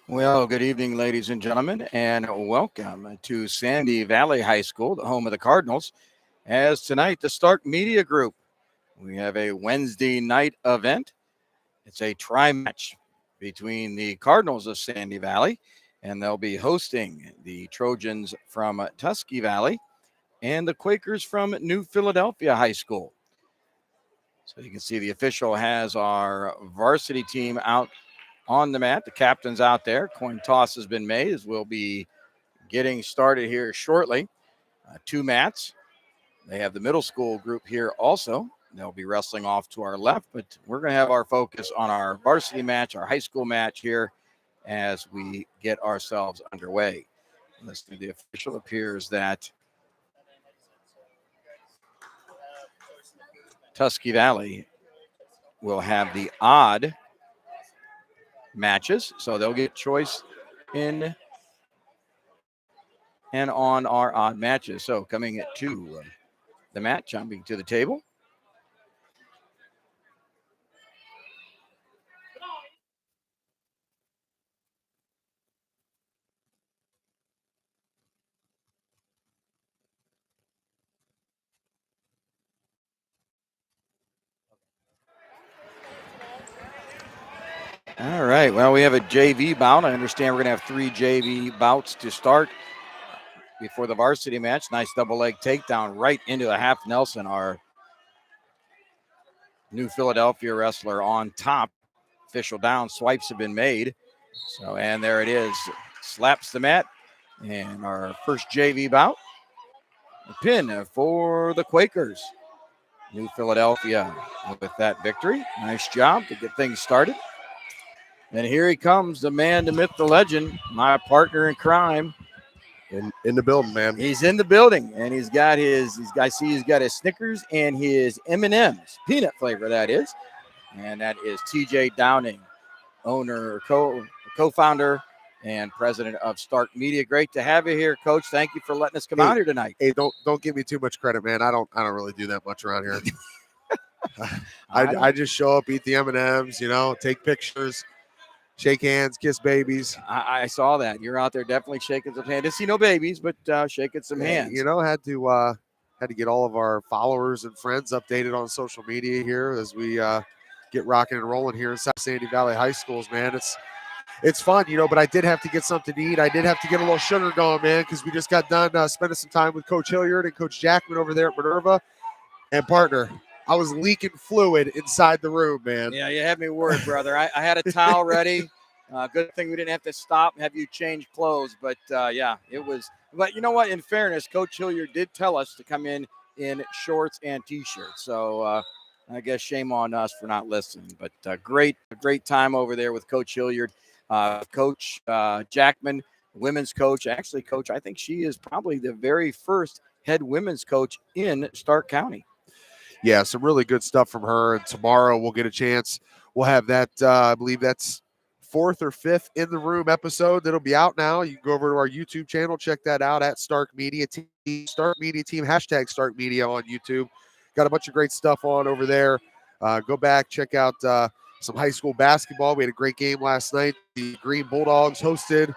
Well, good evening, ladies and gentlemen, and welcome to Sandy Valley High School, the home of the Cardinals. As tonight, the Stark Media Group, we have a Wednesday night event. It's a tri-match between the Cardinals of Sandy Valley, and they'll be hosting the Trojans from Tusky Valley and the Quakers from New Philadelphia High School. So you can see the official has our varsity team out on the mat. The captain's out there. Coin toss has been made as we'll be getting started here shortly. Two mats. They have the middle school group here also. They'll be wrestling off to our left, but we're going to have our focus on our varsity match, our high school match here as we get ourselves underway. Listening to the official, appears that Tusky Valley will have the odd matches, so they'll get choice in and on our odd matches. So coming to the mat, jumping to the table. All right. Well, we have a JV bout. I understand we're going to have 3 JV bouts to start before the varsity match. Nice double leg takedown right into the half Nelson, our New Philadelphia wrestler on top. Official down. Swipes have been made. So, and there it is. Slaps the mat. And our first JV bout. A pin for the Quakers. New Philadelphia with that victory. Nice job to get things started. And here he comes, the man, the myth, the legend, my partner in crime. In the building, man. He's in the building, and he's got his Snickers and his M&M's, peanut flavor, that is. And that is TJ Downing, owner, co-founder, and president of Stark Media. Great to have you here, Coach. Thank you for letting us come out here tonight. Hey, don't give me too much credit, man. I don't really do that much around here. I just show up, eat the M&Ms, take pictures, shake hands, kiss babies. I saw that. You're out there definitely shaking some hands. Didn't see no babies, but shaking some hands. Had to get all of our followers and friends updated on social media here as we get rocking and rolling here inside Sandy Valley High Schools, man. It's fun, but I did have to get something to eat. I did have to get a little sugar going, man, because we just got done spending some time with Coach Hilliard and Coach Jackman over there at Minerva. And partner, I was leaking fluid inside the room, man. Yeah, you had me worried, brother. I had a towel ready. Good thing we didn't have to stop and have you change clothes. But, yeah, it was. But you know what? In fairness, Coach Hilliard did tell us to come in shorts and T-shirts. So I guess shame on us for not listening. But great time over there with Coach Hilliard. Coach Jackman, women's coach. Actually, Coach, I think she is probably the very first head women's coach in Stark County. Yeah, some really good stuff from her. And tomorrow we'll get a chance. We'll have that, I believe that's 4th or 5th in the room episode that'll be out now. You can go over to our YouTube channel, check that out at Stark Media Team, hashtag Stark Media on YouTube. Got a bunch of great stuff on over there. Go back, check out some high school basketball. We had a great game last night. The Green Bulldogs hosted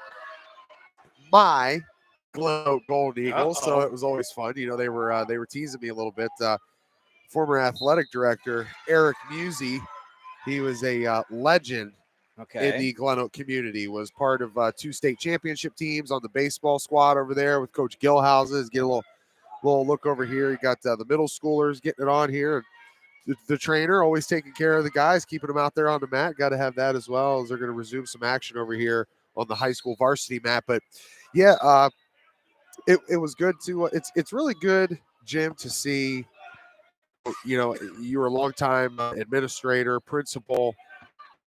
my Glen Oak Golden Eagles, so it was always fun. They were teasing me a little bit. Former athletic director Eric Musey, he was a legend in the Glen Oak community. Was part of 2 state championship teams on the baseball squad over there with Coach Gilhouses. Get a little look over here. You got the middle schoolers getting it on here. The trainer always taking care of the guys, keeping them out there on the mat. Got to have that as well, as they're going to resume some action over here on the high school varsity mat. But yeah, it was good to. It's really good, Jim, to see. You were a long-time administrator, principal.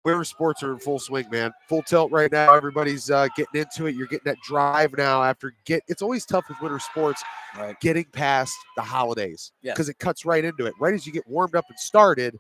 Winter sports are in full swing, man. Full tilt right now. Everybody's getting into it. You're getting that drive now. It's always tough with winter sports, right, getting past the holidays, because Yeah. it cuts right into it. Right as you get warmed up and started,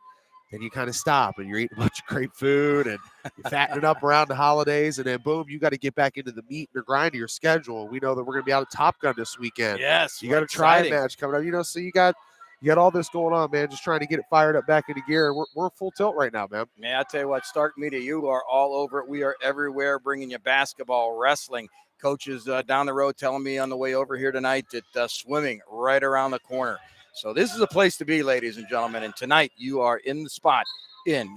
then you kind of stop and you're eating a bunch of great food and you're fattening up around the holidays, and then boom, you got to get back into the meat and the grind of your schedule. We know that we're going to be out of Top Gun this weekend. Yes, you got a tri match coming up. So you got you got all this going on, man. Just trying to get it fired up back into gear. And we're full tilt right now, man. Man, I tell you what, Stark Media, you are all over it. We are everywhere, bringing you basketball, wrestling. Coaches down the road telling me on the way over here tonight that swimming right around the corner. So this is a place to be, ladies and gentlemen. And tonight you are in the spot in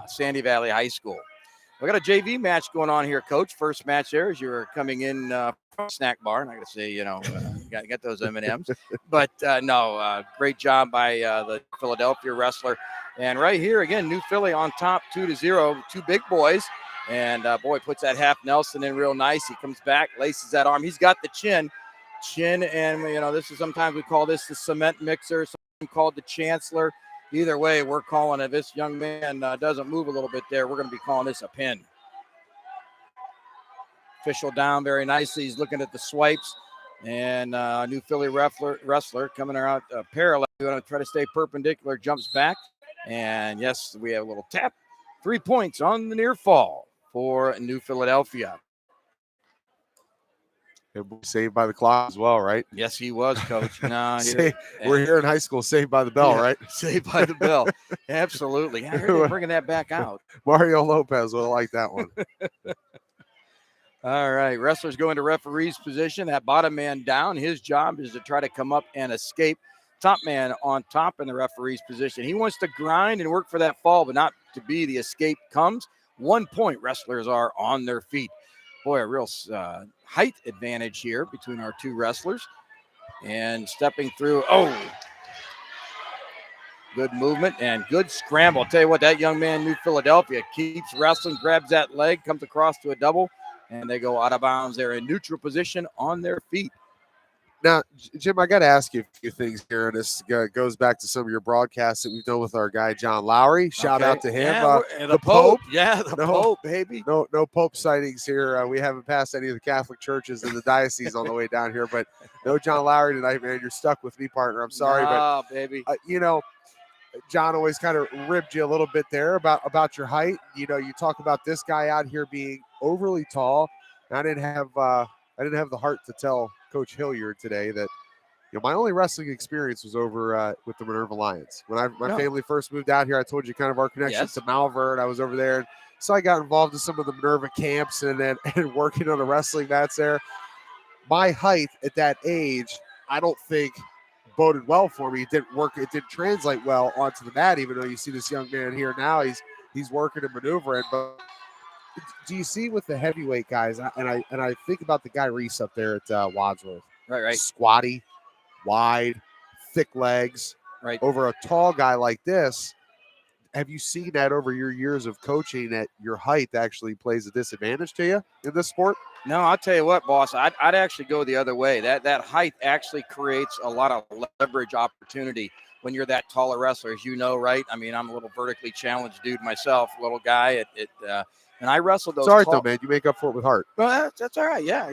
Sandy Valley High School. We got a JV match going on here, Coach. First match there as you're coming in from a snack bar. And I got to say, got those M&Ms. But great job by the Philadelphia wrestler. And right here again, New Philly on top, 2-0. Two big boys. And boy puts that half Nelson in real nice. He comes back, laces that arm. He's got the chin, and this is sometimes we call this the cement mixer. Some call it the chancellor. Either way, we're calling it. This young man doesn't move a little bit there. We're going to be calling this a pin. Official down very nicely. He's looking at the swipes. And New Philly wrestler coming out parallel. We're going to try to stay perpendicular. Jumps back. And, yes, we have a little tap. 3 points on the near fall for New Philadelphia. Saved by the clock as well, right? Yes, he was, Coach. No, we're here in high school, saved by the bell, right? Saved by the bell. Absolutely. I heard they're bringing that back out. Mario Lopez will like that one. All right. Wrestlers go into referee's position. That bottom man down. His job is to try to come up and escape. Top man on top in the referee's position. He wants to grind and work for that fall, but not to be the escape comes. 1 point. Wrestlers are on their feet. Boy, a real height advantage here between our two wrestlers. And stepping through. Oh, good movement and good scramble. I'll tell you what, that young man, New Philadelphia, keeps wrestling, grabs that leg, comes across to a double, and they go out of bounds. They're in neutral position on their feet. Now, Jim, I got to ask you a few things here, and this goes back to some of your broadcasts that we've done with our guy, John Lowry. Shout out to him. Yeah, the Pope. Yeah, the Pope, baby. No Pope sightings here. We haven't passed any of the Catholic churches in the diocese on the way down here, but no John Lowry tonight, man. You're stuck with me, partner. I'm sorry, but baby. John always kind of ribbed you a little bit there about your height. You talk about this guy out here being overly tall. I didn't have the heart to tell Coach Hilliard today that my only wrestling experience was over with the Minerva Lions. When my family first moved out here, I told you kind of our connection to Malvern. I was over there, so I got involved in some of the Minerva camps and working on the wrestling mats there. My height at that age, I don't think boded well for me. It didn't work. It didn't translate well onto the mat, even though you see this young man here now. He's working and maneuvering, but do you see with the heavyweight guys, and I think about the guy Reese up there at Wadsworth. Right. Squatty, wide, thick legs. Right. Over a tall guy like this, have you seen that over your years of coaching that your height actually plays a disadvantage to you in this sport? No, I'll tell you what, boss. I'd actually go the other way. That height actually creates a lot of leverage opportunity when you're that taller wrestler, as you know, right? I mean, I'm a little vertically challenged dude myself, little guy. And I wrestled those. Sorry, though, man. You make up for it with heart. Well, that's all right. Yeah,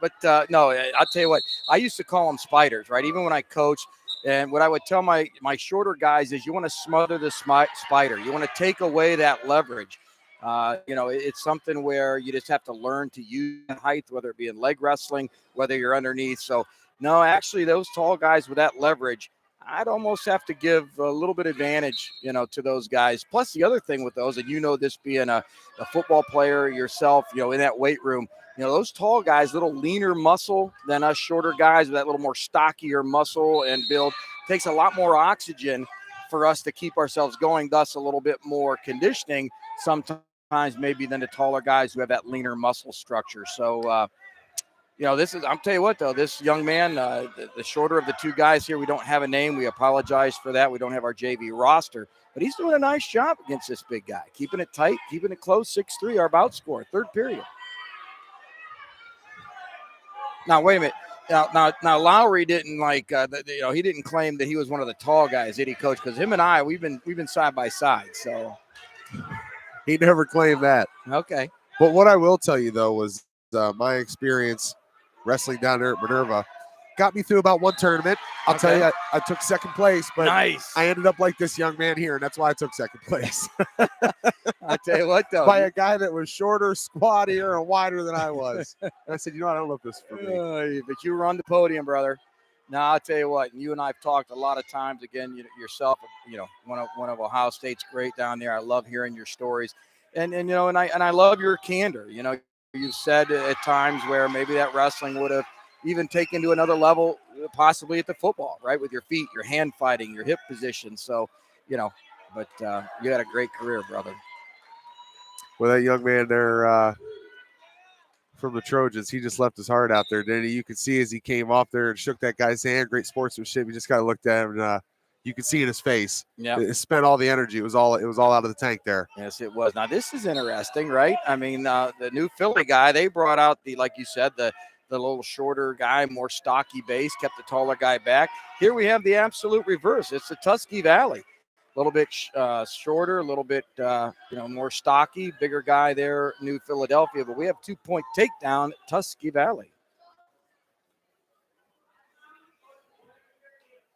But no, I'll tell you what. I used to call them spiders, right? Even when I coached. And what I would tell my shorter guys is you want to smother the spider. You want to take away that leverage. It's something where you just have to learn to use height, whether it be in leg wrestling, whether you're underneath. So, no, actually, those tall guys with that leverage, I'd almost have to give a little bit of advantage, to those guys. Plus, the other thing with those, and this being a football player yourself, in that weight room, those tall guys, little leaner muscle than us shorter guys with that little more stockier muscle and build, takes a lot more oxygen for us to keep ourselves going, thus a little bit more conditioning sometimes maybe than the taller guys who have that leaner muscle structure. So, I'll tell you what, though, this young man, the shorter of the two guys here, we don't have a name. We apologize for that. We don't have our JV roster, but he's doing a nice job against this big guy, keeping it tight, keeping it close. 6-3, our bout score, third period. Now, wait a minute. Now Lowry didn't he didn't claim that he was one of the tall guys, did he, Coach? Because him and I, we've been side by side. So he never claimed that. Okay. But what I will tell you though was my experience wrestling down there at Minerva got me through about one tournament. I'll tell you, I took second place, but nice. I ended up like this young man here, and that's why I took second place. I'll tell you what, though. By a guy that was shorter, squattier, and wider than I was. And I said, I don't know if this is for me. But you were on the podium, brother. Now I'll tell you what. You and I've talked a lot of times. Again, yourself. One of Ohio State's great down there. I love hearing your stories, and I love your candor. You said at times where maybe that wrestling would have even taken to another level, possibly at the football, right? With your feet, your hand fighting, your hip position. So, but you had a great career, brother. Well, that young man there from the Trojans, he just left his heart out there, didn't he? You could see as he came off there and shook that guy's hand. Great sportsmanship. He just kind of looked at him, and you could see in his face. Yeah, it spent all the energy. It was all out of the tank there. Yes, it was. Now this is interesting, right? I mean, the new Philly guy, they brought out like you said, the little shorter guy, more stocky base, kept the taller guy back. Here we have the absolute reverse. It's the Tusky Valley. A little bit shorter, a little bit more stocky, bigger guy there, New Philadelphia. But we have 2-point takedown, Tusky Valley.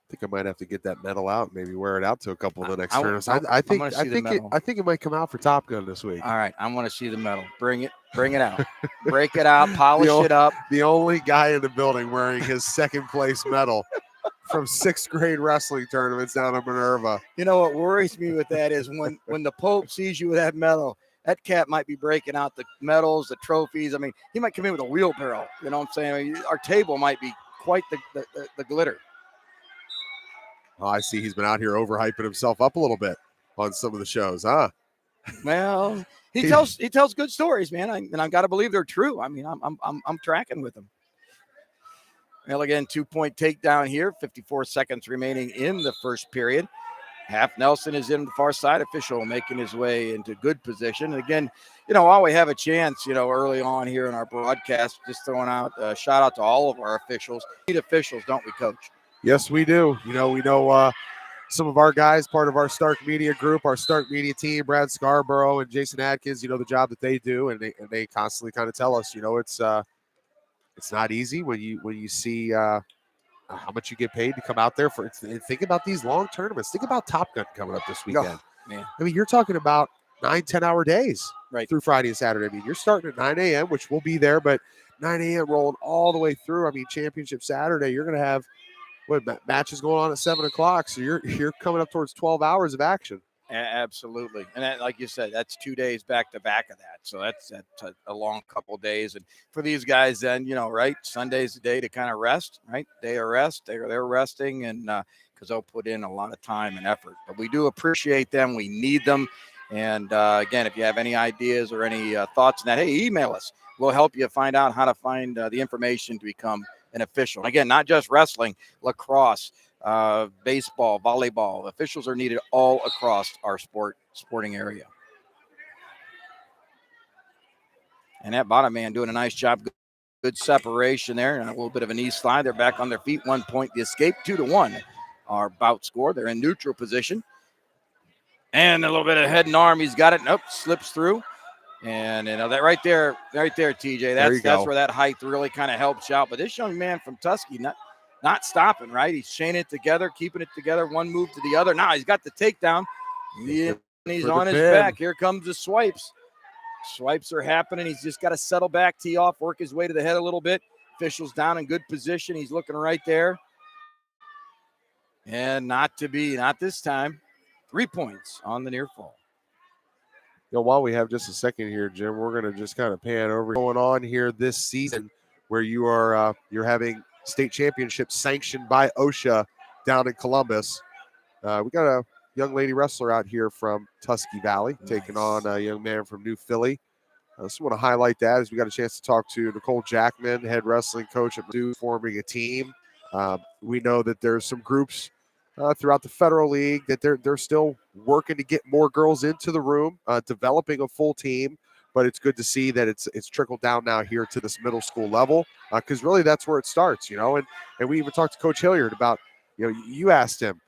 I think I might have to get that medal out, maybe wear it out to a couple of the next tournaments. I think it might come out for Top Gun this week. All right, I want to see the medal. Bring it out, break it out, polish it up. The only guy in the building wearing his second place medal from 6th grade wrestling tournaments down in Minerva. You know what worries me with that is when the Pope sees you with that medal, that cat might be breaking out the medals, the trophies. I mean, he might come in with a wheelbarrow. You know what I'm saying? I mean, our table might be quite the glitter. Oh, I see he's been out here overhyping himself up a little bit on some of the shows, huh? Well, he tells good stories, man, and I've got to believe they're true. I mean, I'm tracking with him. Well, again, 2-point takedown here. 54 seconds remaining in the first period. Half Nelson is in the far side. Official making his way into good position. And again, while we have a chance, early on here in our broadcast, just throwing out a shout out to all of our officials. We need officials, don't we, Coach? Yes, we do. We know some of our guys, part of our Stark Media group, our Stark Media team, Brad Scarborough and Jason Atkins, the job that they do, and they constantly kind of tell us, it's not easy when you see how much you get paid to come out there for. Think about these long tournaments. Think about Top Gun coming up this weekend. Oh, man. I mean, you're talking about 9-10 hour days right through Friday and Saturday. I mean, you're starting at 9 a.m., which will be there, but 9 a.m. rolling all the way through. I mean, Championship Saturday, you're going to have matches going on at 7 o'clock, so you're coming up towards 12 hours of action. Absolutely, and that, like you said, that's 2 days back to back of that. So that's a long couple of days, and for these guys, then right, Sunday's the day to kind of rest, right? Day of rest, they're resting, and because they'll put in a lot of time and effort. But we do appreciate them. We need them, and again, if you have any ideas or any thoughts on that, hey, email us. We'll help you find out how to find the information to become an official. Again, not just wrestling, lacrosse, baseball, volleyball. Officials are needed all across our sporting area. And that bottom man doing a nice job. Good separation there. And a little bit of a knee slide. They're back on their feet. 1 point the escape. 2-1. Our bout score. They're in neutral position. And a little bit of head and arm. He's got it. Nope. Slips through. And that right there, TJ. That's where that height really kind of helps you out. But this young man from Tusky, not stopping, right? He's chaining it together, keeping it together, one move to the other. Now he's got the takedown. He's on his back. Here comes the swipes. Swipes are happening. He's just got to settle back, tee off, work his way to the head a little bit. Official's down in good position. He's looking right there. And not this time. 3 points on the near fall. While we have just a second here, Jim, we're going to just kind of pan over going on here this season where you are you're having state championships sanctioned by OSHA down in Columbus. We got a young lady wrestler out here from Tusky Valley taking on a young man from New Philly. I just want to highlight that as we got a chance to talk to Nicole Jackman, head wrestling coach at Mizzou, forming a team. We know that there's some groups throughout the Federal League that they're still working to get more girls into the room, developing a full team. But it's good to see that it's trickled down now here to this middle school level, because really that's where it starts, And we even talked to Coach Hilliard about, you asked him,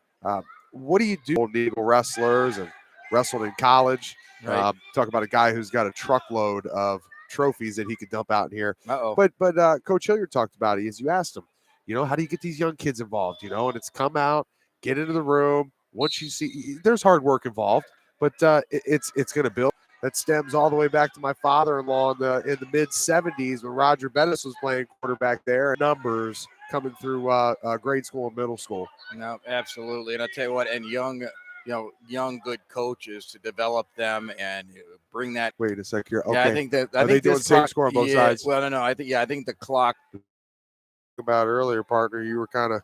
what do you do with Eagle wrestlers and wrestled in college? Right. Talk about a guy who's got a truckload of trophies that he could dump out in here. Uh-oh. But Coach Hilliard talked about it as you asked him, how do you get these young kids involved? And it's come out, get into the room. Once you see, there's hard work involved, but it's going to build. that stems all the way back to my father-in-law in the mid-'70s when Roger Bettis was playing quarterback there. Numbers coming through grade school and middle school. No, absolutely. And I'll tell you what, and young good coaches to develop them and bring that. Wait a sec here. Okay. Yeah, I think that. Are they doing same score on both sides? Well, no. I think the clock. About earlier, partner, you were kind of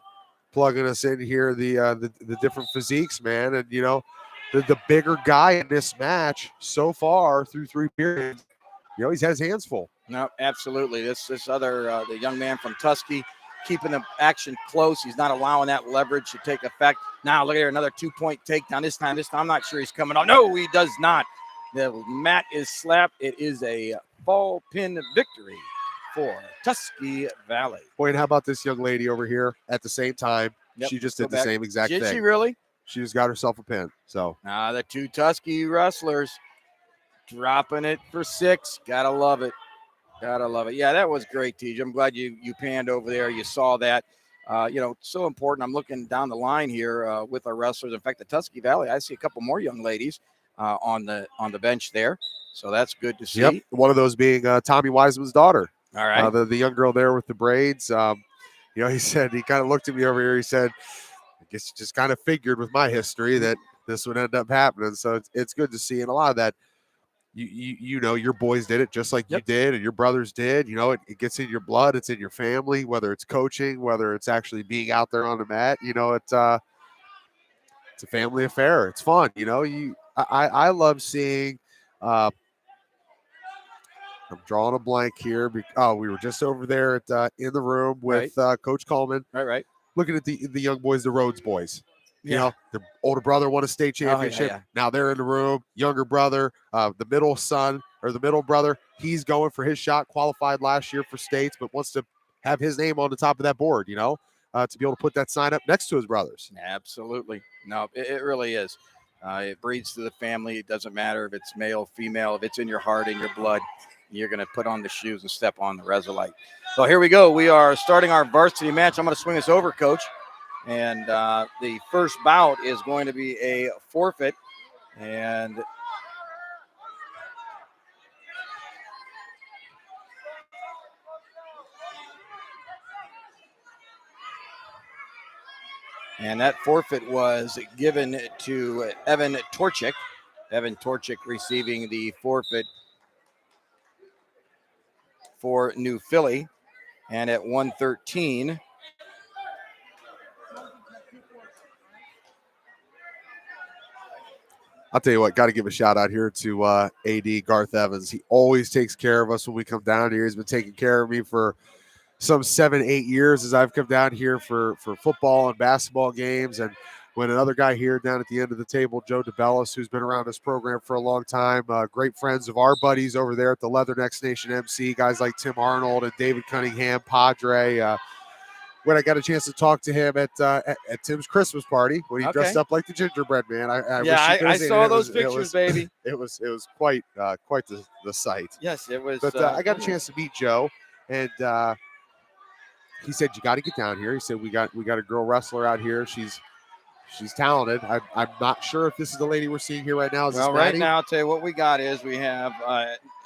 plugging us in here, the different physiques, man, and the bigger guy in this match so far through 3 periods, he's had his hands full. No, absolutely. This other the young man from Tusky, keeping the action close. He's not allowing that leverage to take effect. Now look at here, another 2-point takedown. This time, I'm not sure he's coming off. No, he does not. The mat is slapped. It is a fall pin victory for Tusky Valley. Boy, and how about this young lady over here at the same time? Yep, she just did the same exact thing. Did she really? She just got herself a pin. So the 2 Tusky wrestlers dropping it for 6. Gotta love it. Gotta love it. Yeah, that was great, TJ. I'm glad you panned over there. You saw that. So important. I'm looking down the line here with our wrestlers. In fact, the Tusky Valley, I see a couple more young ladies on the bench there. So that's good to see. Yep. One of those being Tommy Wiseman's daughter. All right. The young girl there with the braids. He said, he kind of looked at me over here. He said, I guess you just kind of figured with my history that this would end up happening. So it's good to see. And a lot of that, your boys did it just like you did and your brothers did. It gets in your blood. It's in your family, whether it's coaching, whether it's actually being out there on the mat. It's a family affair. It's fun. I love seeing I'm drawing a blank here. We were just over there in the room with Coach Coleman. Right. Looking at the young boys, the Rhodes boys. Their older brother won a state championship. Now they're in the room. Younger brother, the middle son or the middle brother, he's going for his shot. Qualified last year for states, but wants to have his name on the top of that board. To be able to put that sign up next to his brothers. Absolutely. No, it really is. It breeds to the family. It doesn't matter if it's male, female. If it's in your heart, in your blood, you're going to put on the shoes and step on the Resolite. So here we go. We are starting our varsity match. I'm going to swing us over, Coach. And the first bout is going to be a forfeit. And that forfeit was given to Evan Torchik. Evan Torchik receiving the forfeit for New Philly. And at 113, I'll tell you what, got to give a shout out here to AD Garth Evans. He always takes care of us when we come down here. He's been taking care of me for some 7-8 years as I've come down here for football and basketball games. And when another guy here down at the end of the table, Joe DeBellis, who's been around this program for a long time, great friends of our buddies over there at the Leathernecks Nation MC, guys like Tim Arnold and David Cunningham, Padre. When I got a chance to talk to him at Tim's Christmas party when he dressed up like the gingerbread man, I saw those pictures, baby. It was quite the sight. Yes, it was. But I got a chance to meet Joe, and he said you got to get down here. He said we got a girl wrestler out here. She's talented. I'm not sure if this is the lady we're seeing here right now. Right now, I'll tell you what we got is we have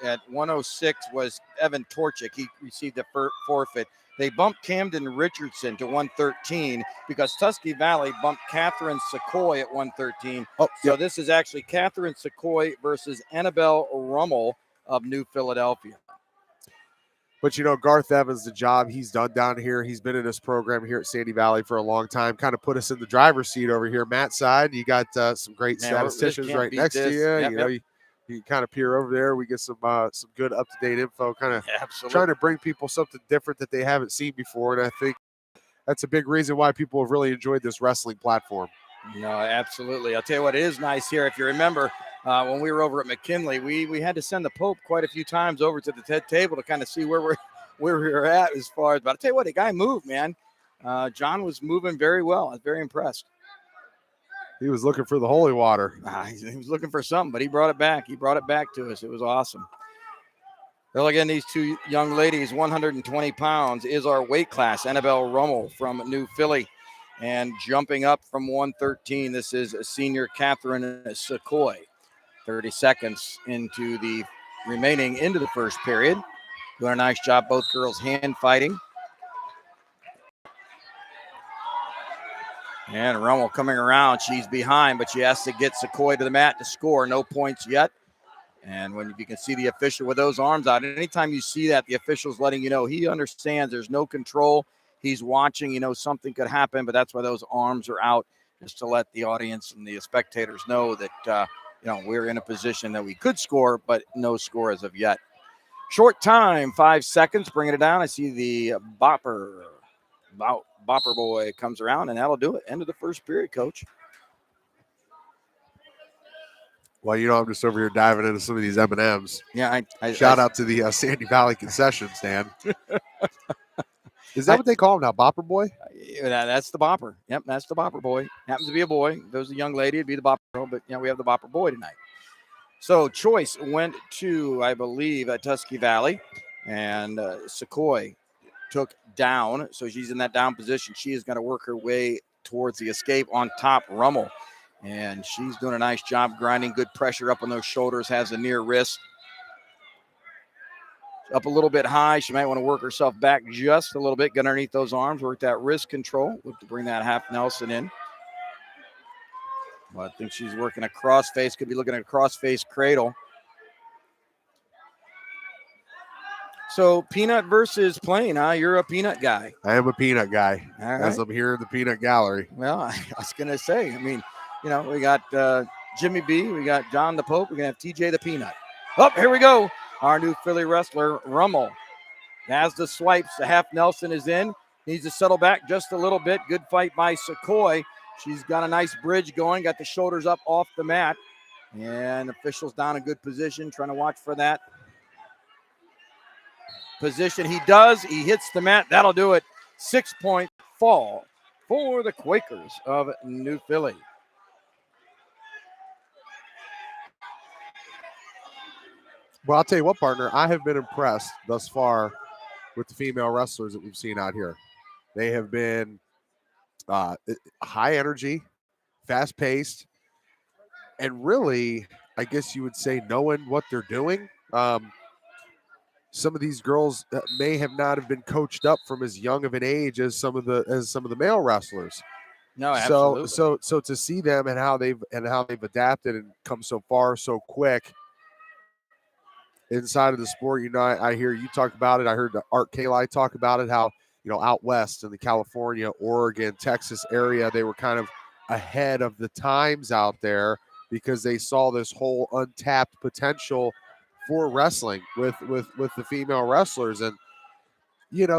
at 106 was Evan Torchik. He received the forfeit. They bumped Camden Richardson to 113 because Tusky Valley bumped Catherine Secoy at 113. So this is actually Catherine Secoy versus Annabelle Rummel of New Philadelphia. But, Garth Evans, the job he's done down here, he's been in this program here at Sandy Valley for a long time, kind of put us in the driver's seat over here. Matt's side, you got some great statisticians right next to you. You kind of peer over there. We get some good up-to-date info, kind of trying to bring people something different that they haven't seen before. And I think that's a big reason why people have really enjoyed this wrestling platform. No, absolutely. I'll tell you what, it is nice here. If you remember, when we were over at McKinley, we had to send the Pope quite a few times over to the table to kind of see where we were at as far as. But I'll tell you what, the guy moved, man. John was moving very well. I was very impressed. He was looking for the holy water. He was looking for something, but he brought it back. He brought it back to us. It was awesome. Well, again, these two young ladies, 120 pounds is our weight class. Annabelle Rummel from New Philly. And jumping up from 113, this is senior Catherine Secoy. 30 seconds into the first period. Doing a nice job, both girls hand fighting. And Rummel coming around. She's behind, but she has to get Sequoia to the mat to score. No points yet. And when you can see the official with those arms out, anytime you see that, the official's letting you know he understands there's no control. He's watching, something could happen, but that's why those arms are out, just to let the audience and the spectators know that, we're in a position that we could score, but no score as of yet. Short time, 5 seconds, bringing it down. I see the bopper boy comes around, and that'll do it. End of the first period, Coach. Well, I'm just over here diving into some of these M&Ms. Yeah, Shout out to the Sandy Valley concession stand. Is that what they call him now, Bopper Boy? That's the Bopper. Yep, that's the Bopper Boy. Happens to be a boy. If it was a young lady, it'd be the Bopper girl, but we have the Bopper Boy tonight. So choice went to, I believe, Tusky Valley, and Sequoia took down. So she's in that down position. She is going to work her way towards the escape on top, Rummel. And she's doing a nice job grinding, good pressure up on those shoulders, has a near wrist. Up a little bit high. She might want to work herself back just a little bit, get underneath those arms, work that wrist control. Look to bring that half Nelson in. Well, I think she's working a crossface, could be looking at a crossface cradle. So peanut versus plain, huh? You're a peanut guy. I am a peanut guy, as I'm here in the peanut gallery. Well, I was going to say, we got Jimmy B, we got John the Pope, we're going to have TJ the Peanut. Oh, here we go. Our new Philly wrestler, Rummel. Has the swipes. The half Nelson is in. Needs to settle back just a little bit. Good fight by Sequoia. She's got a nice bridge going. Got the shoulders up off the mat. And officials down in good position, trying to watch for that position. He does. He hits the mat. That'll do it. 6-point fall for the Quakers of New Philly. Well, I'll tell you what, partner, I have been impressed thus far with the female wrestlers that we've seen out here. They have been high energy, fast paced, and really, I guess you would say, knowing what they're doing. Some of these girls may have not have been coached up from as young of an age as some of the male wrestlers. No, absolutely. So to see them and how they've adapted and come so far so quick inside of the sport, I hear you talk about it. I heard Art Kali talk about it, how, out west in the California, Oregon, Texas area, they were kind of ahead of the times out there because they saw this whole untapped potential for wrestling with the female wrestlers. And,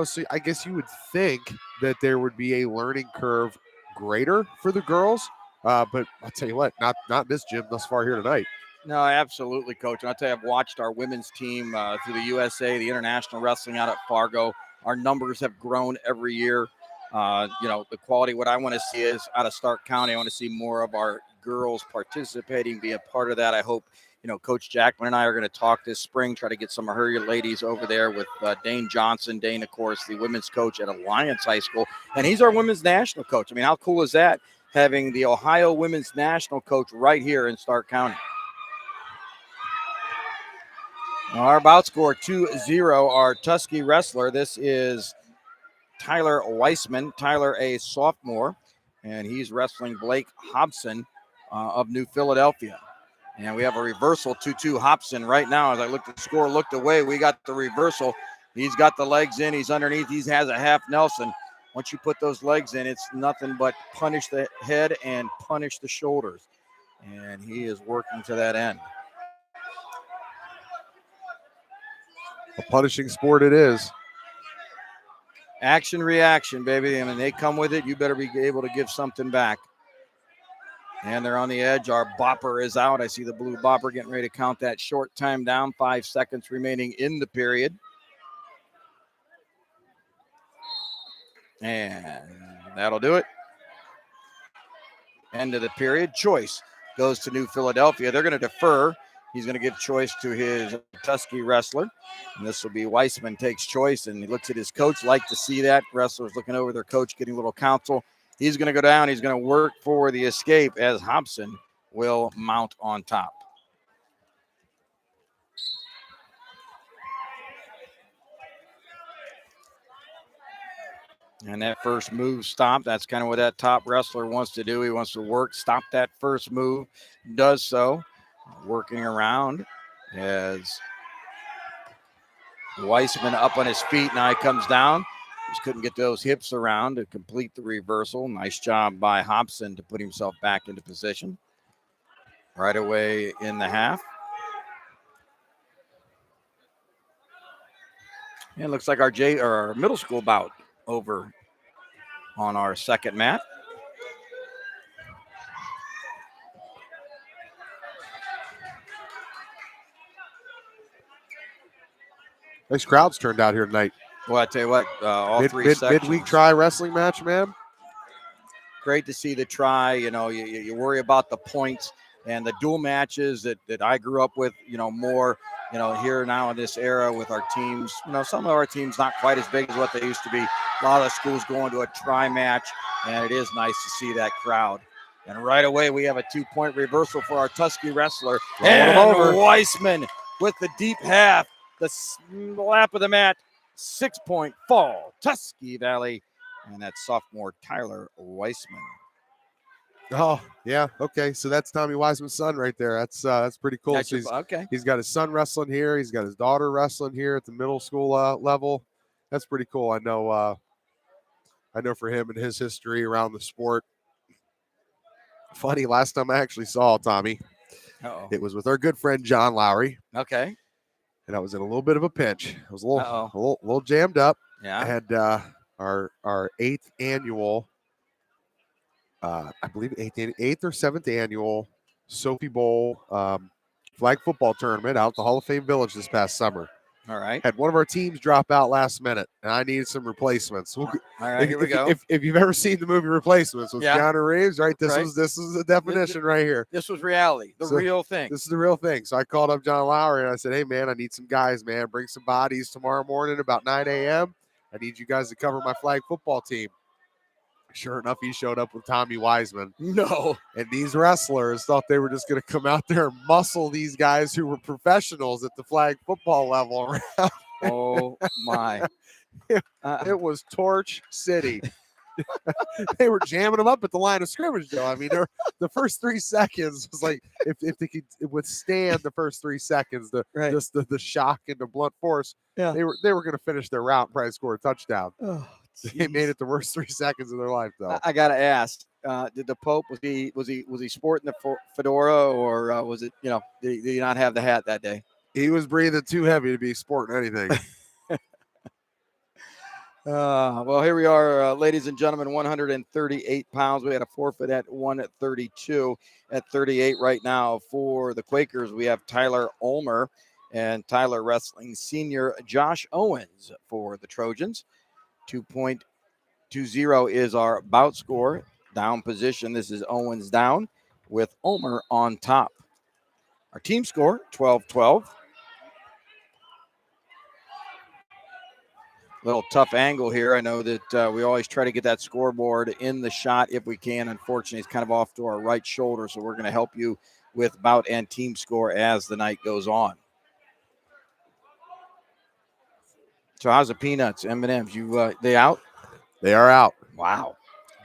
so I guess you would think that there would be a learning curve greater for the girls. But I'll tell you what, not this gym thus far here tonight. No, absolutely, Coach. And I'll tell you, I've watched our women's team through the USA, the international wrestling out at Fargo. Our numbers have grown every year. The quality, what I want to see is out of Stark County, I want to see more of our girls participating, be a part of that. I hope, Coach Jackman and I are going to talk this spring, try to get some of her ladies over there with Dane Johnson. Dane, of course, the women's coach at Alliance High School. And he's our women's national coach. How cool is that, having the Ohio women's national coach right here in Stark County? Our bout score 2-0, our Tusky wrestler. This is Tyler Weissman. Tyler, a sophomore, and he's wrestling Blake Hobson of New Philadelphia. And we have a reversal, 2-2 Hobson right now. As I looked at the score, looked away, we got the reversal. He's got the legs in. He's underneath. He has a half Nelson. Once you put those legs in, it's nothing but punish the head and punish the shoulders. And he is working to that end. A punishing sport it is. Action, reaction, baby. They come with it. You better be able to give something back. And they're on the edge. Our bopper is out. I see the blue bopper getting ready to count that short time down. 5 seconds remaining in the period. And that'll do it. End of the period. Choice goes to New Philadelphia. They're going to defer. He's going to give choice to his Tusky wrestler. And this will be Weissman takes choice, and he looks at his coach. Like to see that. Wrestlers looking over their coach, getting a little counsel. He's going to go down. He's going to work for the escape as Hobson will mount on top. And that first move stopped. That's kind of what that top wrestler wants to do. He wants to work, stop that first move, does so. Working around as Weissman up on his feet. Now he comes down. Just couldn't get those hips around to complete the reversal. Nice job by Hobson to put himself back into position. Right away in the half. And it looks like our middle school bout over on our second mat. Nice crowds turned out here tonight. Well, I tell you what, all three sections. Midweek try wrestling match, man. Great to see the try. You know, you worry about the points and the dual matches that I grew up with, you know, more, you know, here now in this era with our teams. You know, some of our teams not quite as big as what they used to be. A lot of the schools going to a try match, and it is nice to see that crowd. And right away, we have a 2-point reversal for our Tusky wrestler. And Weissman with the deep half, the lap of the mat, 6-point fall, Tusky Valley. And that's sophomore Tyler Weissman. Oh, yeah. Okay. So that's Tommy Weissman's son right there. That's pretty cool. So Okay. He's got his son wrestling here. He's got his daughter wrestling here at the middle school level. That's pretty cool. I know for him and his history around the sport. Funny, last time I actually saw Tommy, it was with our good friend John Lowry. Okay. And I was in a little bit of a pinch. I was a little jammed up. Yeah. I had our 8th annual, I believe 8th or 7th annual Sophie Bowl flag football tournament out at the Hall of Fame Village this past summer. All right. Had one of our teams drop out last minute, and I needed some replacements. All right, here we go. If you've ever seen the movie Replacements with Keanu Reeves, right? This was the definition right here. This was reality, the real thing. This is the real thing. So I called up John Lowry and I said, "Hey man, I need some guys, man. Bring some bodies tomorrow morning about 9 a.m. I need you guys to cover my flag football team." Sure enough, he showed up with Tommy Weissman. No. And these wrestlers thought they were just going to come out there and muscle these guys who were professionals at the flag football level around. Oh, my. It was Torch City. They were jamming them up at the line of scrimmage, though. I mean, the first 3 seconds was like, if they could withstand the first 3 seconds, just the shock and the blunt force, they were going to finish their route and probably score a touchdown. Oh. They made it the worst 3 seconds of their life, though. I gotta ask: did the Pope was he sporting the fedora, or was it did he not have the hat that day? He was breathing too heavy to be sporting anything. Well, here we are, ladies and gentlemen. 138 pounds. We had a forfeit at 132. At 38 right now for the Quakers, we have Tyler Ulmer and Tyler Wrestling senior Josh Owens for the Trojans. 2.20 is our bout score. Down position. This is Owens down with Ulmer on top. Our team score 12-12. Little tough angle here. I know that we always try to get that scoreboard in the shot if we can. Unfortunately, it's kind of off to our right shoulder, so we're going to help you with bout and team score as the night goes on. So how's the peanuts, M&Ms? They out? They are out. Wow,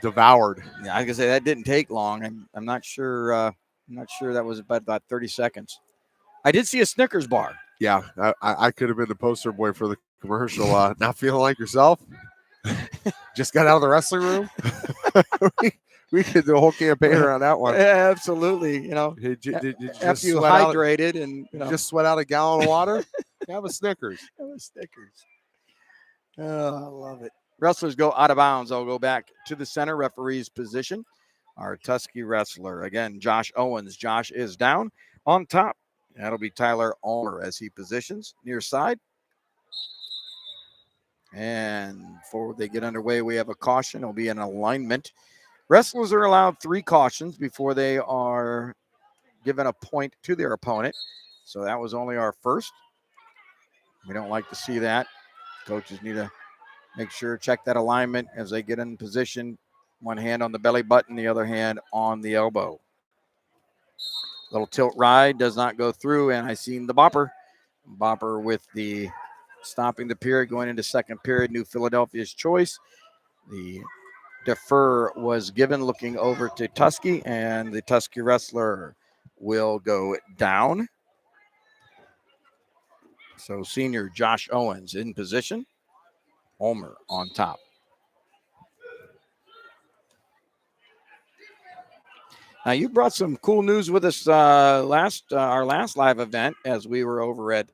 devoured. Yeah, I was gonna say that didn't take long. I'm not sure. I'm not sure that was about 30 seconds. I did see a Snickers bar. Yeah, I could have been the poster boy for the commercial. Not feeling like yourself. Just got out of the wrestling room. we could do a whole campaign around that one. Yeah, absolutely. Did you after you hydrated and just sweat out a gallon of water, have a Snickers. Have a Snickers. Oh, I love it. Wrestlers go out of bounds. I'll go back to the center referee's position. Our Tusky wrestler, again, Josh Owens. Josh is down on top. That'll be Tyler Ulmer as he positions near side. And before they get underway, we have a caution. It'll be an alignment. Wrestlers are allowed 3 cautions before they are given a point to their opponent. So that was only our first. We don't like to see that. Coaches need to make sure, check that alignment as they get in position. One hand on the belly button, the other hand on the elbow. Little tilt ride does not go through, and I seen the bopper. Bopper with the stopping the period, going into second period, New Philadelphia's choice. The defer was given looking over to Tusky, and the Tusky wrestler will go down. So senior Josh Owens in position. Homer on top. Now you brought some cool news with us our last live event as we were over at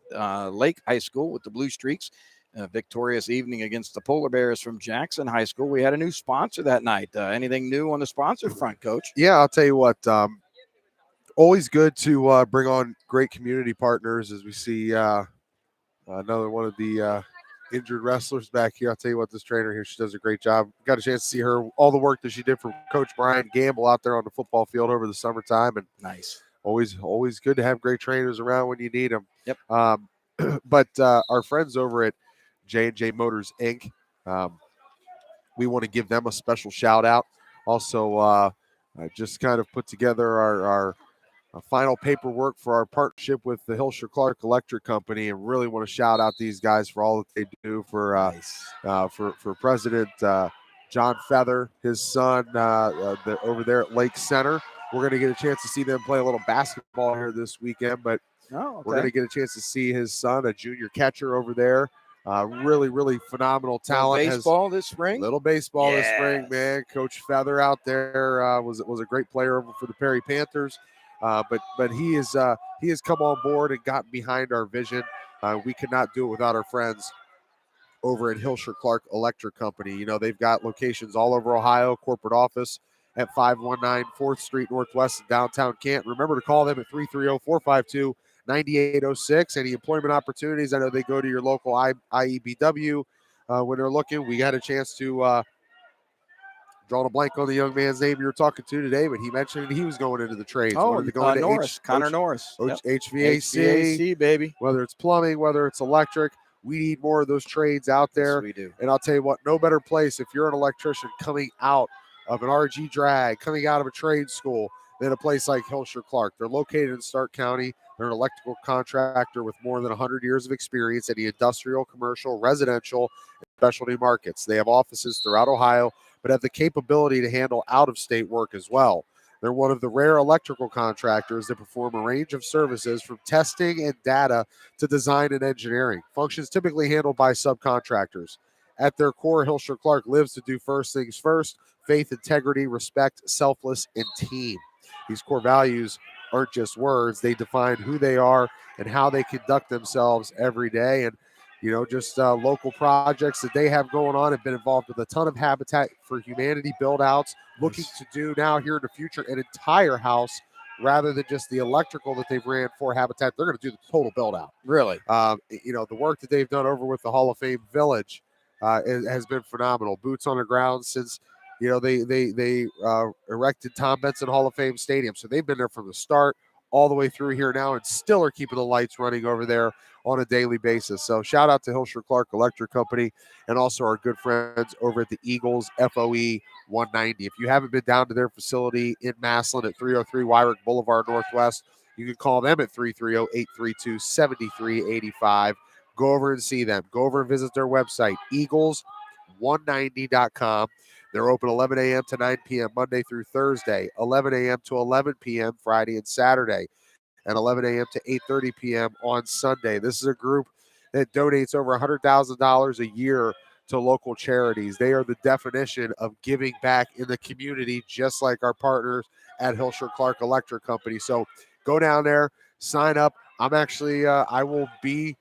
Lake High School with the Blue Streaks. A victorious evening against the Polar Bears from Jackson High School. We had a new sponsor that night. Anything new on the sponsor front, Coach? Yeah, I'll tell you what. Always good to bring on great community partners as we see another one of the injured wrestlers back here. I'll tell you what, this trainer here, she does a great job. Got a chance to see her, all the work that she did for Coach Brian Gamble out there on the football field over the summertime. And nice. Always good to have great trainers around when you need them. Yep. But our friends over at J&J Motors Inc., we want to give them a special shout out. Also, just kind of put together our final paperwork for our partnership with the Hilscher-Clarke Electric Company, and really want to shout out these guys for all that they do for President John Feather, his son, over there at Lake Center. We're going to get a chance to see them play a little basketball here this weekend, but we're going to get a chance to see his son, a junior catcher over there. Really phenomenal talent. Little baseball this spring. This spring, man. Coach Feather out there was a great player over for the Perry Panthers. But he has come on board and gotten behind our vision. We could not do it without our friends over at Hilscher-Clarke Electric Company. You know, they've got locations all over Ohio, corporate office at 519 4th Street Northwest in downtown Canton. Remember to call them at 330-452-9806. Any employment opportunities, I know they go to your local IEBW when they're looking. We got a chance to drawing a blank on the young man's name you were talking to today, but he mentioned he was going into the trades. Oh, Norris, Connor Norris. Yep. HVAC, baby. Whether it's plumbing, whether it's electric, we need more of those trades out there. Yes, we do. And I'll tell you what, no better place if you're an electrician coming out of an RG drag, coming out of a trade school, than a place like Hilscher-Clarke. They're located in Stark County. They're an electrical contractor with more than 100 years of experience in the industrial, commercial, residential, and specialty markets. They have offices throughout Ohio, but have the capability to handle out-of-state work as well. They're one of the rare electrical contractors that perform a range of services from testing and data to design and engineering. Functions typically handled by subcontractors. At their core, Hilscher-Clarke lives to do first things first: faith, integrity, respect, selfless, and team. These core values aren't just words. They define who they are and how they conduct themselves every day. And just local projects that they have going on, have been involved with a ton of Habitat for Humanity build outs, looking to do now here in the future an entire house rather than just the electrical that they've ran for Habitat. They're going to do the total build out. Really? The work that they've done over with the Hall of Fame Village has been phenomenal. Boots on the ground since they erected Tom Benson Hall of Fame Stadium. So they've been there from the start all the way through here now, and still are keeping the lights running over there on a daily basis. So shout out to Hilscher-Clarke Electric Company, and also our good friends over at the Eagles FOE 190. If you haven't been down to their facility in Massillon at 303 Wyrick Boulevard Northwest, you can call them at 330-832-7385. Go over and see them. Go over and visit their website, eagles190.com. They're open 11 a.m. to 9 p.m. Monday through Thursday, 11 a.m. to 11 p.m. Friday and Saturday, and 11 a.m. to 8:30 p.m. on Sunday. This is a group that donates over $100,000 a year to local charities. They are the definition of giving back in the community, just like our partners at Hilscher-Clarke Electric Company. So go down there, sign up. I'm actually, I will be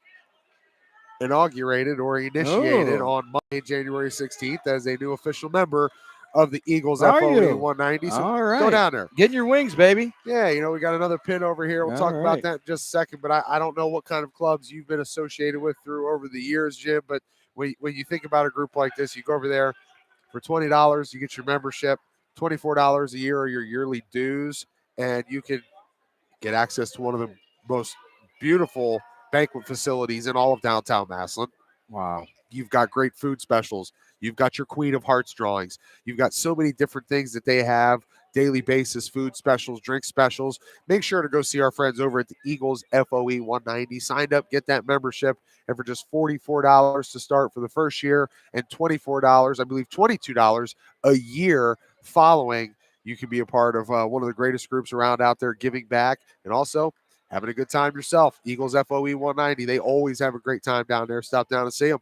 inaugurated or initiated on Monday, January 16th, as a new official member of the Eagles FOE 190. So go down there. Getting your wings, baby. Yeah, we got another pin over here. We'll talk about that in just a second, but I don't know what kind of clubs you've been associated with through over the years, Jim, but when you think about a group like this, you go over there for $20, you get your membership, $24 a year are your yearly dues, and you can get access to one of the most beautiful banquet facilities in all of downtown Massillon. Wow. You've got great food specials. You've got your Queen of Hearts drawings. You've got so many different things that they have daily basis food specials, drink specials. Make sure to go see our friends over at the Eagles FOE 190. Signed up, get that membership, and for just $44 to start for the first year and $24, I believe $22 a year following, you can be a part of one of the greatest groups around out there giving back and also having a good time yourself. Eagles FOE 190. They always have a great time down there. Stop down and see them.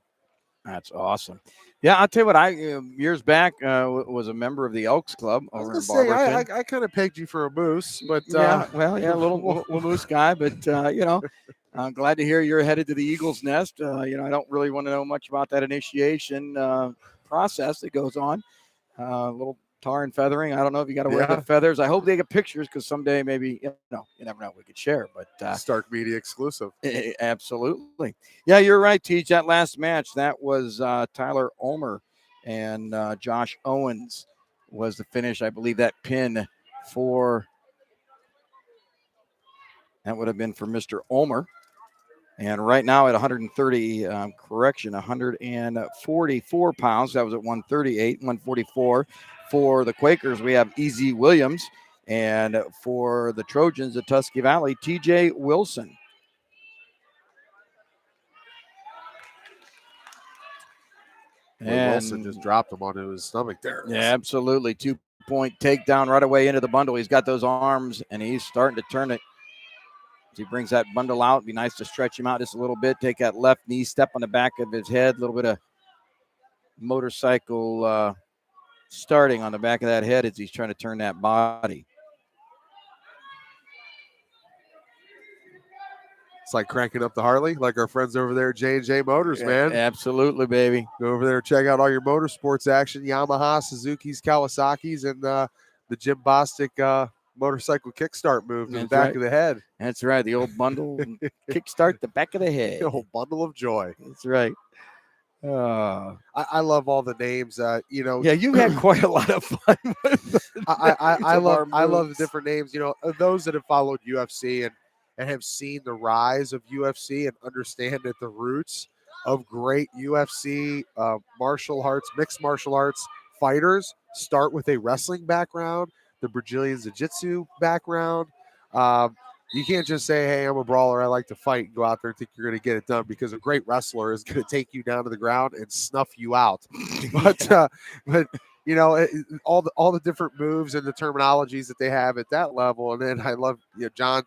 That's awesome. Yeah, I'll tell you what. I years back was a member of the Elks Club I was over gonna in say Barberton. I kind of pegged you for a moose, but Yeah, well, yeah, a little moose guy, but I'm glad to hear you're headed to the Eagles Nest. I don't really want to know much about that initiation process that goes on. A little tar and feathering. I don't know if you got to wear the feathers. I hope they get pictures because someday maybe you never know, we could share. But Stark Media exclusive. Absolutely. Yeah, you're right, Teach. That last match, that was Tyler Ulmer and Josh Owens was the finish. I believe that pin for that would have been for Mr. Ulmer. And right now at 130, 144 pounds. That was at 138, 144. For the Quakers, we have E.Z. Williams. And for the Trojans at Tusky Valley, TJ Wilson. And Wilson just dropped him onto his stomach there. Yeah, absolutely. 2-point takedown right away into the bundle. He's got those arms, and he's starting to turn it. As he brings that bundle out, it'd be nice to stretch him out just a little bit. Take that left knee, step on the back of his head. A little bit of motorcycle starting on the back of that head as he's trying to turn that body. It's like cranking up the Harley, like our friends over there at J&J Motors, man. Absolutely, baby. Go over there, check out all your motorsports action, Yamaha, Suzuki's, Kawasaki's, and the Jim Bostic motorcycle kickstart move to the back of the head. That's right. The old bundle kickstart the back of the head. The old bundle of joy. That's right. I love all the names. Yeah, you had quite a lot of fun with I love the different names. Those that have followed UFC and have seen the rise of UFC and understand that the roots of great UFC martial arts, mixed martial arts fighters start with a wrestling background, the Brazilian Jiu-Jitsu background. You can't just say, hey, I'm a brawler, I like to fight, and go out there and think you're going to get it done, because a great wrestler is going to take you down to the ground and snuff you out. But all the different moves and the terminologies that they have at that level. And then I love John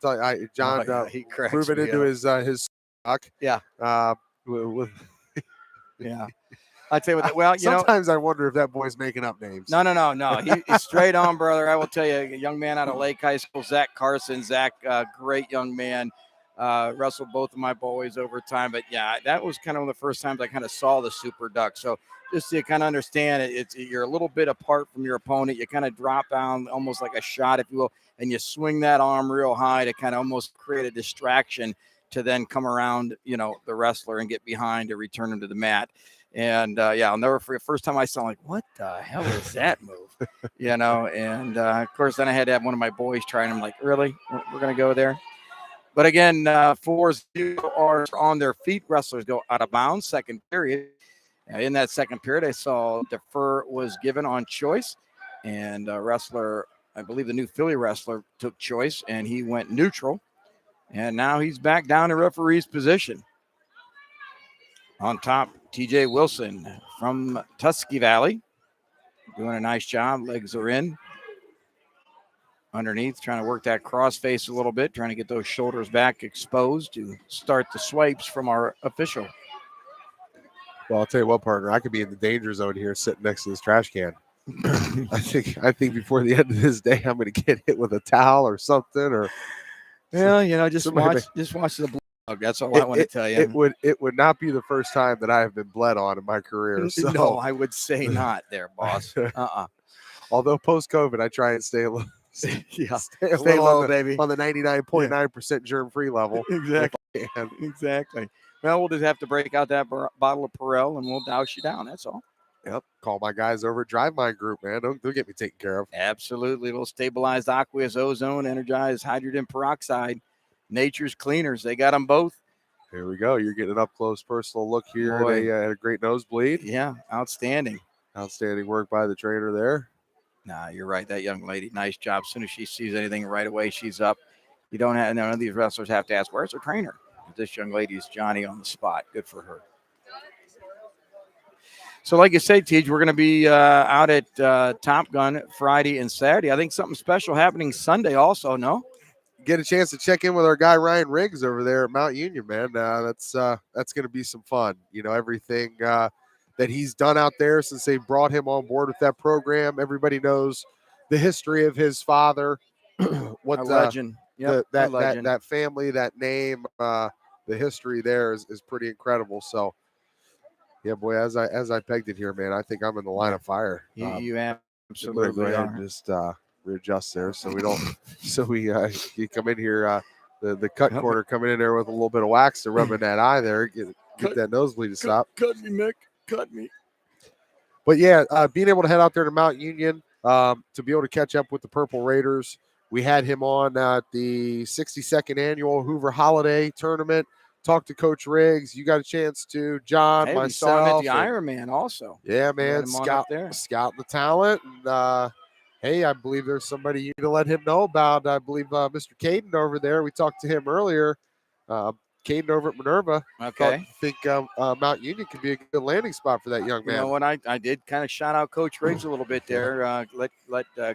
he cracks moving into his stock. Yeah. Yeah. I tell you what. Well, sometimes I wonder if that boy's making up names. No. He's straight on, brother. I will tell you, a young man out of Lake High School, Zach Carson. Zach, great young man. Wrestled both of my boys over time. But yeah, that was kind of one of the first times I kind of saw the super duck. So just to kind of understand it, you're a little bit apart from your opponent. You kind of drop down almost like a shot, if you will, and you swing that arm real high to kind of almost create a distraction to then come around, the wrestler and get behind to return him to the mat. And I'll never forget. First time I saw, like, what the hell is that move? And of course, then I had to have one of my boys trying. I'm like, really? We're going to go there? But again, 4-0 are on their feet. Wrestlers go out of bounds. Second period. In that second period, I saw defer was given on choice, and wrestler, I believe the new Philly wrestler, took choice, and he went neutral. And now he's back down to referee's position. On top, TJ Wilson from Tusky Valley, doing a nice job. Legs are in. Underneath, trying to work that cross face a little bit, trying to get those shoulders back exposed to start the swipes from our official. Well, I'll tell you what, partner, I could be in the danger zone here sitting next to this trash can. I think before the end of this day, I'm going to get hit with a towel or something. Or just watch the blood. That's all I want to tell you. It would not be the first time that I have been bled on in my career. So. No, I would say not there, boss. Although post-COVID, I try and stay a little. Stay low, baby. On the 99.9% germ-free level. Exactly. Well, we'll just have to break out that bottle of Perel and we'll douse you down. That's all. Yep. Call my guys over at Drive Mine Group, man. They'll get me taken care of. Absolutely. Little stabilized aqueous ozone, energized hydrogen peroxide, nature's cleaners. They got them both. Here we go. You're getting an up-close personal look here at a great nosebleed. Yeah, outstanding. Outstanding work by the trainer there. Nah, you're right. That young lady, nice job. As soon as she sees anything right away, she's up. You don't have none of these wrestlers have to ask, where's her trainer? This young lady is Johnny on the spot. Good for her. So, like you say, Tej, we're going to be out at Top Gun Friday and Saturday. I think something special happening Sunday also, no? Get a chance to check in with our guy Ryan Riggs over there at Mount Union, man. That's going to be some fun. You know, everything that he's done out there since they brought him on board with that program. Everybody knows the history of his father, what A legend. Yep, a legend. that family, that name, the history there is pretty incredible. So, yeah, boy, as I pegged it here, man, I think I'm in the line of fire. You I'm absolutely gonna go ahead are. and just readjust there, so we don't. So you come in here, the cut corner coming in there with a little bit of wax to rub in that eye there, get that nosebleed to stop. Cut me, Mick. Cut me. But yeah, being able to head out there to Mount Union to be able to catch up with the Purple Raiders. We had him on at the 62nd annual Hoover Holiday Tournament. Talked to Coach Riggs. You got a chance to, John, Hey, myself. we saw him at the Ironman also. Yeah, man. Scout the talent. And hey, I believe there's somebody you need to let him know about. I believe Mr. Caden over there. We talked to him earlier. Caden over at Minerva. Okay. I think Mount Union could be a good landing spot for that young man. You know what? I did kind of shout out Coach Riggs a little bit there.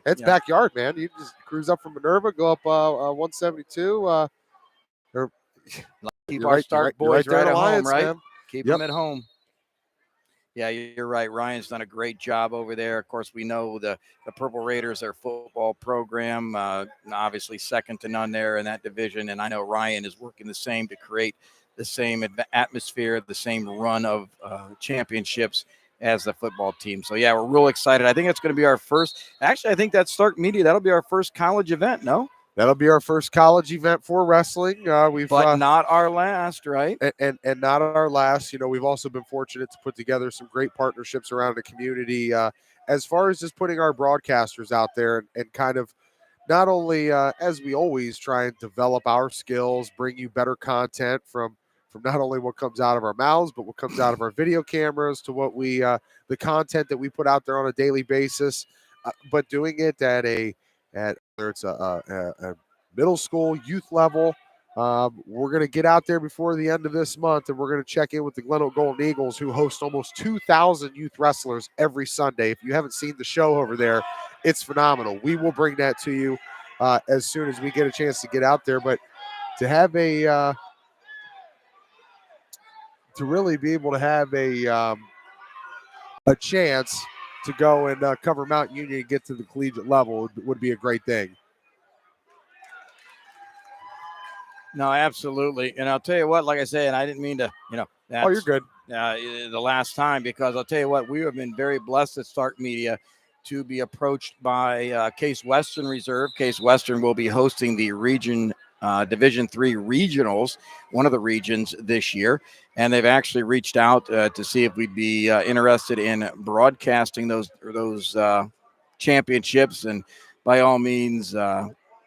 It's backyard, man. You just cruise up from Minerva, go up 172. Keep our Stark boys right at home, right? Man. Keep them at home. Yeah, you're right. Ryan's done a great job over there. Of course, we know the Purple Raiders, their football program, obviously second to none there in that division. And I know Ryan is working the same to create the same atmosphere, the same run of championships as the football team. So, yeah, we're real excited. I think it's going to be our first. Actually, I think that's Stark Media. That'll be our first college event, no? That'll be our first college event for wrestling. But not our last, right? And not our last. You know, we've also been fortunate to put together some great partnerships around the community as far as just putting our broadcasters out there and kind of not only as we always try and develop our skills, bring you better content from not only what comes out of our mouths, but what comes out of our video cameras to what we the content that we put out there on a daily basis, but doing it at whether it's a middle school, youth level. We're going to get out there before the end of this month, and we're going to check in with the Glen Oak Golden Eagles, who host almost 2,000 youth wrestlers every Sunday. If you haven't seen the show over there, it's phenomenal. We will bring that to you as soon as we get a chance to get out there. But to have to really be able to have a chance to go and cover Mount Union and get to the collegiate level would be a great thing. No, absolutely. And I'll tell you what, like I said, and I didn't mean to, Oh, you're good. The last time, because I'll tell you what, we have been very blessed at Stark Media to be approached by Case Western Reserve. Case Western will be hosting the Division III regionals, one of the regions this year. And they've actually reached out to see if we'd be interested in broadcasting those championships. And by all means,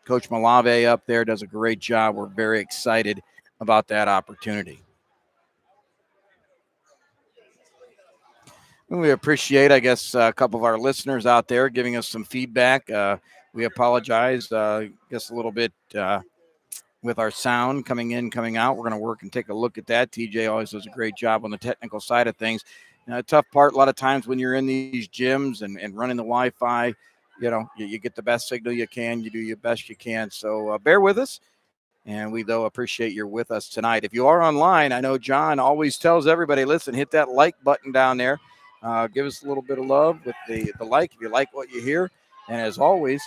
Coach Malave up there does a great job. We're very excited about that opportunity. And we appreciate, I guess, a couple of our listeners out there giving us some feedback. We apologize, I guess, a little bit with our sound coming in, coming out. We're going to work and take a look at that. TJ always does a great job on the technical side of things. A tough part, a lot of times when you're in these gyms and running the Wi-Fi, you get the best signal you can. You do your best you can. So bear with us. And we, though, appreciate you're with us tonight. If you are online, I know John always tells everybody, listen, hit that like button down there. Give us a little bit of love with the like if you like what you hear. And as always,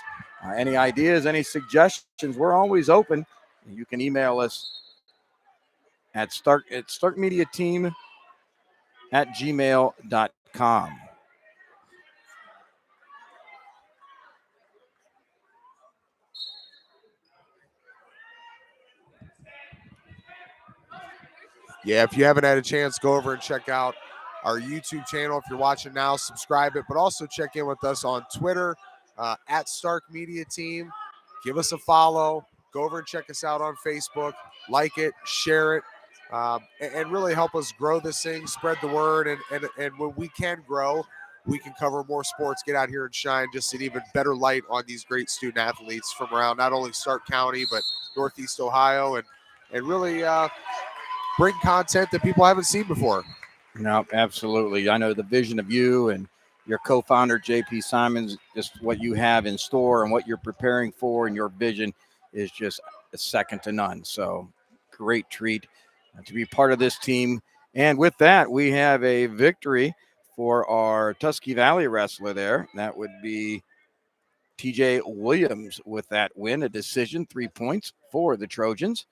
any ideas, any suggestions, we're always open. You can email us at starkmediateam@gmail.com. Yeah, if you haven't had a chance, go over and check out our YouTube channel. If you're watching now, subscribe it, but also check in with us on Twitter at Stark Media Team. Give us a follow. Go over and check us out on Facebook. Like it, share it, and really help us grow this thing, spread the word. And when we can grow, we can cover more sports, get out here and shine just an even better light on these great student athletes from around not only Stark County, but Northeast Ohio, and really bring content that people haven't seen before. No, absolutely. I know the vision of you and your co-founder, JP Simons, just what you have in store and what you're preparing for, and your vision is just second to none. So great treat to be part of this team. And with that, we have a victory for our Tusky Valley wrestler there. That would be TJ Williams with that win, a decision, 3 points for the Trojans.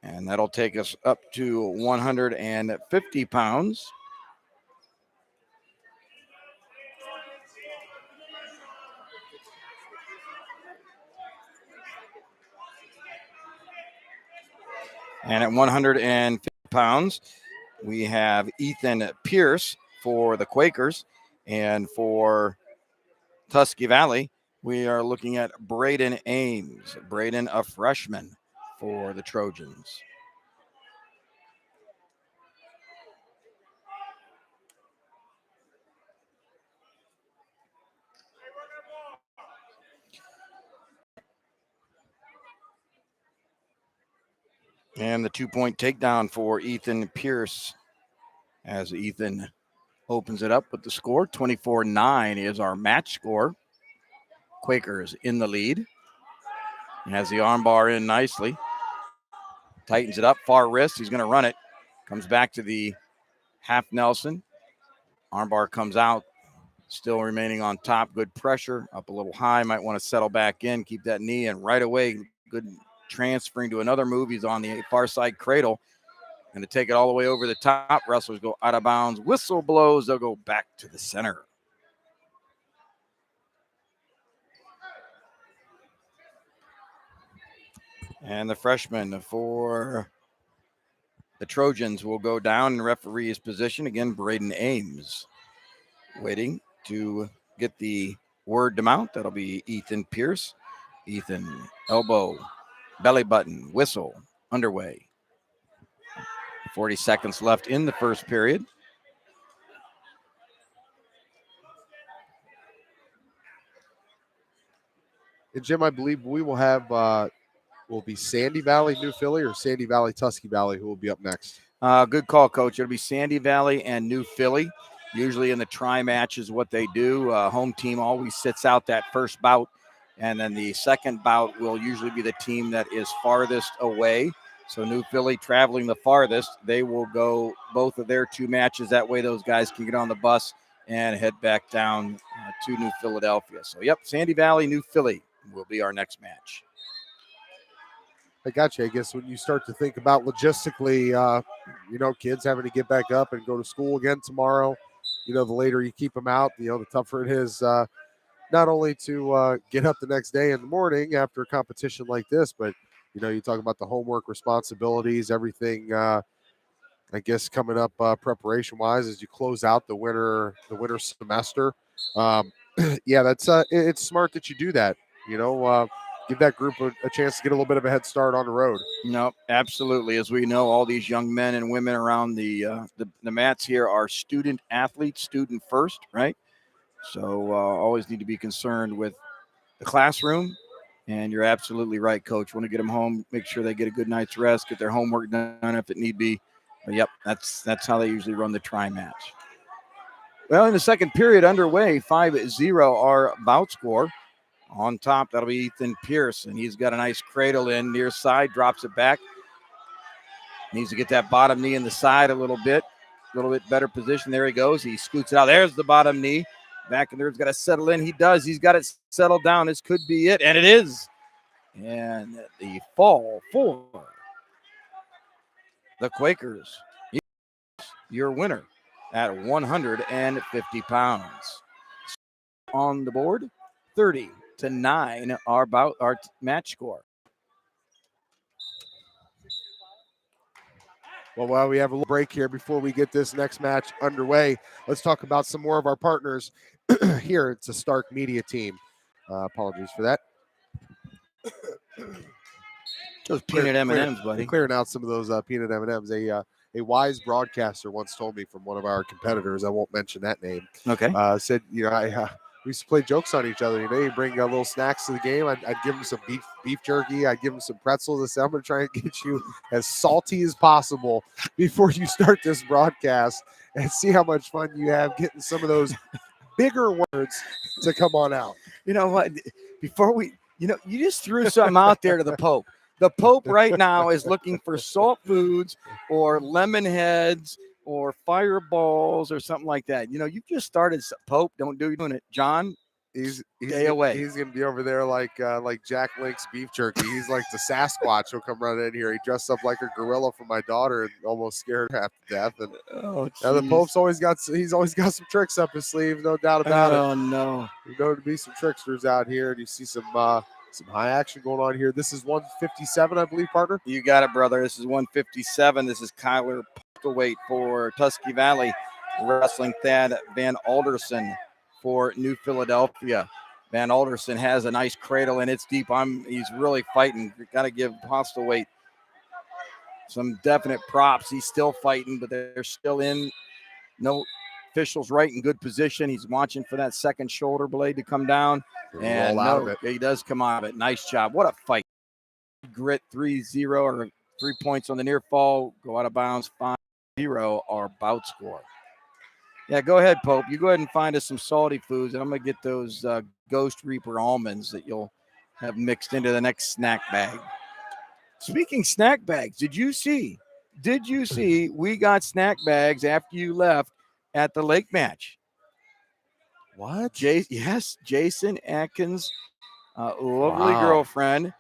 And that'll take us up to 150 pounds. And at 150 pounds, we have Ethan Pierce for the Quakers. And for Tusky Valley, we are looking at Braden Ames. Braden, a freshman for the Trojans. And the 2-point takedown for Ethan Pierce as Ethan opens it up with the score. 24-9 is our match score. Quakers in the lead. He has the armbar in nicely. Tightens it up, far wrist. He's going to run it. Comes back to the half Nelson. Armbar comes out. Still remaining on top. Good pressure. Up a little high. Might want to settle back in. Keep that knee. And right away, good transferring to another move. He's on the far side cradle. Going to take it all the way over the top. Wrestlers go out of bounds. Whistle blows. They'll go back to the center. And the freshman for the Trojans will go down in referee's position. Again, Braden Ames waiting to get the word to mount. That'll be Ethan Pierce. Ethan, elbow, belly button, whistle, underway. 40 seconds left in the first period. And Jim, I believe we will have will be Sandy Valley, New Philly, or Sandy Valley, Tusky Valley, who will be up next. Good call, Coach. It'll be Sandy Valley and New Philly. Usually in the tri-match is what they do. Home team always sits out that first bout, and then the second bout will usually be the team that is farthest away. So New Philly traveling the farthest, they will go both of their two matches. That way those guys can get on the bus and head back down to New Philadelphia. So, yep, Sandy Valley, New Philly will be our next match. I got you. I guess when you start to think about logistically, kids having to get back up and go to school again tomorrow, the later you keep them out, the tougher it is not only to get up the next day in the morning after a competition like this, but, you talk about the homework responsibilities, everything, I guess, coming up preparation-wise as you close out the winter semester. That's it's smart that you do that, give that group a chance to get a little bit of a head start on the road. No, absolutely. As we know, all these young men and women around the mats here are student athletes, student first, right? So always need to be concerned with the classroom. And you're absolutely right, Coach. Want to get them home, make sure they get a good night's rest, get their homework done if it need be. But yep, that's how they usually run the tri-match. Well, in the second period underway, 5-0 our bout score. On top, that'll be Ethan Pierce, and he's got a nice cradle in near side, drops it back. Needs to get that bottom knee in the side a little bit better position. There he goes. He scoots it out. There's the bottom knee. Back in there's got to settle in. He does. He's got it settled down. This could be it, and it is. And the fall for the Quakers, your winner at 150 pounds. On the board, 30-9, our match score. Well, while we have a little break here before we get this next match underway, let's talk about some more of our partners here. It's a Stark Media team. Apologies for that. Those peanut M&Ms, buddy. Clearing out some of those peanut M&Ms. A wise broadcaster once told me from one of our competitors, I won't mention that name, Okay. said, we used to play jokes on each other. You bring little snacks to the game. I'd give him some beef jerky. I'd give him some pretzels. I said, I'm going to try and get you as salty as possible before you start this broadcast and see how much fun you have getting some of those bigger words to come on out. You know what? Before we, you just threw something out there to the Pope. The Pope right now is looking for salt foods or lemon heads or fireballs or something like that. You've just started. Pope, don't do doing it. John, stay away. He's gonna be over there like Jack Link's beef jerky. He's like the Sasquatch. He'll come running in here. He dressed up like a gorilla for my daughter and almost scared her half to death. And the Pope's always got some tricks up his sleeve, no doubt about it. Oh no, There's known to be some tricksters out here, and you see some high action going on here. This is 157, I believe, partner. You got it, brother. This is 157. This is Kyler Postlethwaite for Tusky Valley Wrestling. Thad Van Alderson for New Philadelphia. Van Alderson has a nice cradle, and it's deep. He's really fighting. Got to give Postlethwaite some definite props. He's still fighting, but they're still in. No officials right in good position. He's watching for that second shoulder blade to come down. And he does come out of it. Nice job. What a fight. Grit 3-0 or 3 points on the near fall. Go out of bounds 5-0 our bout score. Yeah, go ahead, Pope. You go ahead and find us some salty foods. And I'm going to get those Ghost Reaper almonds that you'll have mixed into the next snack bag. Speaking snack bags, did you see we got snack bags after you left at the lake match? What? Yes, Jason Atkins, lovely girlfriend.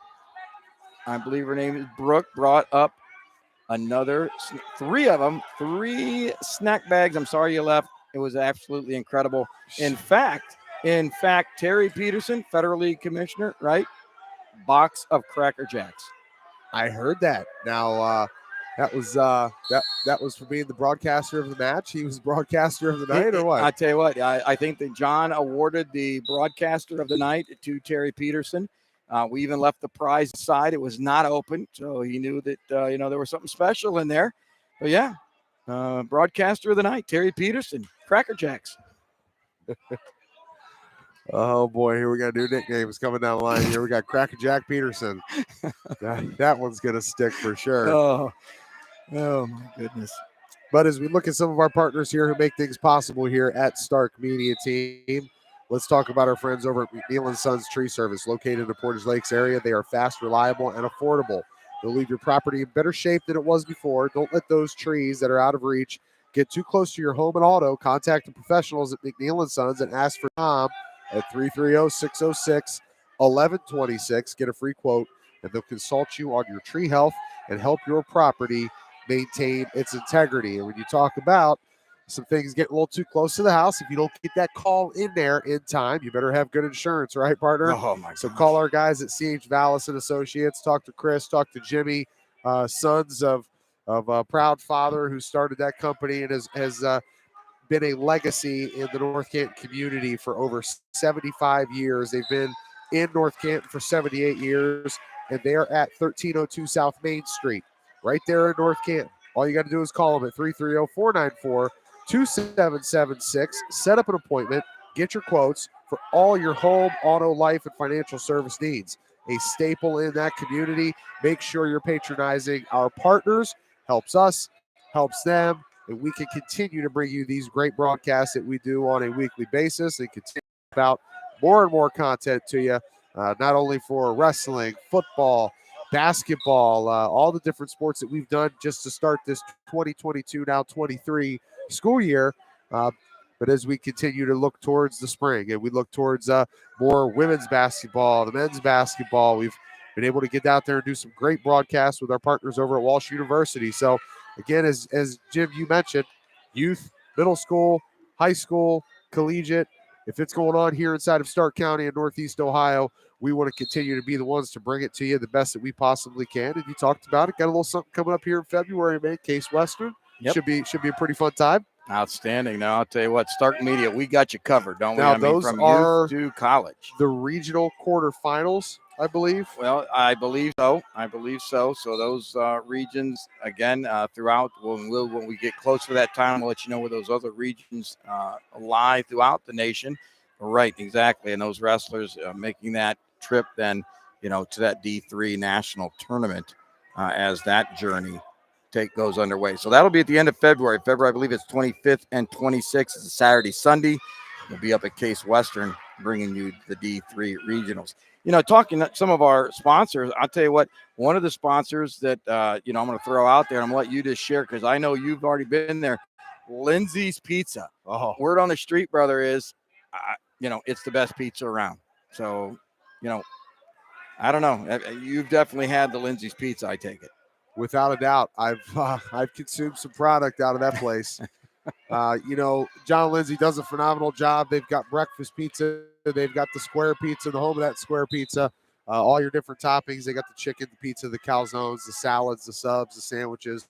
I believe her name is Brooke, brought up another 3 of them, 3 snack bags. I'm sorry you left. It was absolutely incredible. In fact, Terry Peterson, Federal League Commissioner, right? Box of Cracker Jacks. I heard that. Now, that was for being the broadcaster of the match. He was broadcaster of the night, or what? I tell you what, I think that John awarded the broadcaster of the night to Terry Peterson. We even left the prize aside. It was not open, so he knew that there was something special in there. But yeah, broadcaster of the night, Terry Peterson, Cracker Jacks. Oh boy, here we got new nicknames coming down the line. Here we got Cracker Jack Peterson. that one's gonna stick for sure. Oh my goodness. But as we look at some of our partners here who make things possible here at Stark Media Team, let's talk about our friends over at McNeill and Sons Tree Service, located in the Portage Lakes area. They are fast, reliable, and affordable. They'll leave your property in better shape than it was before. Don't let those trees that are out of reach get too close to your home and auto. Contact the professionals at McNeill and Sons and ask for Tom at 330-606-1126. Get a free quote, and they'll consult you on your tree health and help your property maintain its integrity. And when you talk about some things getting a little too close to the house, if you don't get that call in there in time, you better have good insurance, right, partner? Oh, my God. So call our guys at CH Vallos and Associates. Talk to Chris, talk to Jimmy, sons of a proud father who started that company and has been a legacy in the North Canton community for over 75 years. They've been in North Canton for 78 years, and they are at 1302 South Main Street, right there in North Canton. All you got to do is call them at 330-494-2776. Set up an appointment, get your quotes for all your home, auto, life, and financial service needs. A staple in that community. Make sure you're patronizing our partners. Helps us, helps them, and we can continue to bring you these great broadcasts that we do on a weekly basis and continue about more and more content to you, not only for wrestling, football, basketball, all the different sports that we've done just to start this 2022, now 23 school year. But as we continue to look towards the spring and we look towards more women's basketball, the men's basketball, we've been able to get out there and do some great broadcasts with our partners over at Walsh University. So again, as Jim, you mentioned, youth, middle school, high school, collegiate, if it's going on here inside of Stark County in Northeast Ohio, we want to continue to be the ones to bring it to you the best that we possibly can. And you talked about it, got a little something coming up here in February, man. Case Western. Yep. Should be a pretty fun time. Outstanding. Now, I'll tell you what, Stark Media, we got you covered, don't we? Now, those from are youth to college. The regional quarterfinals I believe. Well, I believe so. I believe so. So those regions again throughout. When we get closer to that time, we'll let you know where those other regions lie throughout the nation. Right, exactly. And those wrestlers making that trip then, to that D3 national tournament as that journey goes underway. So that'll be at the end of February. February, I believe it's 25th and 26th. It's a Saturday, Sunday. We'll be up at Case Western bringing you the D3 regionals. Talking to some of our sponsors, I'll tell you what, one of the sponsors that, I'm going to throw out there, and I'm going to let you just share because I know you've already been there, Lindseys Pizza. Oh, Word on the street, brother, is, it's the best pizza around. So, I don't know. You've definitely had the Lindseys Pizza, I take it. without a doubt. I've consumed some product out of that place. John Lindsay does a phenomenal job. They've got breakfast pizza. They've got the square pizza, the home of that square pizza. All your different toppings. They got the chicken, the pizza, the calzones, the salads, the subs, the sandwiches,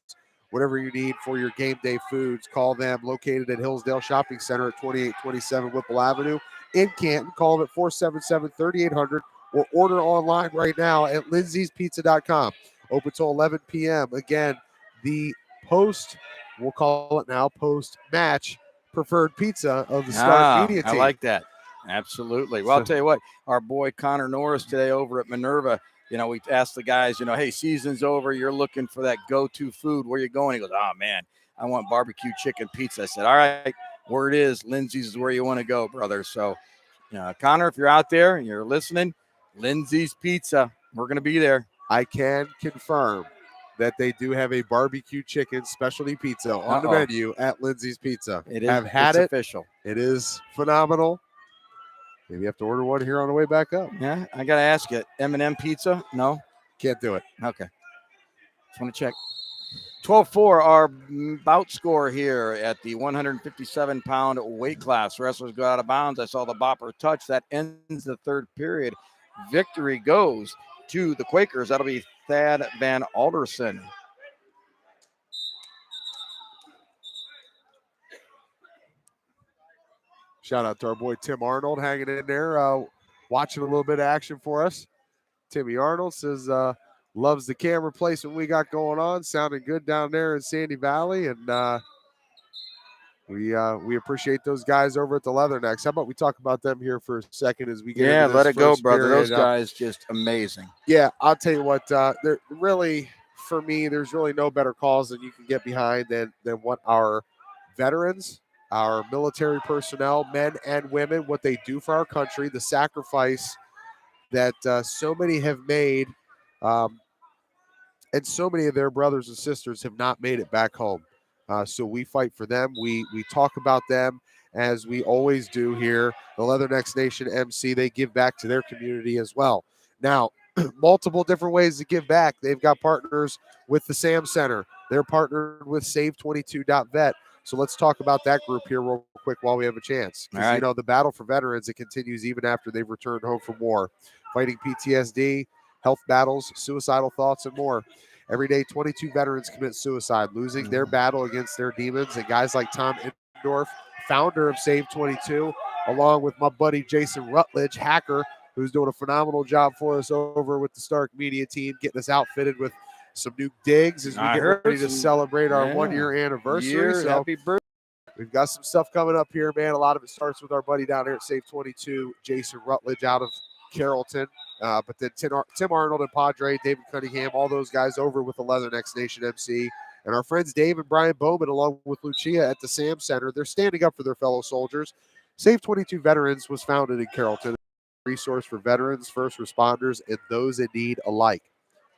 whatever you need for your game day foods. Call them. Located at Hillsdale Shopping Center at 2827 Whipple Avenue in Canton. Call them at 477-3800 or order online right now at lindseys.pizza.com. Open till 11 p.m. Again, the we'll call it now, post-match preferred pizza of the Stark Media team. I like that. Absolutely. Well, I'll tell you what, our boy Connor Norris today over at Minerva, we asked the guys, hey, season's over. You're looking for that go-to food. Where you going? He goes, oh, man, I want barbecue chicken pizza. I said, all right, word is Lindseys is where you want to go, brother. So, Connor, if you're out there and you're listening, Lindseys Pizza, we're going to be there. I can confirm that they do have a barbecue chicken specialty pizza on the menu at Lindseys Pizza. It is. I've had it's it. Official. It is phenomenal. Maybe you have to order one here on the way back up. Yeah, I got to ask you, M&M Pizza? No? Can't do it. Okay. Just want to check. 12-4, our bout score here at the 157-pound weight class. Wrestlers go out of bounds. I saw the bopper touch. That ends the third period. Victory goes to the Quakers. That'll be Thad Van Alderson. Shout out to our boy Tim Arnold hanging in there, watching a little bit of action for us. Timmy Arnold says loves the camera placement we got going on. Sounding good down there in Sandy Valley. And we appreciate those guys over at the Leathernecks. How about we talk about them here for a second as we get into this let it go, brother. Period. Those guys just amazing. Yeah, I'll tell you what, they're really, for me, there's really no better cause that you can get behind than what our veterans, our military personnel, men and women, what they do for our country, the sacrifice that so many have made, and so many of their brothers and sisters have not made it back home. So we fight for them. We talk about them as we always do here. The Leathernecks Nation MC, they give back to their community as well. Now, multiple different ways to give back. They've got partners with the SAM Center. They're partnered with Save22.vet. So let's talk about that group here real quick while we have a chance. Because, right. The battle for veterans, it continues even after they've returned home from war. Fighting PTSD, health battles, suicidal thoughts, and more. Every day, 22 veterans commit suicide, losing their battle against their demons. And guys like Tom Indorf, founder of Save 22, along with my buddy Jason Rutledge, hacker, who's doing a phenomenal job for us over with the Stark Media team, getting us outfitted with some new digs as we get ready to celebrate our 1 year anniversary. So happy birthday. We've got some stuff coming up here, man. A lot of it starts with our buddy down there at Save 22, Jason Rutledge out of Carrollton. But then Tim Arnold and Padre, David Cunningham, all those guys over with the Leathernecks Nation MC. And our friends Dave and Brian Bowman, along with Lucia at the SAM Center, they're standing up for their fellow soldiers. Save 22 Veterans was founded in Carrollton, a resource for veterans, first responders, and those in need alike,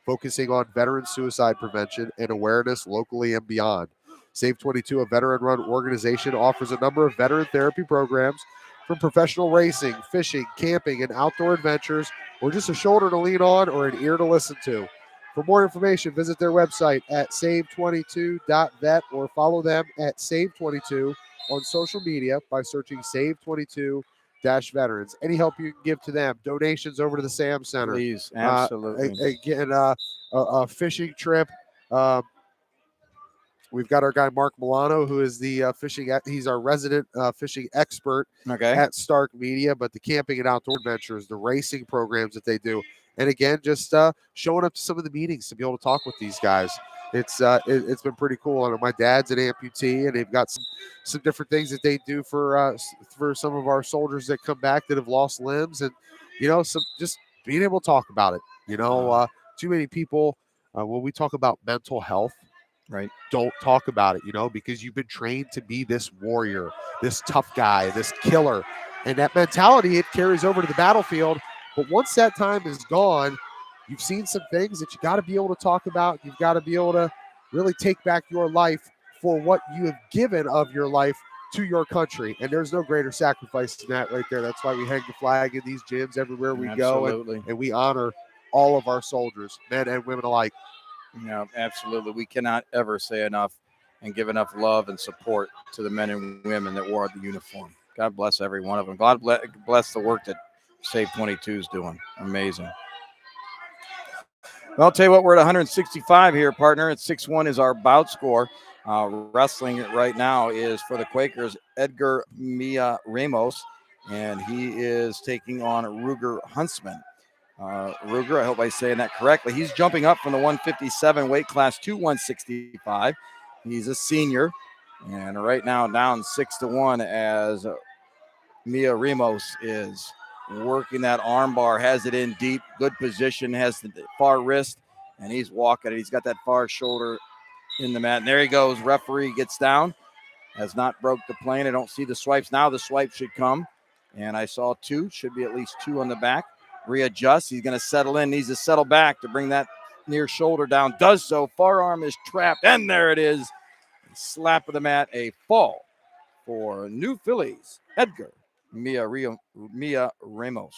focusing on veteran suicide prevention and awareness locally and beyond. Save 22, a veteran-run organization, offers a number of veteran therapy programs, from professional racing, fishing, camping, and outdoor adventures, or just a shoulder to lean on or an ear to listen to. For more information, visit their website at save22.vet or follow them at Save22 on social media by searching Save22-Veterans. Any help you can give to them, donations over to the SAM Center. Please, absolutely. Again, a fishing trip. We've got our guy Mark Milano, who is the he's our resident fishing expert at Stark Media. But the camping and outdoor adventures, the racing programs that they do, And again, just showing up to some of the meetings to be able to talk with these guys. It's been pretty cool. I know my dad's an amputee, and they've got some different things that they do for some of our soldiers that come back that have lost limbs, and some just being able to talk about it. Too many people when we talk about mental health, Right. don't talk about it, because you've been trained to be this warrior, this tough guy, this killer, and that mentality, it carries over to the battlefield. But once that time is gone, you've seen some things that you got to be able to talk about. You've got to be able to really take back your life for what you have given of your life to your country. And there's no greater sacrifice than that right there. That's why we hang the flag in these gyms everywhere we go. And we honor all of our soldiers, men and women alike. Yeah, absolutely. We cannot ever say enough and give enough love and support to the men and women that wore the uniform. God bless every one of them. God bless the work that Save 22 is doing. Amazing. Well, I'll tell you what, we're at 165 here, partner. At 6-1 is our bout score. Wrestling right now is for the Quakers, Edgar Mia Ramos, and he is taking on Ruger Huntsman. Ruger, I hope I'm saying that correctly. He's jumping up from the 157 weight class to 165. He's a senior, and right now down 6-1 as Mia Ramos is working that arm bar, has it in deep, good position, has the far wrist, and he's walking it. He's got that far shoulder in the mat, and there he goes. Referee gets down, has not broke the plane. I don't see the swipes. Now the swipe should come, and I saw two, should be at least two on the back. Readjusts. He's going to settle in. Needs to settle back to bring that near shoulder down. Does so. Far arm is trapped. And there it is. Slap of the mat. A fall for New Phillies. Edgar Mia Ramos.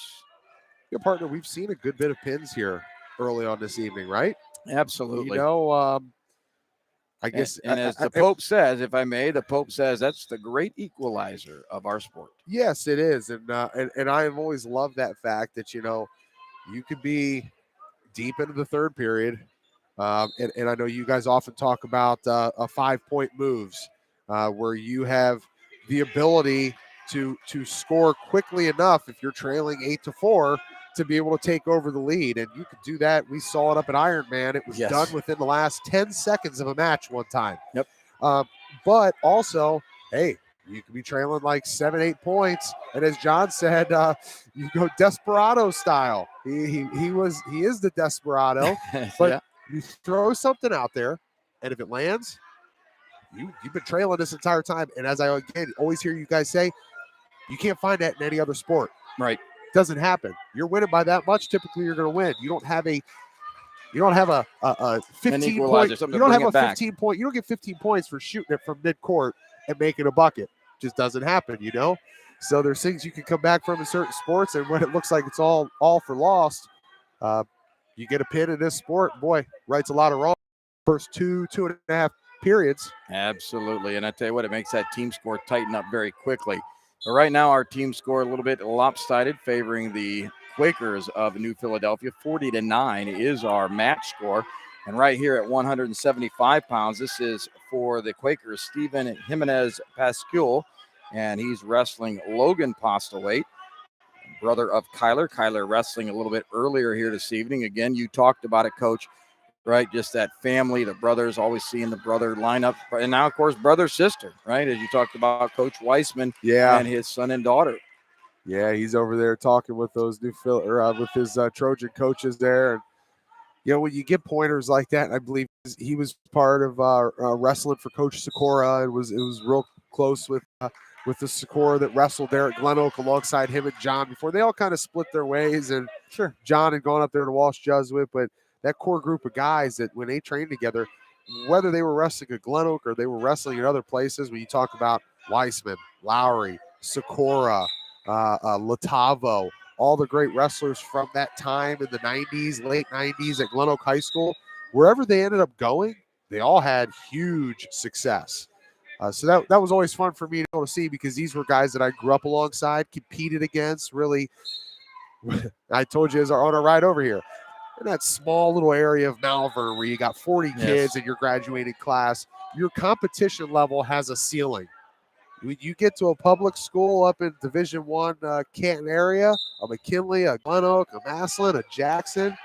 Your partner, we've seen a good bit of pins here early on this evening, right? Absolutely. I guess. And as the Pope says, if I may, the Pope says that's the great equalizer of our sport. Yes, it is. And I have always loved that fact that, you could be deep into the third period. And I know you guys often talk about 5-point moves where you have the ability to score quickly enough if you're trailing 8-4 to be able to take over the lead. And you could do that. We saw it up at Ironman. It was done within the last 10 seconds of a match one time. Yep. But also, hey, you could be trailing like 7-8 points. And as John said, you go desperado style. He is the desperado. But you throw something out there, and if it lands, you've been trailing this entire time. And as I again always hear you guys say, you can't find that in any other sport. Right. Doesn't happen. You're winning by that much. Typically, you're going to win. You don't have a 15 point. You don't have a 15 point. You don't get 15 points for shooting it from mid court and making a bucket. Just doesn't happen. So there's things you can come back from in certain sports, and when it looks like it's all for lost, you get a pin in this sport. Boy, rights a lot of wrong. First 2.5 periods. Absolutely, and I tell you what, it makes that team score tighten up very quickly. But right now, our team score a little bit lopsided, favoring the Quakers of New Philadelphia. 40-9 is our match score. And right here at 175 pounds, this is for the Quakers, Stephen Jimenez Pascual, and he's wrestling Logan Postlewaite, brother of Kyler. Kyler wrestling a little bit earlier here this evening. Again, you talked about it, Coach, right? Just that family, the brothers, always seeing the brother line up. And now, of course, brother-sister, right? As you talked about Coach Weissman and his son and daughter. Yeah, he's over there talking with those with his Trojan coaches there. And, when you get pointers like that, I believe he was part of wrestling for Coach Sikora. It was real close with the Sikora that wrestled there at Glen Oak alongside him and John before they all kind of split their ways. And John had gone up there to Walsh Jesuit, but that core group of guys that when they trained together, whether they were wrestling at Glen Oak or they were wrestling in other places, when you talk about Weissman, Lowry, Sikora, Latavo, all the great wrestlers from that time in the 90s, late 90s at Glen Oak High School, wherever they ended up going, they all had huge success. So that was always fun for me to be able to see, because these were guys that I grew up alongside, competed against, really. I told you on our ride over here, in that small little area of Malvern where you got 40 kids in your graduating class, your competition level has a ceiling. When you get to a public school up in Division One Canton area, a McKinley, a Glen Oak, a Massillon, a Jackson,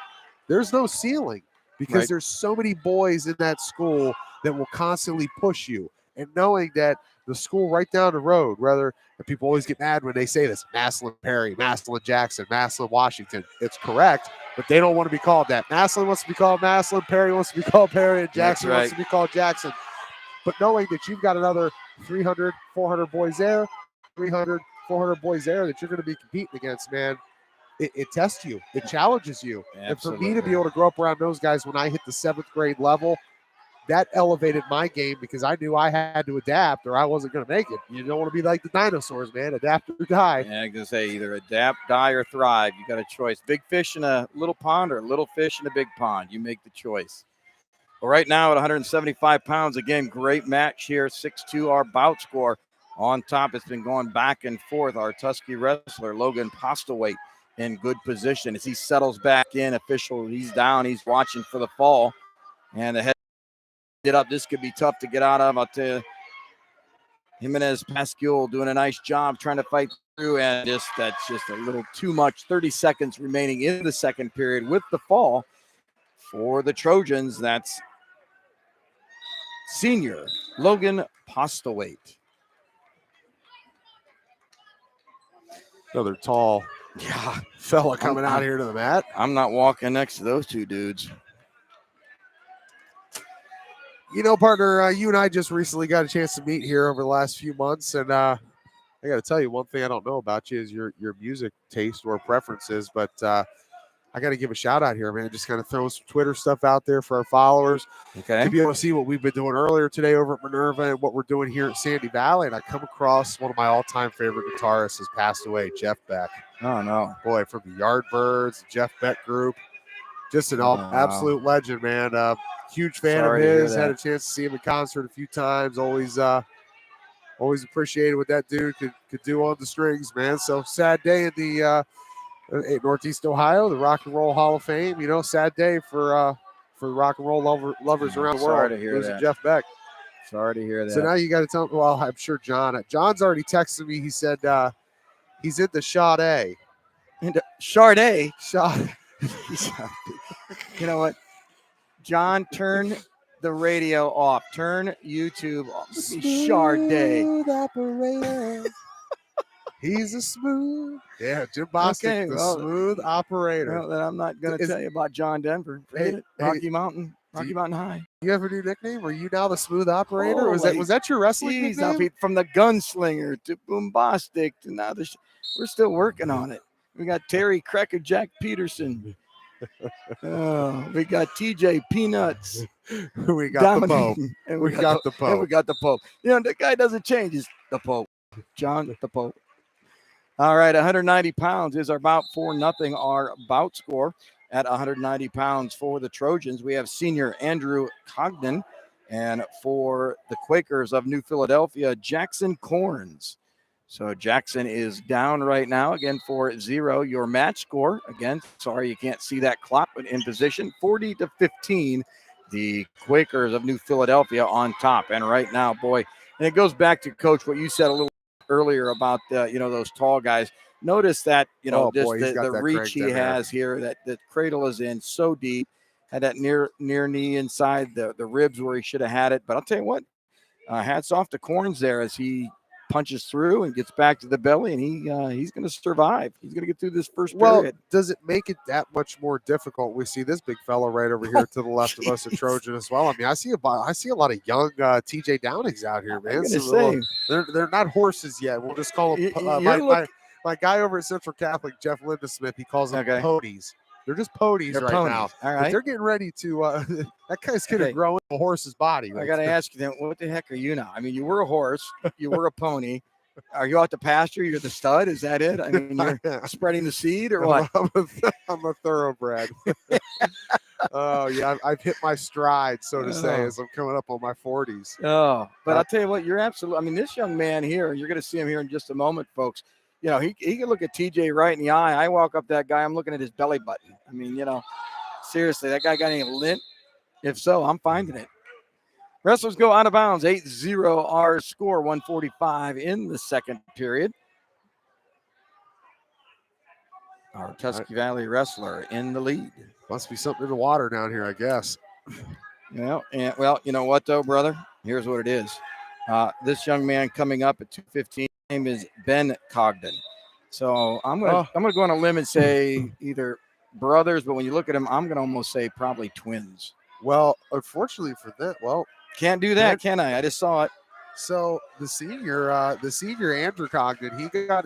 there's no ceiling because Right. there's so many boys in that school that will constantly push you. And knowing that the school right down the road, and people always get mad when they say this, Massillon Perry, Massillon Jackson, Massillon Washington. It's correct, but they don't want to be called that. Massillon wants to be called Massillon, Perry wants to be called Perry, and Jackson wants to be called Jackson. But knowing that you've got another 300, 400 boys there, 300, 400 boys there that you're going to be competing against, man, it tests you. It challenges you. Absolutely. And for me to be able to grow up around those guys when I hit the 7th grade level, that elevated my game because I knew I had to adapt or I wasn't going to make it. You don't want to be like the dinosaurs, man. Adapt or die. Yeah, I was going to say either adapt, die, or thrive. You got a choice. Big fish in a little pond or little fish in a big pond. You make the choice. Well, right now at 175 pounds, again, great match here. 6-2 our bout score. On top, it's been going back and forth. Our Tusky wrestler, Logan Postlewaite, in good position as he settles back in. Official, he's down. He's watching for the fall. And the head up. This could be tough to get out of. I'll tell you, Jimenez Pascual doing a nice job trying to fight through. And that's just a little too much. 30 seconds remaining in the second period with the fall for the Trojans. That's senior Logan Postlewaite. Another tall fella coming out here to the mat. I'm not walking next to those two dudes. You know, partner, you and I just recently got a chance to meet here over the last few months. And I got to tell you, one thing I don't know about you is your music taste or preferences. But I got to give a shout out here, man. Just kind of throw some Twitter stuff out there for our followers. Okay. To be able to see what we've been doing earlier today over at Minerva and what we're doing here at Sandy Valley. And I come across one of my all-time favorite guitarists has passed away, Jeff Beck. Oh, no. Boy, from the Yardbirds, Jeff Beck group. Just an absolute legend, man. Huge fan of his. Had a chance to see him in concert a few times. Always appreciated what that dude could do on the strings, man. So sad day in the Northeast Ohio, the Rock and Roll Hall of Fame. You know, sad day for rock and roll lovers around the world. Sorry to hear that. Jeff Beck. Sorry to hear that. So now you got to tell me. Well, I'm sure John's already texted me. He said he's into Sade. Into Sade. Sade. You know what? John, turn the radio off. Turn YouTube off. Sade. Operator. He's a smooth. Yeah, Jim Bostic, smooth operator. Well, then I'm not going to tell you about John Denver. Rocky Mountain High. You have a new nickname? Are you now the smooth operator? Was that your wrestling nickname? From the gunslinger to Boombastic to now we're still working on it. We got Terry Cracker Jack Peterson. We got TJ Peanuts. We got the Pope. And we got the Pope. And we got the Pope. You know, the guy doesn't change. He's the Pope. John the Pope. All right, 190 pounds is our bout 4-0 our bout score. At 190 pounds for the Trojans, we have senior Andrew Cogden. And for the Quakers of New Philadelphia, Jackson Corns. So Jackson is down right now, again, for 0. Your match score, again, sorry you can't see that clock, but in position, 40-15. The Quakers of New Philadelphia on top. And right now, boy, and it goes back to, Coach, what you said a little earlier about, those tall guys. Notice that, the reach he has here, that the cradle is in so deep, had that near knee inside the ribs where he should have had it. But I'll tell you what, hats off to Corns there as he punches through and gets back to the belly, and he's going to survive. He's going to get through this first period. Well, does it make it that much more difficult? We see this big fella right over here to the left of us, a Trojan as well. I mean, I see a lot of young TJ Downings out here, man. They're not horses yet. We'll just call them. My guy over at Central Catholic, Jeff Lindesmith, he calls them ponies. They're just ponies now. All right. But they're getting ready to that guy's going to grow in a horse's body. I got to ask you then, what the heck are you now? I mean, you were a horse, you were a pony. Are you out the pasture? You're the stud? Is that it? I mean, you're spreading the seed or what? I'm a thoroughbred. Oh, yeah. I've hit my stride, so to say, as I'm coming up on my 40s. Oh, but I'll tell you what, you're absolutely – I mean, this young man here, you're going to see him here in just a moment, folks. You know, he can look at TJ right in the eye. I walk up that guy, I'm looking at his belly button. I mean, seriously, that guy got any lint? If so, I'm finding it. Wrestlers go out of bounds. 8-0 our score. 1:45 in the second period. Our Tusky Valley wrestler in the lead. Must be something in the water down here, I guess. Well, you know what though, brother? Here's what it is. This young man coming up at 2:15, name is Ben Cogden. So I'm gonna go on a limb and say either brothers, but when you look at him, I'm gonna almost say probably twins. Well, unfortunately for that, can't do that, can I? I just saw it. So the senior Andrew Cogden,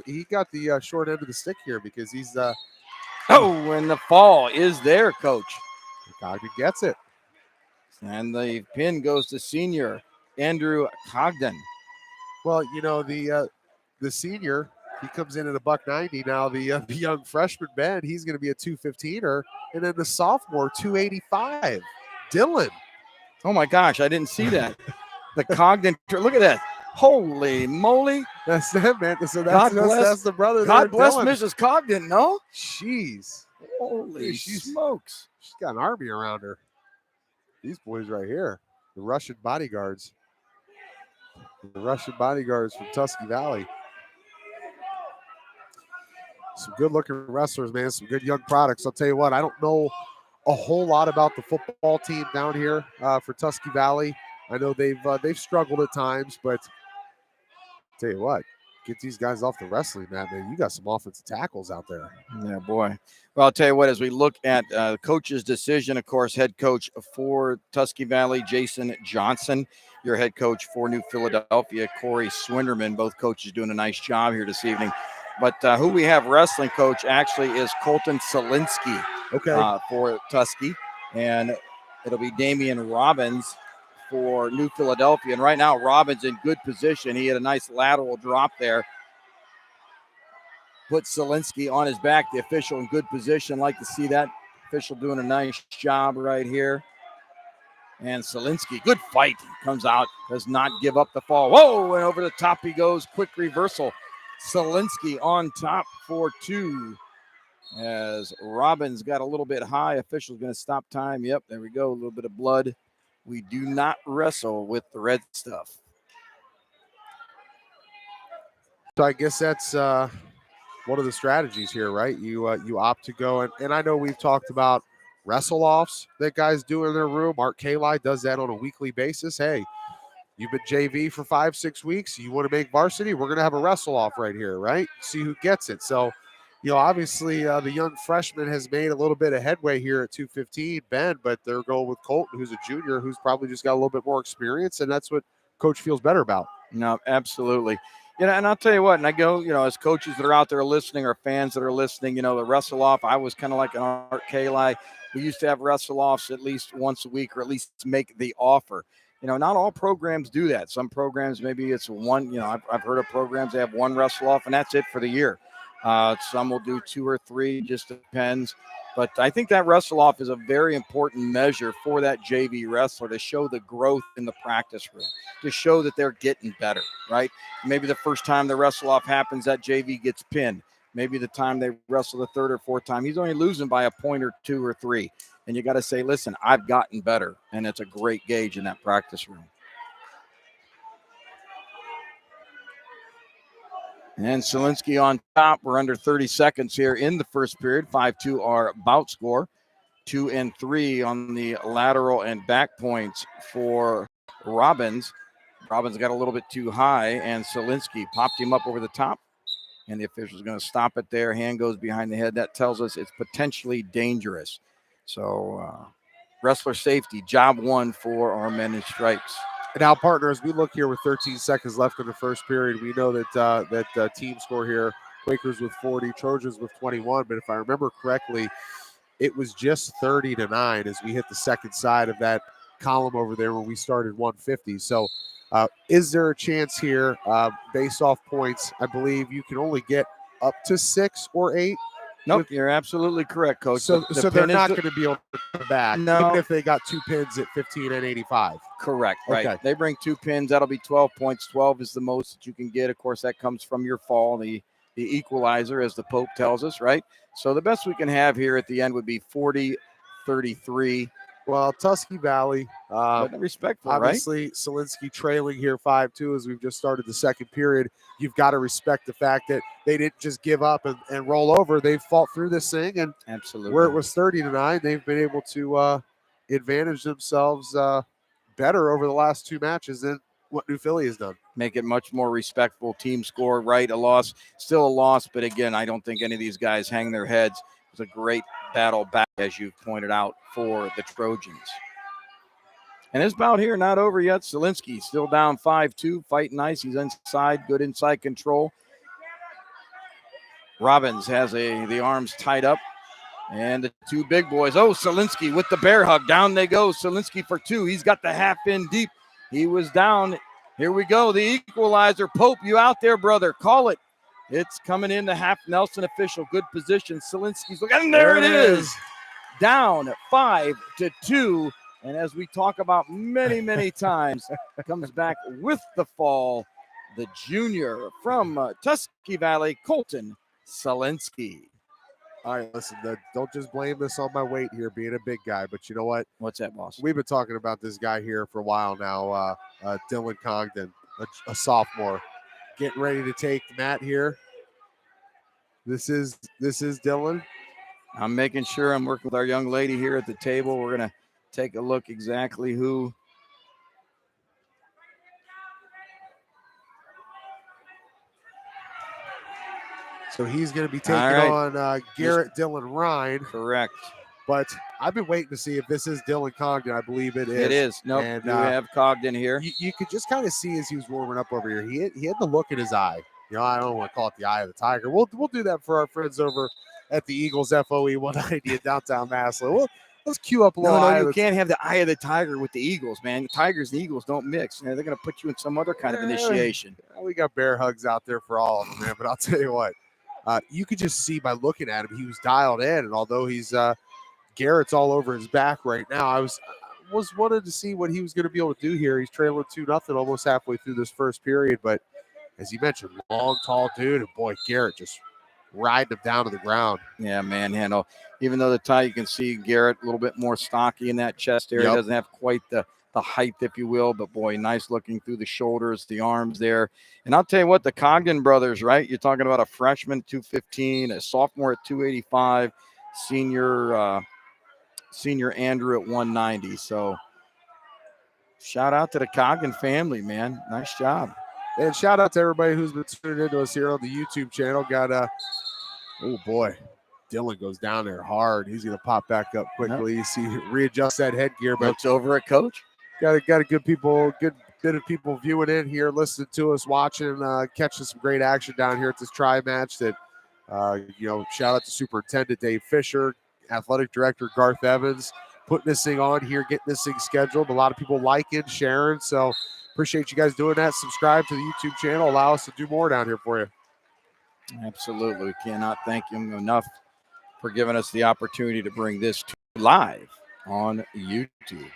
he got the short end of the stick here because he's and the fall is there, Coach. Cogden gets it, and the pin goes to senior Andrew Cogden. Well, you know the senior, he comes in at $190. Now the young freshman Ben, he's going to be a 215er, and then the sophomore 285, Dylan. Oh my gosh, I didn't see that. The Cogden, look at that. Holy moly. That's that, man. So that's the brother. God bless Mrs. Cogden, no? Jeez. Holy smokes. She's got an army around her. These boys right here, the Russian bodyguards. The Russian bodyguards from Tusky Valley. Some good-looking wrestlers, man. Some good young products. I'll tell you what, I don't know a whole lot about the football team down here for Tusky Valley. I know they've struggled at times, but I'll tell you what, get these guys off the wrestling mat, man. You got some offensive tackles out there. Yeah, boy. Well, I'll tell you what, as we look at the coach's decision, of course, head coach for Tusky Valley, Jason Johnson, your head coach for New Philadelphia, Corey Swinderman, both coaches doing a nice job here this evening. But who we have wrestling coach actually is Colton Selinsky for Tusky, and it'll be Damian Robbins for New Philadelphia. And right now, Robbins in good position. He had a nice lateral drop there. Put Selinsky on his back, the official in good position. Like to see that official doing a nice job right here. And Selinsky, good fight. Comes out, does not give up the fall. Whoa, and over the top he goes. Quick reversal. Selinsky on top for two. As Robbins got a little bit high. Official's going to stop time. Yep, there we go. A little bit of blood. We do not wrestle with the red stuff. So I guess that's one of the strategies here, right? You opt to go, and I know we've talked about wrestle-offs that guys do in their room. Art Kali does that on a weekly basis. Hey, you've been JV for 5-6 weeks. You want to make varsity? We're going to have a wrestle-off right here, right? See who gets it. So, obviously the young freshman has made a little bit of headway here at 215, Ben, but they're going with Colton, who's a junior, who's probably just got a little bit more experience, and that's what Coach feels better about. No, absolutely. And I'll tell you what, and I go, as coaches that are out there listening or fans that are listening, the wrestle-off, I was kind of like an Art Kali. We used to have wrestle-offs at least once a week or at least make the offer. Not all programs do that. Some programs, maybe it's one, I've heard of programs that have one wrestle-off, and that's it for the year. Some will do 2 or 3, just depends. But I think that wrestle-off is a very important measure for that JV wrestler to show the growth in the practice room, to show that they're getting better, right? Maybe the first time the wrestle-off happens, that JV gets pinned. Maybe the time they wrestle the 3rd or 4th time, he's only losing by a point or 2 or 3. And you got to say, listen, I've gotten better. And it's a great gauge in that practice room. And Selinsky on top. We're under 30 seconds here in the first period. 5-2 our bout score. 2 and 3 on the lateral and back points for Robbins. Robbins got a little bit too high, and Selinsky popped him up over the top. And the official's going to stop it there. Hand goes behind the head. That tells us it's potentially dangerous. So wrestler safety, job 1 for our men in stripes. And now, partner, as we look here with 13 seconds left in the first period, we know that team score here, Quakers with 40, Trojans with 21. But if I remember correctly, it was just 30-9 as we hit the second side of that column over there when we started 150. So is there a chance here based off points? I believe you can only get up to 6 or 8. Nope, you're absolutely correct, Coach. So they're not going to be able to come back, even if they got 2 pins at 15 and 85. Correct, right. Okay. They bring 2 pins. That'll be 12 points. 12 is the most that you can get. Of course, that comes from your fall, the equalizer, as the Pope tells us, right? So the best we can have here at the end would be 40-33. Well, Tusky Valley, But respectful, right? obviously, Selinsky trailing here 5-2 as we've just started the second period. You've got to respect the fact that they didn't just give up and roll over. They fought through this thing, and Absolutely. where it was 30-9, they've been able to advantage themselves better over the last two matches than what New Philly has done. Make it much more respectful. Team score, right? A loss, still a loss. But again, I don't think any of these guys hang their heads. It was a great battle back, as you've pointed out, for the Trojans. And this bout here not over yet. Selinsky still down 5-2, fighting nice. He's inside, good inside control. Robbins has the arms tied up. And the two big boys. Oh, Selinsky with the bear hug. Down they go. Selinsky for two. He's got the half in deep. He was down. Here we go. The equalizer. Pope, you out there, brother. Call it. It's coming in the half Nelson official. Good position. Selinsky's looking. And there it is. Down 5-2. And as we talk about many, many times, comes back with the fall. The junior from Tusky Valley, Colton Selinsky. All right, listen, don't just blame this on my weight here being a big guy, but you know what? What's that, boss? We've been talking about this guy here for a while now, Dylan Congdon, a sophomore, getting ready to take the mat here. This is Dylan. I'm making sure I'm working with our young lady here at the table. We're going to take a look exactly who. So he's going to be taking on Garrett Dylan Ryan. Correct. But I've been waiting to see if this is Dylan Congdon. I believe it is. It is. Nope. And, you have Congdon here. You could just kind of see as he was warming up over here. He had the look in his eye. You know, I don't want to call it the eye of the tiger. We'll do that for our friends over at the Eagles FOE 190 in downtown Massillon. Let's cue up a little. No, you can't have the eye of the tiger with the Eagles, man. The Tigers and Eagles don't mix. You know, they're going to put you in some other kind of initiation. We got bear hugs out there for all of them, man. But I'll tell you what. You could just see by looking at him, he was dialed in, and although he's Garrett's all over his back right now, I was wanted to see what he was going to be able to do here. He's trailing 2-0 almost halfway through this first period, but as you mentioned, long, tall dude, and boy, Garrett just riding him down to the ground. Yeah, manhandle. Even though the tie, you can see Garrett a little bit more stocky in that chest area. Yep. Doesn't have quite the height, if you will, but boy, nice looking through the shoulders, the arms there. And I'll tell you what, the Congdon brothers, right? You're talking about a freshman 215, a sophomore at 285, senior Andrew at 190. So shout out to the Congdon family, man. Nice job. And shout out to everybody who's been tuning into us here on the YouTube channel. Got oh boy, Dylan goes down there hard. He's going to pop back up quickly. You see, readjust that headgear. But it's over at Coach. Got a good bit of people viewing in here, listening to us, watching, catching some great action down here at this tri match. That shout out to Superintendent Dave Fisher, Athletic Director Garth Evans, putting this thing on here, getting this thing scheduled. A lot of people liking, sharing. So appreciate you guys doing that. Subscribe to the YouTube channel. Allow us to do more down here for you. Absolutely. We cannot thank him enough for giving us the opportunity to bring this to live on YouTube.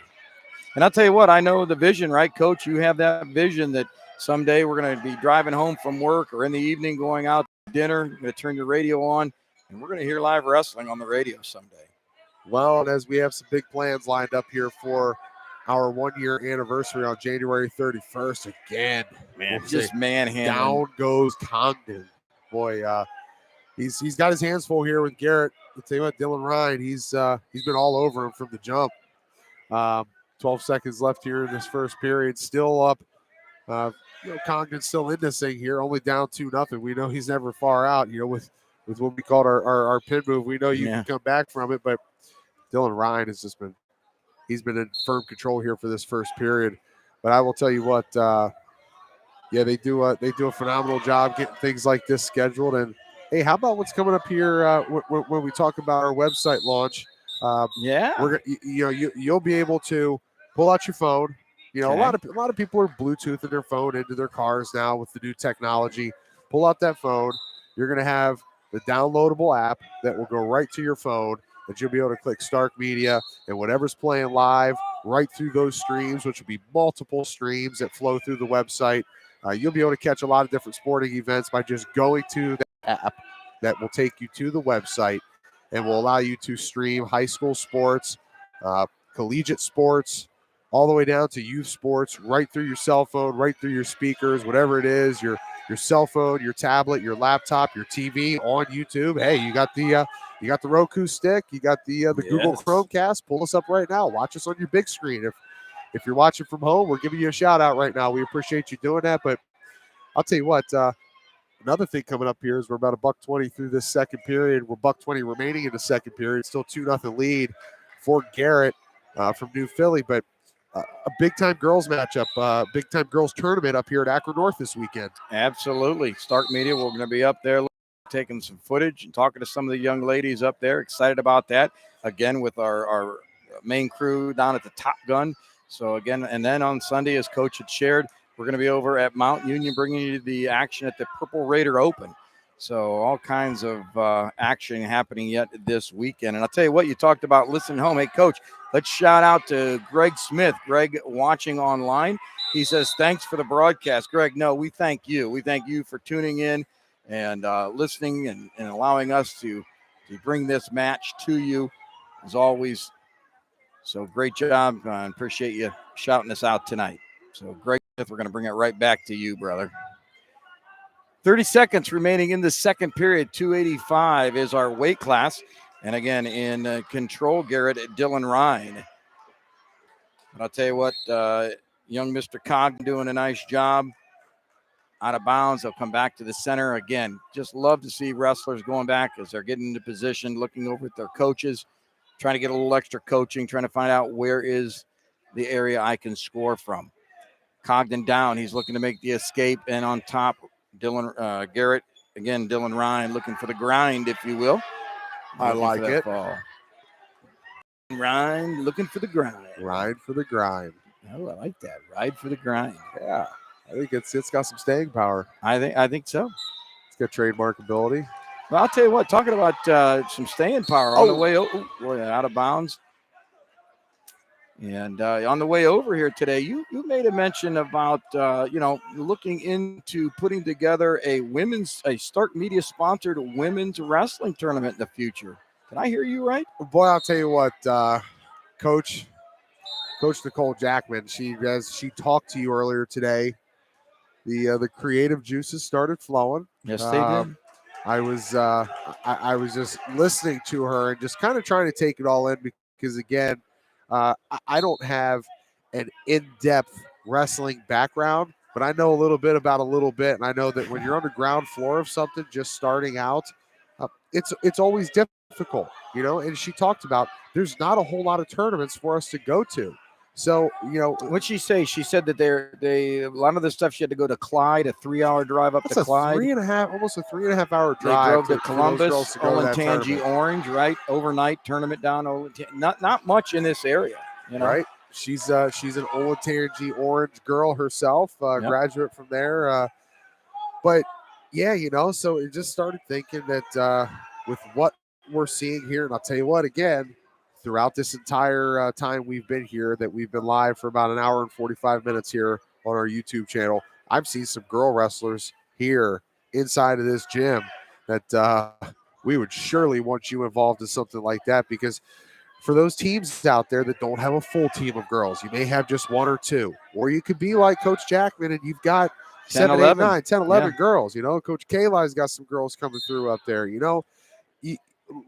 And I'll tell you what, I know the vision, right, Coach? You have that vision that someday we're going to be driving home from work or in the evening going out to dinner. You're going to turn your radio on, and we're going to hear live wrestling on the radio someday. Well, and as we have some big plans lined up here for our 1-year anniversary on January 31st, again, man, just manhandling. Down goes Congdon. Boy, he's got his hands full here with Garrett. I'll tell you what, Dylan Ryan, he's been all over him from the jump. 12 seconds left here in this first period. Still up. Congdon's still in this thing here, only down 2-0. We know he's never far out, with what we called our pin move. We know you can come back from it, but Dylan Ryan has just he's been in firm control here for this first period. But I will tell you what, they do a phenomenal job getting things like this scheduled. And hey, how about what's coming up here when we talk about our website launch? We're you'll be able to pull out your phone. A lot of people are Bluetoothing their phone into their cars now with the new technology. Pull out that phone. You're going to have the downloadable app that will go right to your phone, that you'll be able to click Stark Media, and whatever's playing live right through those streams, which will be multiple streams that flow through the website. You'll be able to catch a lot of different sporting events by just going to the app that will take you to the website and will allow you to stream high school sports, collegiate sports, all the way down to youth sports, right through your cell phone, right through your speakers, whatever it is, your cell phone, your tablet, your laptop, your TV on YouTube. Hey, you got the Roku stick, you got the Google Yes. Chromecast. Pull us up right now. Watch us on your big screen. If you're watching from home, we're giving you a shout out right now. We appreciate you doing that. But I'll tell you what, another thing coming up here is we're about a $1:20 through this second period. We're $1:20 remaining in the second period. Still 2-0 lead for Garrett from New Philly. But a big-time girls matchup, big-time girls tournament up here at Akron North this weekend. Absolutely. Stark Media, we're going to be up there taking some footage and talking to some of the young ladies up there. Excited about that. Again, with our main crew down at the Top Gun. So, again, and then on Sunday, as Coach had shared, we're going to be over at Mount Union bringing you the action at the Purple Raider Open. So all kinds of action happening yet this weekend. And I'll tell you what, you talked about listening home. Hey, Coach, let's shout out to Greg Smith. Greg watching online. He says, thanks for the broadcast. Greg, no, we thank you. We thank you for tuning in and listening and allowing us to bring this match to you as always. So great job. I appreciate you shouting us out tonight. So Greg Smith, we're going to bring it right back to you, brother. 30 seconds remaining in the second period. 285 is our weight class. And again, in control, Garrett Dylan Ryan. But I'll tell you what, young Mr. Cog doing a nice job. Out of bounds, they'll come back to the center. Again, just love to see wrestlers going back as they're getting into position, looking over at their coaches, trying to get a little extra coaching, trying to find out where is the area I can score from. Cogden down, he's looking to make the escape, and on top, Garrett, again, Dylan Ryan looking for the grind, if you will. I like it. Fall. Ryan looking for the grind. Ride for the grind. Oh, I like that. Ride for the grind. Yeah, I think it's got some staying power. I think so. It's got trademark ability. Well, I'll tell you what, talking about some staying power on the way out of bounds. And on the way over here today, you made a mention about, looking into putting together a Stark Media sponsored women's wrestling tournament in the future. Did I hear you right? Boy, I'll tell you what, Coach Nicole Jackman, she talked to you earlier today. The creative juices started flowing. Yes, they did. I was just listening to her and just kind of trying to take it all in because, again, I don't have an in-depth wrestling background, but I know a little bit about a little bit, and I know that when you're on the ground floor of something, just starting out, it's always difficult, And she talked about there's not a whole lot of tournaments for us to go to. So, what'd she say? She said that a lot of the stuff she had to go to Clyde, a 3-hour drive up to Clyde. Almost a 3.5 hour drive. They drove to Columbus, Olentangy, Orange, right? Overnight tournament down Olentangy. Not much in this area, Right. She's an Olentangy Orange girl herself, graduate from there. But yeah, so it just started thinking that with what we're seeing here, and I'll tell you what, again, throughout this entire time we've been here, that we've been live for about an hour and 45 minutes here on our YouTube channel, I've seen some girl wrestlers here inside of this gym that we would surely want you involved in something like that, because for those teams out there that don't have a full team of girls, you may have just one or two, or you could be like Coach Jackman and you've got 10, 11 girls. Coach Kayla's got some girls coming through up there.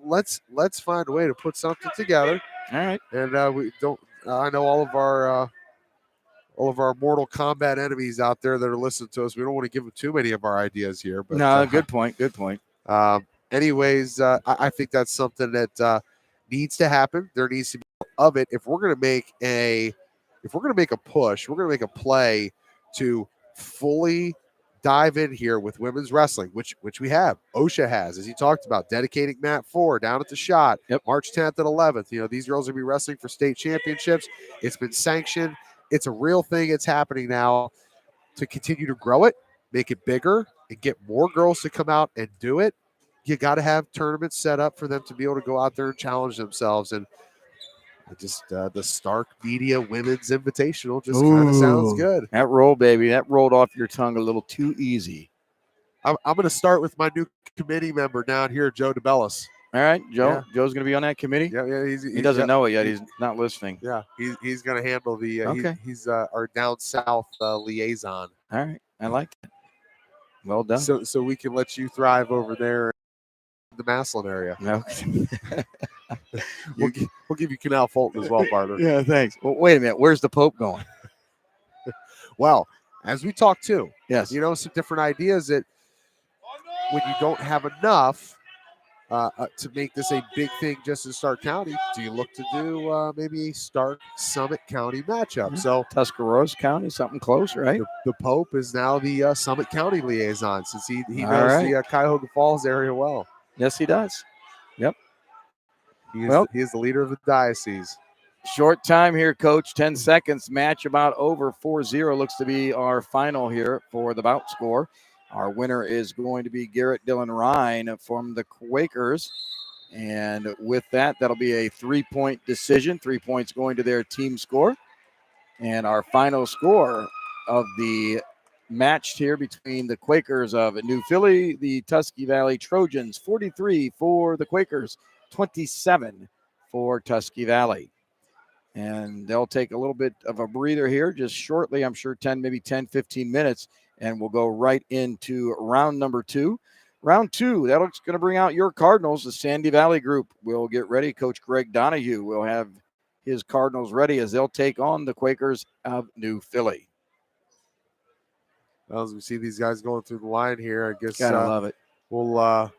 Let's find a way to put something together. All right. And we don't. I know all of our Mortal Kombat enemies out there that are listening to us. We don't want to give them too many of our ideas here. But no, good point. Good point. Anyways, I think that's something that needs to happen. There needs to be of it if we're going to make a push. We're going to make a play to fully dive in here with women's wrestling, which we have. OSHA has, as he talked about, dedicating Mat 4 down at the Shot, March 10th and 11th. These girls will be wrestling for state championships. It's been sanctioned. It's a real thing. It's happening now. To continue to grow it, make it bigger, and get more girls to come out and do it, you got to have tournaments set up for them to be able to go out there and challenge themselves. And just the Stark Media Women's Invitational just kind of sounds good. That roll, baby. That rolled off your tongue a little too easy. I'm going to start with my new committee member down here, Joe DeBellis. All right, Joe. Yeah. Joe's going to be on that committee. Yeah. He doesn't know it yet. He's not listening. Yeah, he's going to handle the. Okay. He's our down south liaison. All right, I like that. Well done. So we can let you thrive over there in the Maslin area. No. We'll give you Canal Fulton as well, partner. Yeah, thanks. Well, wait a minute. Where's the Pope going? Well, as we talk too, Yes. some different ideas that when you don't have enough to make this a big thing just in Stark County, do you look to do maybe a Stark Summit County matchup? Mm-hmm. So Tuscarawas County, something close, right? The Pope is now the Summit County liaison since he knows the Cuyahoga Falls area well. Yes, he does. Yep. He is the leader of the diocese. Short time here, Coach. 10 seconds. Match about over 4-0. Looks to be our final here for the bout score. Our winner is going to be Garrett Dillon Ryan from the Quakers. And with that, that'll be a 3-point decision. 3 points going to their team score. And our final score of the match here between the Quakers of New Philly, the Tusky Valley Trojans, 43 for the Quakers, 27 for Tusky Valley. And they'll take a little bit of a breather here just shortly, I'm sure 10, 15 minutes, and we'll go right into round number 2. Round 2, that's going to bring out your Cardinals. The Sandy Valley group will get ready. Coach Greg Donahue will have his Cardinals ready as they'll take on the Quakers of New Philly. Well, as we see these guys going through the line here, I guess Gotta love it. We'll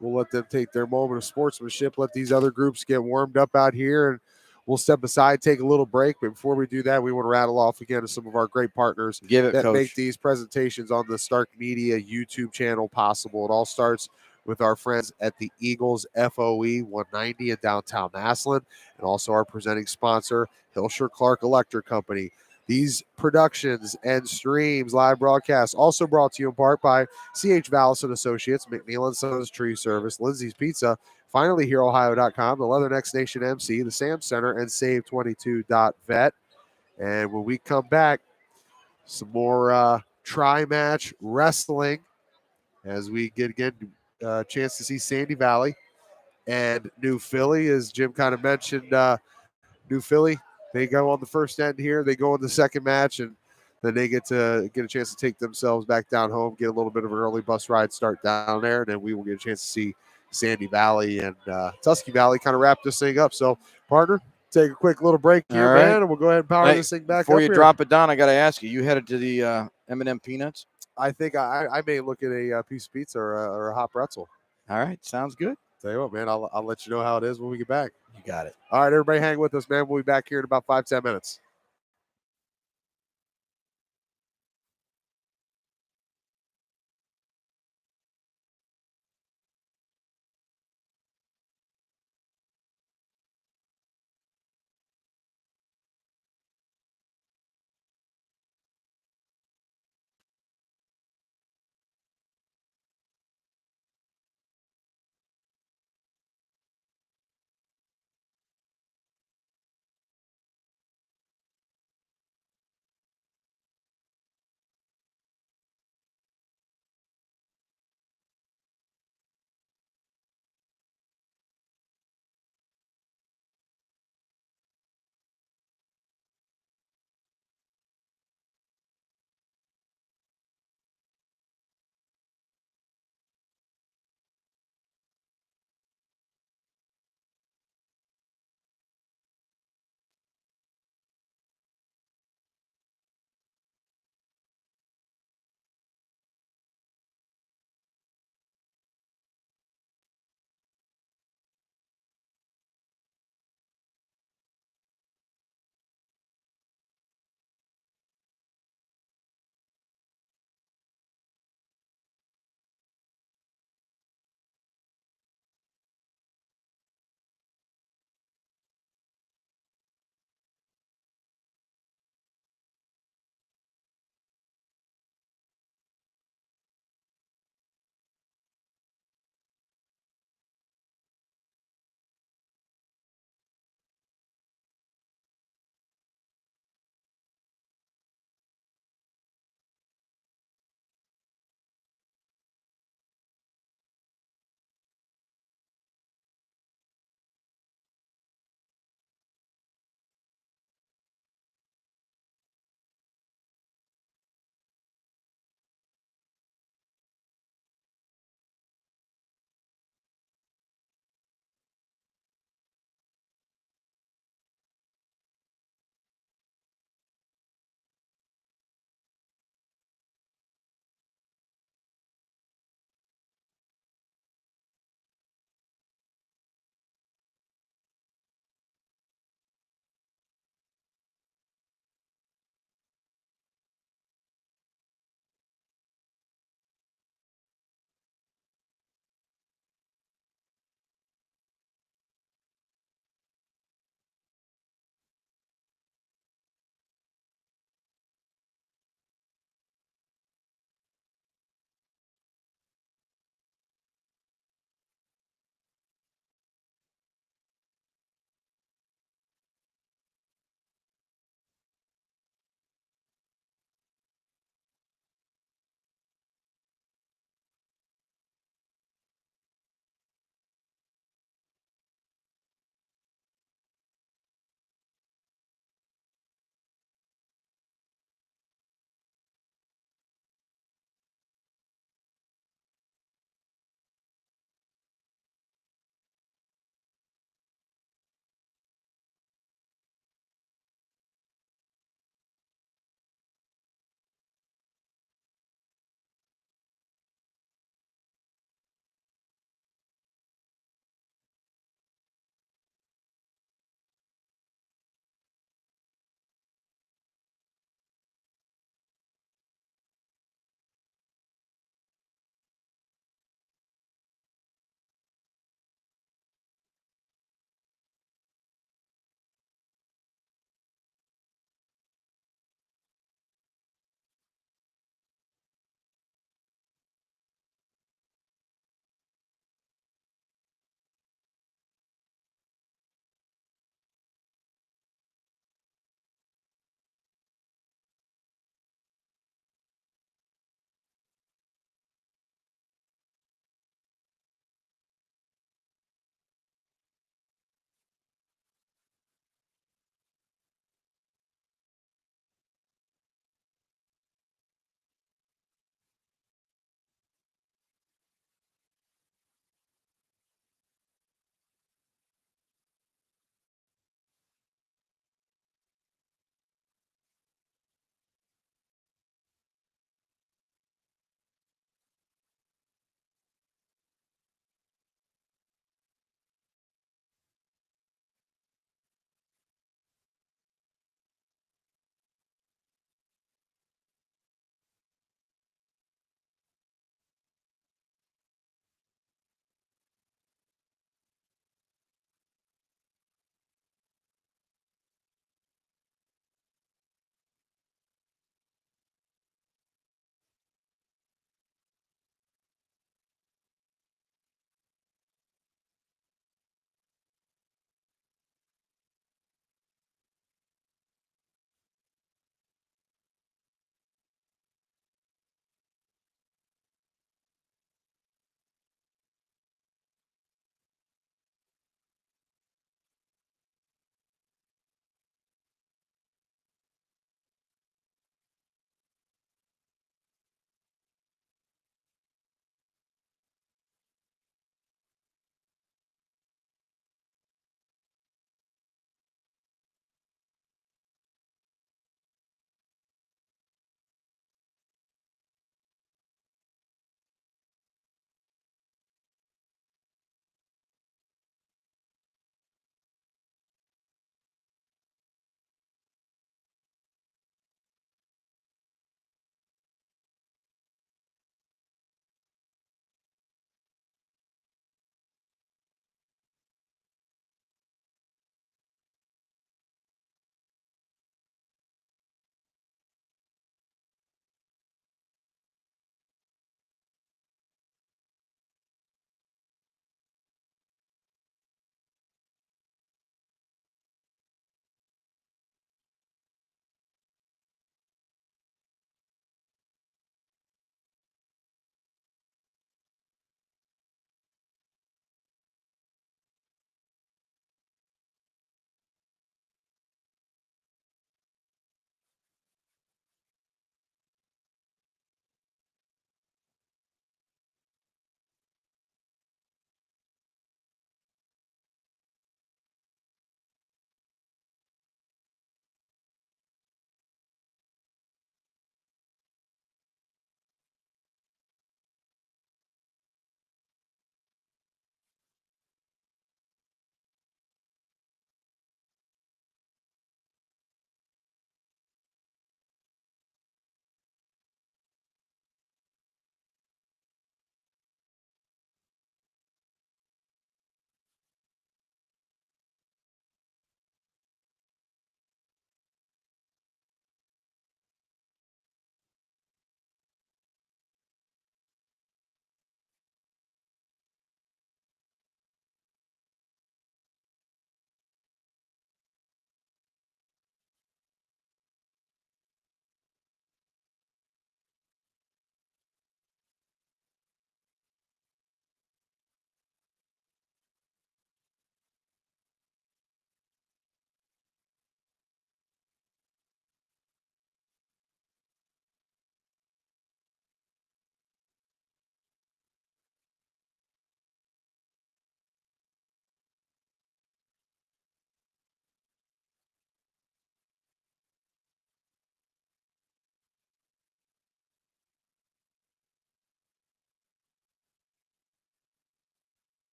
let them take their moment of sportsmanship, let these other groups get warmed up out here, and we'll step aside, take a little break. But before we do that, we want to rattle off again some of our great partners that Coach. make these presentations on the Stark Media YouTube channel possible. It all starts with our friends at the Eagles FOE 190 in downtown Maslin, and also our presenting sponsor, Hilscher-Clarke Electric Company. These productions and streams, live broadcasts, also brought to you in part by CH Vallos and Associates, McNeill and Sons Tree Service, Lindseys Pizza, finally HereOhio.com, the Leathernecks Nation MC, the Sam Center, and Save22.vet. And when we come back, some more tri-match wrestling as we get again a chance to see Sandy Valley and New Philly, as Jim kind of mentioned. New Philly, they go on the first end here, they go on the second match, and then they get a chance to take themselves back down home, get a little bit of an early bus ride start down there, and then we will get a chance to see Sandy Valley and Tusky Valley kind of wrap this thing up. So, partner, take a quick little break here, man, and we'll go ahead and power this thing back before up you here. Drop it down, I got to ask you, you headed to the M&M Peanuts? I think I may look at a piece of pizza or a hot pretzel. All right, sounds good. Tell you what, man, I'll let you know how it is when we get back. You got it. All right, everybody hang with us, man. We'll be back here in about 5-10 minutes.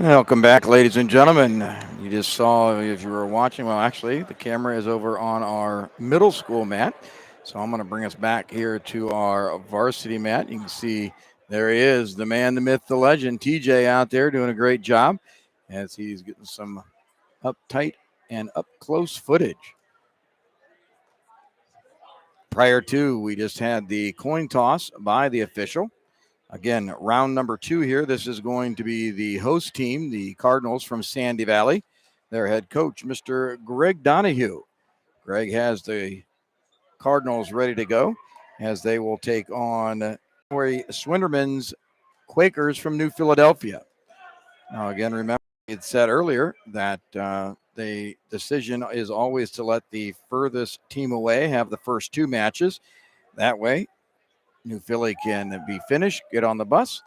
Welcome back, ladies and gentlemen. You just saw, if you were watching, well, actually, the camera is over on our middle school mat. So I'm going to bring us back here to our varsity mat. You can see there he is, the man, the myth, the legend, TJ out there doing a great job as he's getting some uptight and up close footage. Prior to, we just had the coin toss by the official. Again, round number 2 here. This is going to be the host team, the Cardinals from Sandy Valley. Their head coach, Mr. Greg Donahue. Greg has the Cardinals ready to go as they will take on Swinderman's Quakers from New Philadelphia. Now, again, remember, it said earlier that the decision is always to let the furthest team away have the first 2 matches. That way, New Philly can be finished, get on the bus,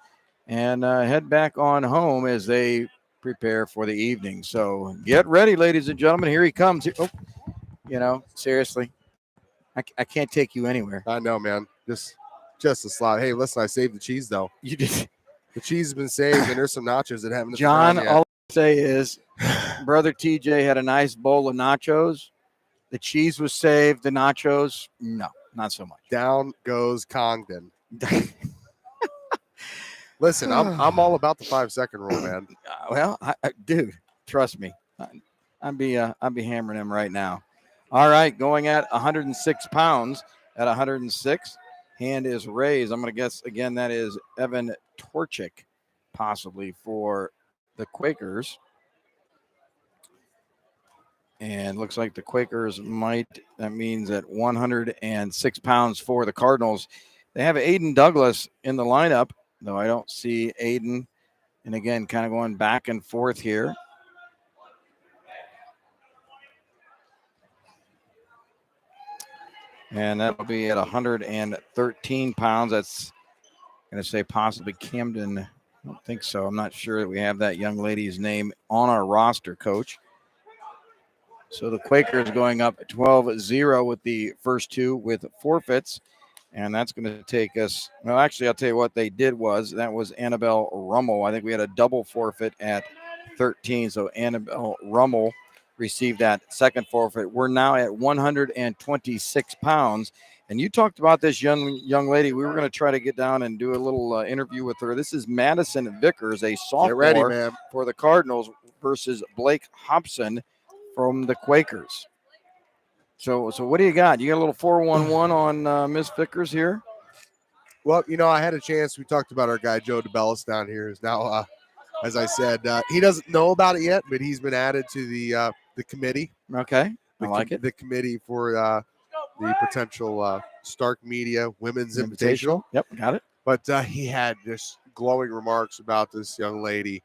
and head back on home as they prepare for the evening. So get ready, ladies and gentlemen. Here he comes. Oh, seriously, I can't take you anywhere. I know, man. Just a slot. Hey, listen, I saved the cheese, though. You did. The cheese has been saved, and there's some nachos that haven't been John, yet. all I say is brother TJ had a nice bowl of nachos. The cheese was saved. The nachos, no, not so much. Down goes Congdon. Listen, I'm all about the 5-second rule, man. Well, dude, trust me, I'd be hammering him right now. All right, going at 106 pounds. At 106, hand is raised. I'm going to guess again that is Evan Torchik, possibly for the Quakers. And looks like the Quakers that means at 106 pounds for the Cardinals. They have Aiden Douglas in the lineup, though I don't see Aiden. And again, kind of going back and forth here. And that'll be at 113 pounds. That's going to say possibly Camden. I don't think so. I'm not sure that we have that young lady's name on our roster, Coach. So the Quakers going up 12-0 with the first 2 with forfeits. And that's going to take us, well, actually, I'll tell you what they did that was Annabelle Rummel. I think we had a double forfeit at 13. So Annabelle Rummel received that second forfeit. We're now at 126 pounds. And you talked about this young lady. We were going to try to get down and do a little interview with her. This is Madison Vickers, a sophomore for the Cardinals, versus Blake Hobson from the Quakers. So what do you got? You got a little 411 on Miss Vickers here? Well, I had a chance. We talked about our guy, Joe DeBellis, down here. Is now, as I said, he doesn't know about it yet, but he's been added to the committee. Okay, I like it. The committee for the potential Stark Media Women's Invitational. Yep, got it. But he had just glowing remarks about this young lady.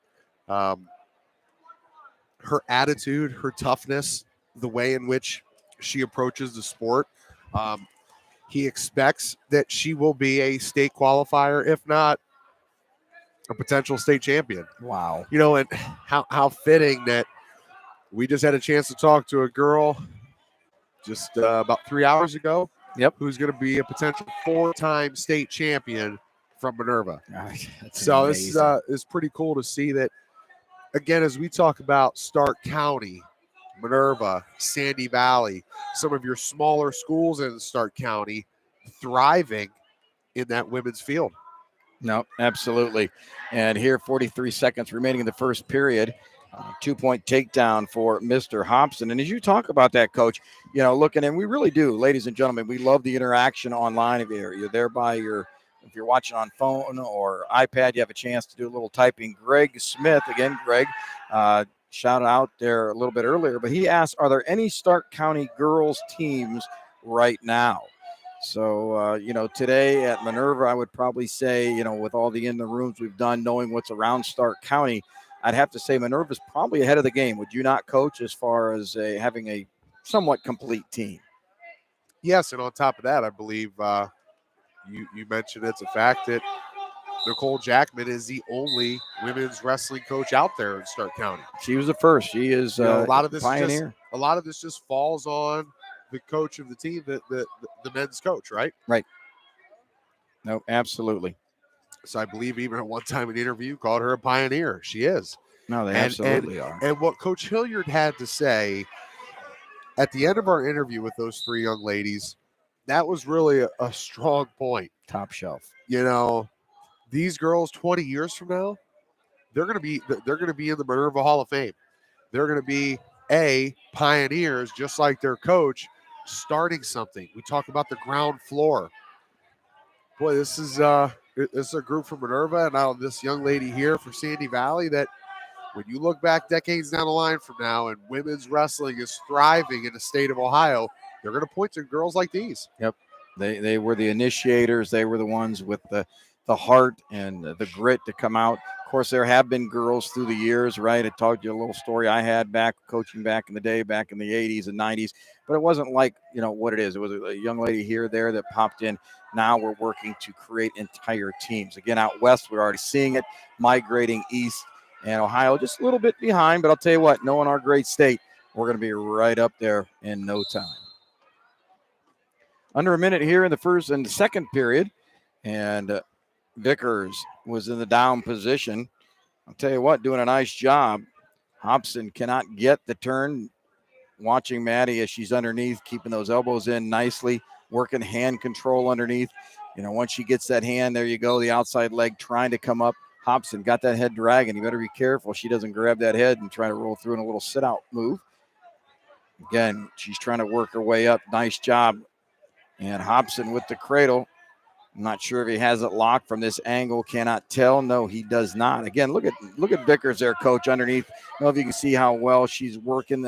Her attitude, her toughness, the way in which she approaches the sport. He expects that she will be a state qualifier, if not a potential state champion. Wow. And how fitting that we just had a chance to talk to a girl just about 3 hours ago. Yep. Who's going to be a potential 4-time state champion from Minerva. So this is pretty cool to see that, again, as we talk about Stark County, Minerva, Sandy Valley, some of your smaller schools in Stark County thriving in that women's field. No, absolutely. And here, 43 seconds remaining in the first period. 2-point takedown for Mr. Hobson. And as you talk about that, Coach, looking, and we really do, ladies and gentlemen, we love the interaction online. If you're there if you're watching on phone or iPad, you have a chance to do a little typing. Greg Smith, again, Greg, shout out there a little bit earlier, but he asked, are there any Stark County girls teams right now? So, today at Minerva, I would probably say, with all the in the rooms we've done, knowing what's around Stark County, I'd have to say Minerva's probably ahead of the game. Would you not, Coach, as far as having a somewhat complete team? Yes, and on top of that, I believe you mentioned it's a fact that Nicole Jackman is the only women's wrestling coach out there in Stark County. She was the first. She is a lot of this pioneer. A lot of this just falls on the coach of the team, the men's coach, right? Right. No, absolutely. So I believe even at one time in an interview called her a pioneer. She is. No, they And absolutely are. and what Coach Hilliard had to say at the end of our interview with those three young ladies, that was really a strong point. Top shelf. You know, these girls 20 years from now, they're going to be in the Minerva Hall of Fame. They're going to be pioneers, just like their coach, starting something. We talk about the ground floor. Boy, this is a group from Minerva, and now this young lady here for Sandy Valley. That when you look back decades down the line from now, and women's wrestling is thriving in the state of Ohio, they're going to point to girls like these. Yep, they were the initiators. They were the ones with the heart and the grit to come out. Of course, there have been girls through the years, right? I told you a little story I had back coaching back in the day, back in the 80s and 90s, but it wasn't like, what it is. It was a young lady here, there that popped in. Now we're working to create entire teams. Again, out west, we're already seeing it, migrating east, and Ohio just a little bit behind, but I'll tell you what, knowing our great state, we're going to be right up there in no time. Under a minute here in the first and the second period, and Vickers was in the down position. I'll tell you what, doing a nice job. Hobson cannot get the turn. Watching Maddie as she's underneath, keeping those elbows in nicely, working hand control underneath. Once she gets that hand, there you go, the outside leg trying to come up. Hobson got that head dragging. You better be careful she doesn't grab that head and try to roll through in a little sit-out move. Again, she's trying to work her way up. Nice job. And Hobson with the cradle. I'm not sure if he has it locked from this angle. Cannot tell. No, he does not. Again, look at Vickers there, coach, underneath. I don't know if you can see how well she's working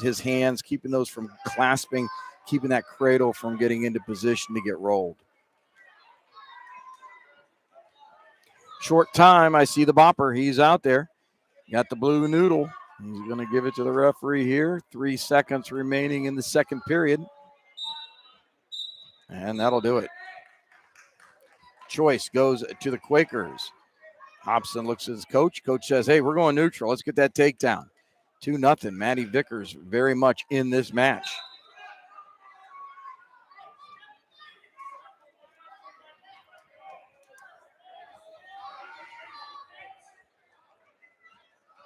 his hands, keeping those from clasping, keeping that cradle from getting into position to get rolled. Short time. I see the bopper. He's out there. Got the blue noodle. He's going to give it to the referee here. 3 seconds remaining in the second period. And that'll do it. Choice goes to the Quakers. Hobson looks at his coach. Coach says, hey, we're going neutral. Let's get that takedown. 2-0. Maddie Vickers very much in this match.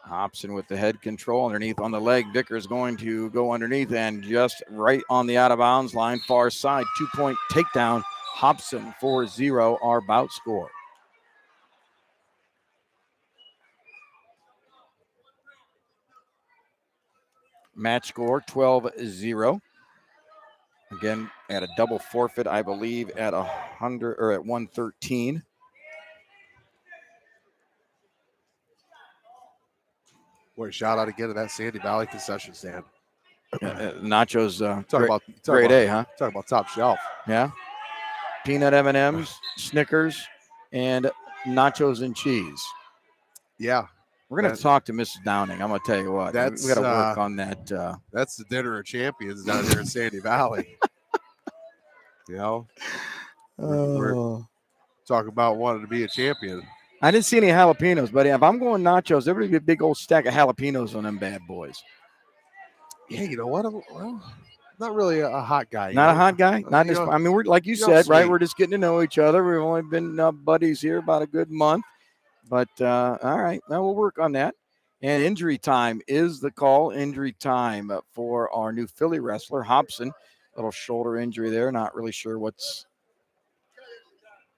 Hobson with the head control underneath on the leg. Vickers going to go underneath and just right on the out of bounds line, far side. 2-point takedown. Hobson 4-0, our bout score. Match score 12-0. Again, at a double forfeit, I believe, at 100 or at 113. Boy, shout out again to that Sandy Valley concession stand. Nachos, talk grade about, A, huh? Talk about top shelf. Yeah. Peanut M&Ms, Snickers, and nachos and cheese. Yeah. We're going to talk to Mrs. Downing. I'm going to tell you what. We got to work on that. That's the dinner of champions down here in Sandy Valley. We're talking about wanting to be a champion. I didn't see any jalapenos, but if I'm going nachos, there would be a big old stack of jalapenos on them bad boys. Yeah, you know what? Well, not really a hot guy. Not a hot guy? Not this. I mean, we're like you said, right? We're just getting to know each other. We've only been buddies here about a good month. But, all right, now we'll work on that. And injury time is the call. Injury time for our new Philly wrestler, Hobson. Little shoulder injury there. Not really sure what's.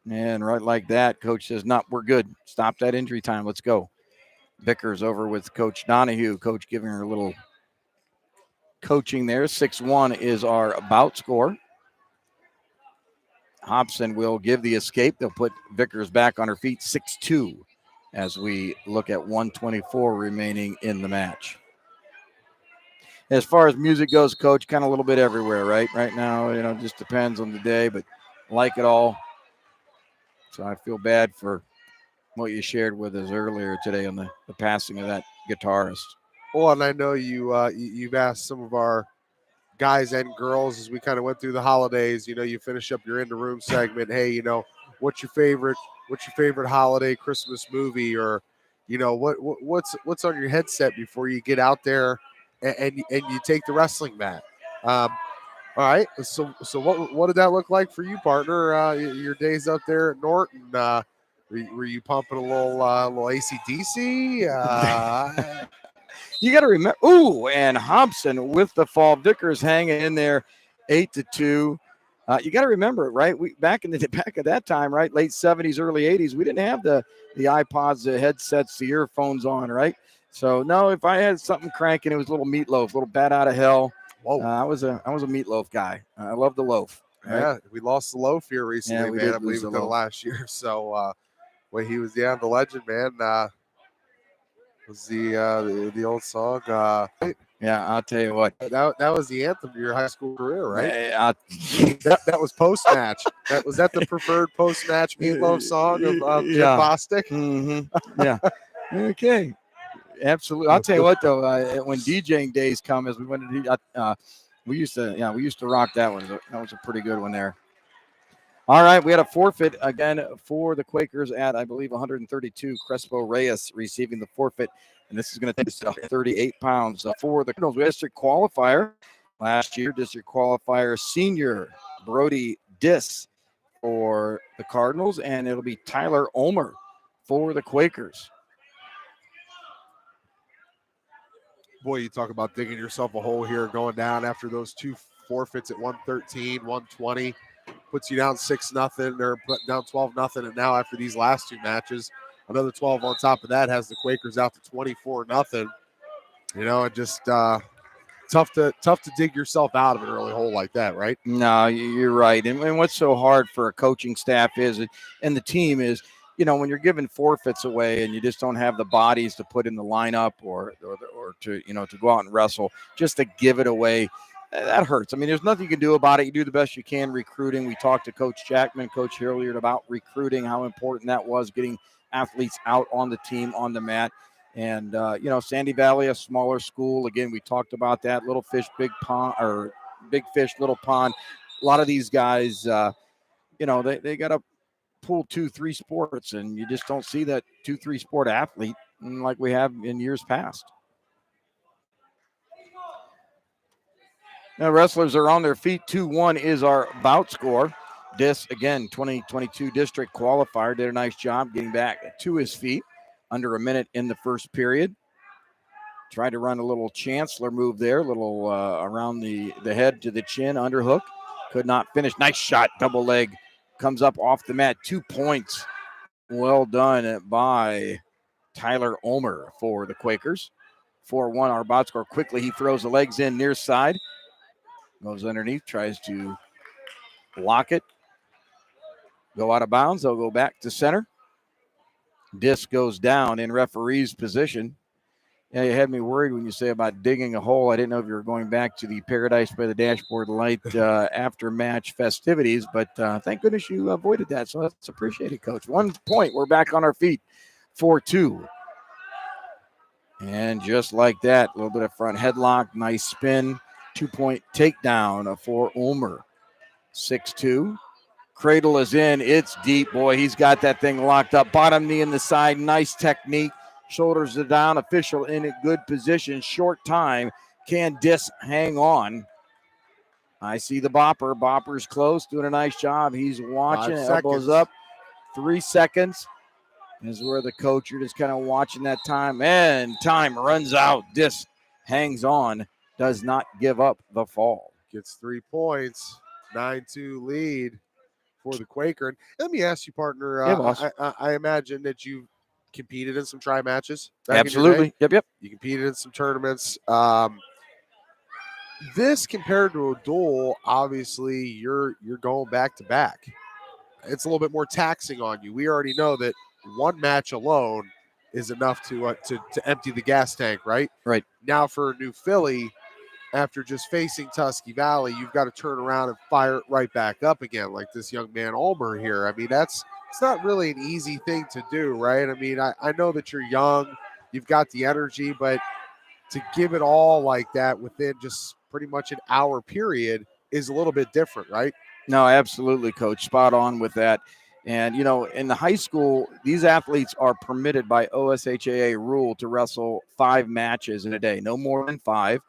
And right like that, coach says, no, we're good. Stop that injury time. Let's go. Vickers over with Coach Donahue. Coach giving her a little coaching there. 6-1 is our bout score. Hobson will give the escape. They'll put Vickers back on her feet. 6-2 as we look at 124 remaining in the match. As far as music goes, Coach, kind of a little bit everywhere, right? Right now, just depends on the day, but like it all. So I feel bad for what you shared with us earlier today on the passing of that guitarist. Well, and I know you've asked some of our guys and girls as we kind of went through the holidays. You finish up your in the room segment. Hey, what's your favorite holiday Christmas movie, or what's on your headset before you get out there and you take the wrestling mat. All right. So what did that look like for you, partner? Your days up there at Norton. Were you pumping a little AC/DC? You got to remember. Ooh, and Hobson with the fall. Vickers hanging in there, 8-2. You got to remember, right? We back at that time, right? Late 70s, early 80s. We didn't have the iPods, the headsets, the earphones on, right? So no, if I had something cranking, it was a little meatloaf, a little bat out of hell. I was a meatloaf guy. I love the loaf. Right? Yeah, we lost the loaf here recently, Yeah, we man. did I believe lose the within the loaf. last year. So, when he was the legend, man. Was the old song? Yeah, I'll tell you what. That was the anthem of your high school career, right? That was post match. Was that the preferred post match meatloaf song of Jim Bostic? Mm-hmm. Yeah. Okay. Absolutely. I'll tell you what though. When DJing days come, as we went to, we used to rock that one. That was a pretty good one there. All right, we had a forfeit again for the Quakers at, I believe, 132. Crespo Reyes receiving the forfeit, and this is going to take us 38 pounds for the Cardinals. We had district qualifier last year, district qualifier senior Brody Diss for the Cardinals, and it'll be Tyler Ulmer for the Quakers. Boy, you talk about digging yourself a hole here, going down after those two forfeits at 113, 120. Puts you down 6-0 or put down 12-0, and now after these last two matches, another 12 on top of that has the Quakers out to 24-0. You know, and just tough to dig yourself out of an early hole like that, right? No, you're right. And what's so hard for a coaching staff is, and the team is, you know, when you're giving forfeits away and you just don't have the bodies to put in the lineup or to, you know, to go out and wrestle, just to give it away. That hurts. I mean, there's nothing you can do about it. You do the best you can recruiting. We talked to Coach Jackman, Coach Hilliard about recruiting, how important that was, getting athletes out on the team, on the mat. And, you know, Sandy Valley, a smaller school. Again, we talked about that. Little fish, big pond, or big fish, little pond. A lot of these guys, you know, they got to pull 2-3 sports, and you just don't see that 2-3 sport athlete like we have in years past. Now, wrestlers are on their feet. 2-1 is our bout score. Dis, again, 2022 district qualifier, did a nice job getting back to his feet. Under a minute in the first period. Tried to run a little Chancellor move there, a little around the head to the chin, underhook. Could not finish. Nice shot, double leg. Comes up off the mat. 2 points. Well done by Tyler Ulmer for the Quakers. 4-1, our bout score. Quickly, he throws the legs in near side. Goes underneath, tries to block it. Go out of bounds. They'll go back to center. Disc goes down in referee's position. Yeah, you had me worried when you say about digging a hole. I didn't know if you were going back to the Paradise by the Dashboard Light after match festivities, but thank goodness you avoided that. So that's appreciated, Coach. 1 point. We're back on our feet. 4-2. And just like that, a little bit of front headlock, nice spin, 2-point takedown for Ulmer. 6-2. Cradle is in. It's deep, boy. He's got that thing locked up. Bottom knee in the side. Nice technique. Shoulders are down. Official in a good position. Short time. Can Dis hang on? I see the bopper. Bopper's close. Doing a nice job. He's watching. Elbows up. 3 seconds. This is where the coach, you're just kind of watching that time. And time runs out. Dis hangs on. Does not give up the fall. Gets 3 points. 9-2 lead for the Quaker. And let me ask you, partner, I imagine that you competed in some tri matches. Absolutely. Yep. You competed in some tournaments. This compared to a duel, obviously you're going back to back. It's a little bit more taxing on you. We already know that one match alone is enough to empty the gas tank, right? Right. Now for New Philly, after just facing Tusky Valley, you've got to turn around and fire it right back up again, like this young man Ulmer here. I mean, it's not really an easy thing to do, right? I mean, I know that you're young, you've got the energy, but to give it all like that within just pretty much an hour period is a little bit different, right? No, absolutely, Coach. Spot on with that. And, you know, in the high school, these athletes are permitted by OSHAA rule to wrestle 5 matches in a day, no more than 5.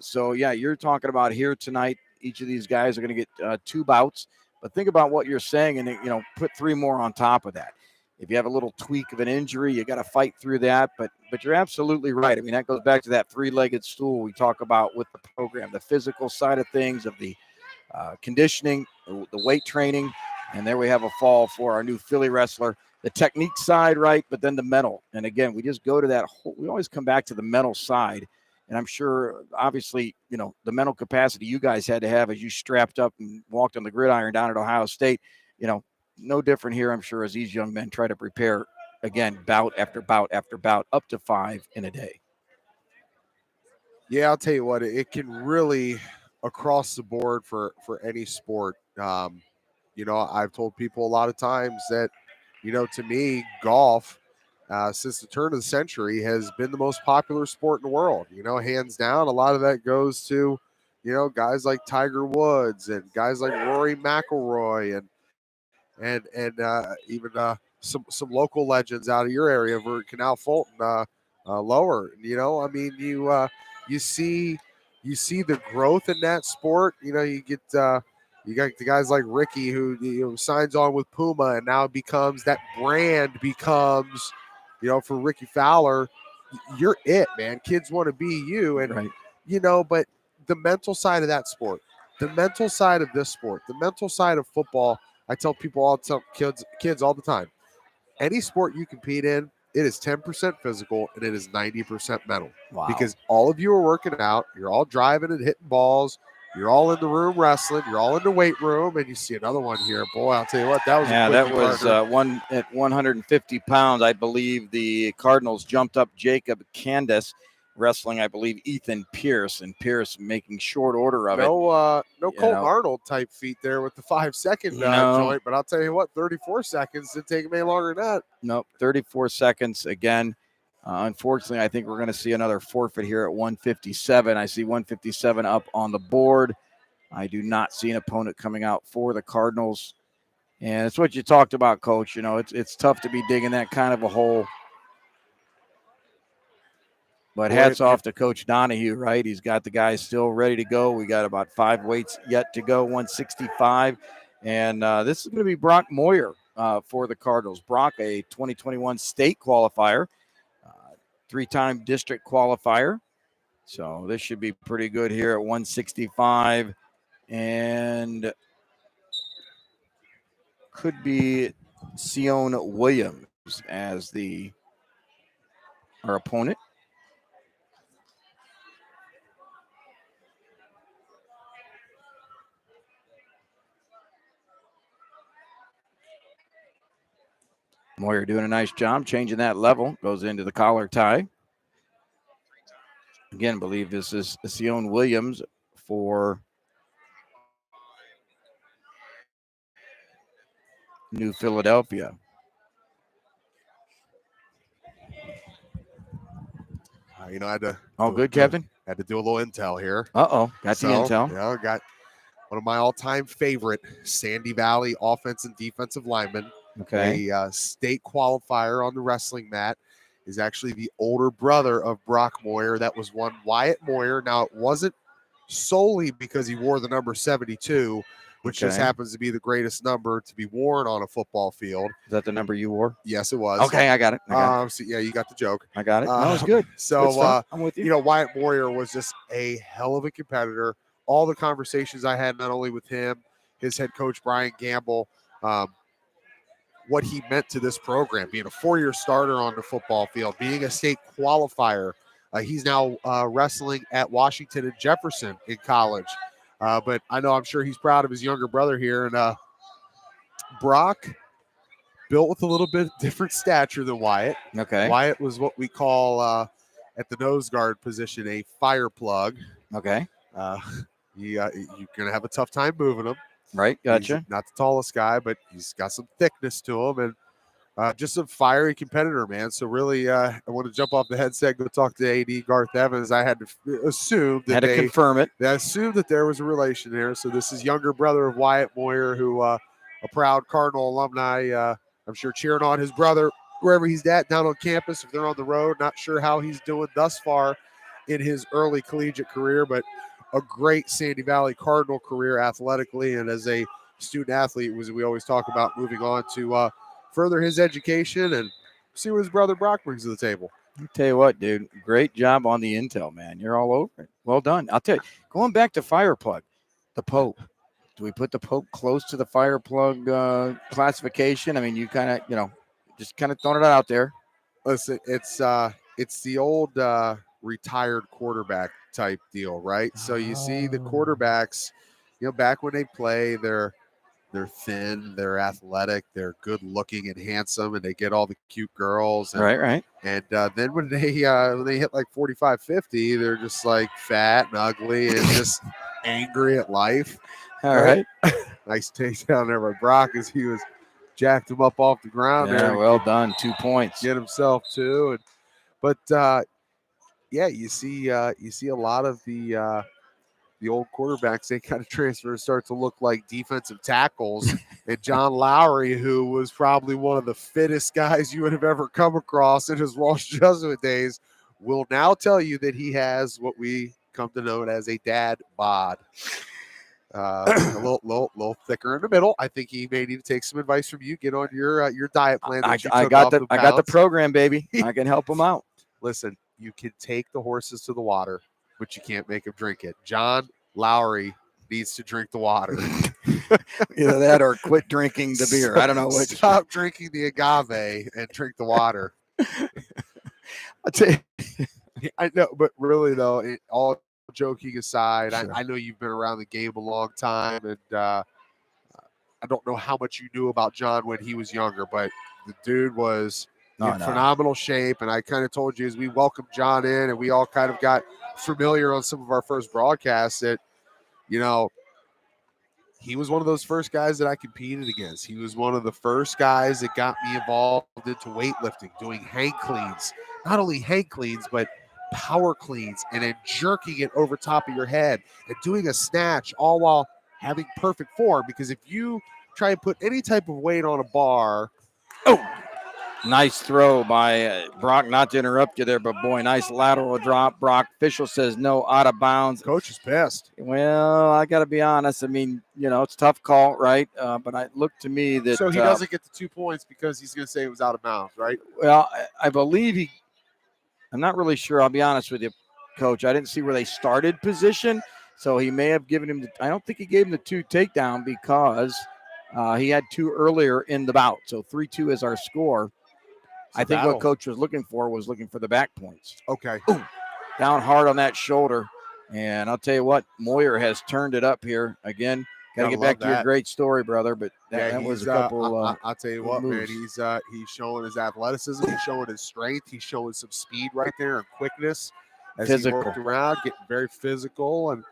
So, yeah, you're talking about here tonight, each of these guys are going to get 2 bouts. But think about what you're saying and, you know, put 3 more on top of that. if you have a little tweak of an injury, you got to fight through that. But you're absolutely right. I mean, that goes back to that three-legged stool we talk about with the program, the physical side of things, of the conditioning, the weight training. And there we have a fall for our new Philly wrestler. The technique side, right, but then the mental. And again, we just go to that whole, we always come back to the mental side. And I'm sure, obviously, the mental capacity you guys had to have as you strapped up and walked on the gridiron down at Ohio State, no different here, I'm sure, as these young men try to prepare, again, bout after bout after bout, up to 5 in a day. Yeah, I'll tell you what, it can really, across the board for any sport. I've told people a lot of times that, to me, golf, since the turn of the century, has been the most popular sport in the world. Hands down, a lot of that goes to, guys like Tiger Woods and guys like Rory McIlroy and even some local legends out of your area, over Canal Fulton, lower. You see the growth in that sport. You get you got the guys like Ricky who signs on with Puma, and now becomes that brand becomes, for Ricky Fowler, you're it, man. Kids want to be you, and right. But the mental side of that sport, the mental side of this sport, the mental side of football. I tell people kids all the time, any sport you compete in, it is 10% physical and it is 90% mental. Wow. Because all of you are working out, you're all driving and hitting balls, you're all in the room wrestling, you're all in the weight room, and you see another one here. Boy, I'll tell you what, that was that was one at 150 pounds. I believe the Cardinals jumped up Jacob Candace, wrestling, I believe, Ethan Pierce, and Pierce making short order of it. No Colton Arnold type feat there with the 5-second joint, but I'll tell you what, 34 seconds didn't take him any longer than that. Nope, 34 seconds again. Unfortunately, I think we're going to see another forfeit here at 157. I see 157 up on the board. I do not see an opponent coming out for the Cardinals. And it's what you talked about, Coach. It's tough to be digging that kind of a hole. But hats off to Coach Donahue, right? He's got the guys still ready to go. We got about 5 weights yet to go, 165. And this is going to be Brock Moyer for the Cardinals. Brock, a 2021 state qualifier, 3-time district qualifier. So this should be pretty good here at 165. And could be Sion Williams as our opponent. Moyer doing a nice job changing that level. Goes into the collar tie. Again, I believe this is Sion Williams for New Philadelphia. I had to. Good, Captain. Had to do a little intel here. Got the intel. Yeah, got one of my all-time favorite Sandy Valley offense and defensive linemen. Okay. A state qualifier on the wrestling mat is actually the older brother of Brock Moyer. That was one Wyatt Moyer. Now, it wasn't solely because he wore the number 72, which just happens to be the greatest number to be worn on a football field. Is that the number you wore? Yes, it was. Okay, I got it. So, yeah, you got the joke. I got it. No, it's good. So, I'm with you. Wyatt Moyer was just a hell of a competitor. All the conversations I had, not only with him, his head coach, Brian Gamble, what he meant to this program, being a 4-year starter on the football field, being a state qualifier. He's now wrestling at Washington and Jefferson in college. But I'm sure he's proud of his younger brother here. And Brock, built with a little bit different stature than Wyatt. Okay. Wyatt was what we call at the nose guard position a fire plug. Okay. You're going to have a tough time moving him. Right, gotcha. He's not the tallest guy, but he's got some thickness to him, and just a fiery competitor, man. So really, I want to jump off the headset, go talk to AD Garth Evans. I had to assume that confirm it. They assumed that there was a relation there. So this is younger brother of Wyatt Moyer, who a proud Cardinal alumni. I'm sure cheering on his brother wherever he's at down on campus. If they're on the road, not sure how he's doing thus far in his early collegiate career, but a great Sandy Valley Cardinal career athletically, and as a student athlete, we always talk about moving on to further his education and see what his brother Brock brings to the table. I'll tell you what, dude, great job on the intel, man. You're all over it. Well done. I'll tell you, going back to fire plug, the Pope. Do we put the Pope close to the fire plug classification? I mean, you kind of, just kind of throwing it out there. Listen, it's the old retired quarterback type deal, right? So you see the quarterbacks, back when they play, they're thin, they're athletic, they're good looking and handsome, and they get all the cute girls. And, right. And then when they hit like 45, 50, they're just like fat and ugly and just angry at life. All right. Nice takedown there by Brock as he was jacked him up off the ground. Yeah, there. Well done. 2 points. Get himself too. But you see a lot of the old quarterbacks, they kind of transfer and start to look like defensive tackles. And John Lowry, who was probably one of the fittest guys you would have ever come across in his Walsh Jesuit days, will now tell you that he has what we come to know as a dad bod. A little thicker in the middle. I think he may need to take some advice from you. Get on your diet plan. I got the program, baby. I can help him out. Listen, you can take the horses to the water, but you can't make them drink it. John Lowry needs to drink the water. Either that or quit drinking the beer. I don't know what. Stop drinking the agave and drink the water. I'll tell you. I know, but really though, all joking aside, sure. I know you've been around the game a long time, and I don't know how much you knew about John when he was younger, but the dude was in phenomenal shape. And I kind of told you as we welcomed John in and we all kind of got familiar on some of our first broadcasts that, he was one of those first guys that I competed against. He was one of the first guys that got me involved into weightlifting, doing hang cleans, not only hang cleans, but power cleans, and then jerking it over top of your head and doing a snatch, all while having perfect form. Because if you try and put any type of weight on a bar, nice throw by Brock. Not to interrupt you there, but boy, nice lateral drop. Brock, official says no, out of bounds. Coach is pissed. Well, I got to be honest. I mean, it's a tough call, right? But it looked to me that so he doesn't get the 2 points because he's going to say it was out of bounds, right? Well, I believe I'm not really sure. I'll be honest with you, Coach. I didn't see where they started position, so he may have given him. I don't think he gave him the 2 takedown because he had 2 earlier in the bout. So 3-2 is our score. So I think what Coach was looking for the back points. Okay. Ooh, down hard on that shoulder, and I'll tell you what, Moyer has turned it up here again. Got to get back to your great story, brother. But that was a couple. I'll tell you what, man. He's showing his athleticism. He's showing his strength. He's showing some speed right there and quickness as he worked around, getting very physical. And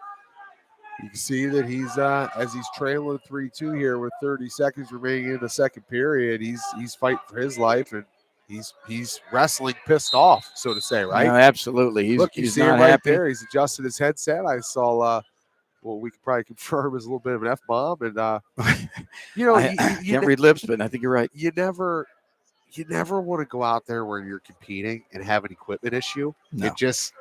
you can see that he's as he's trailing 3-2 here with 30 seconds remaining in the second period. He's fighting for his life, and he's wrestling pissed off, so to say, right? No, absolutely. He's not right happy. there. He's adjusted his headset. I saw. Well, we could probably confirm is a little bit of an F-bomb, and I can't read lips, but I think you're right. You never want to go out there where you're competing and have an equipment issue. No. It just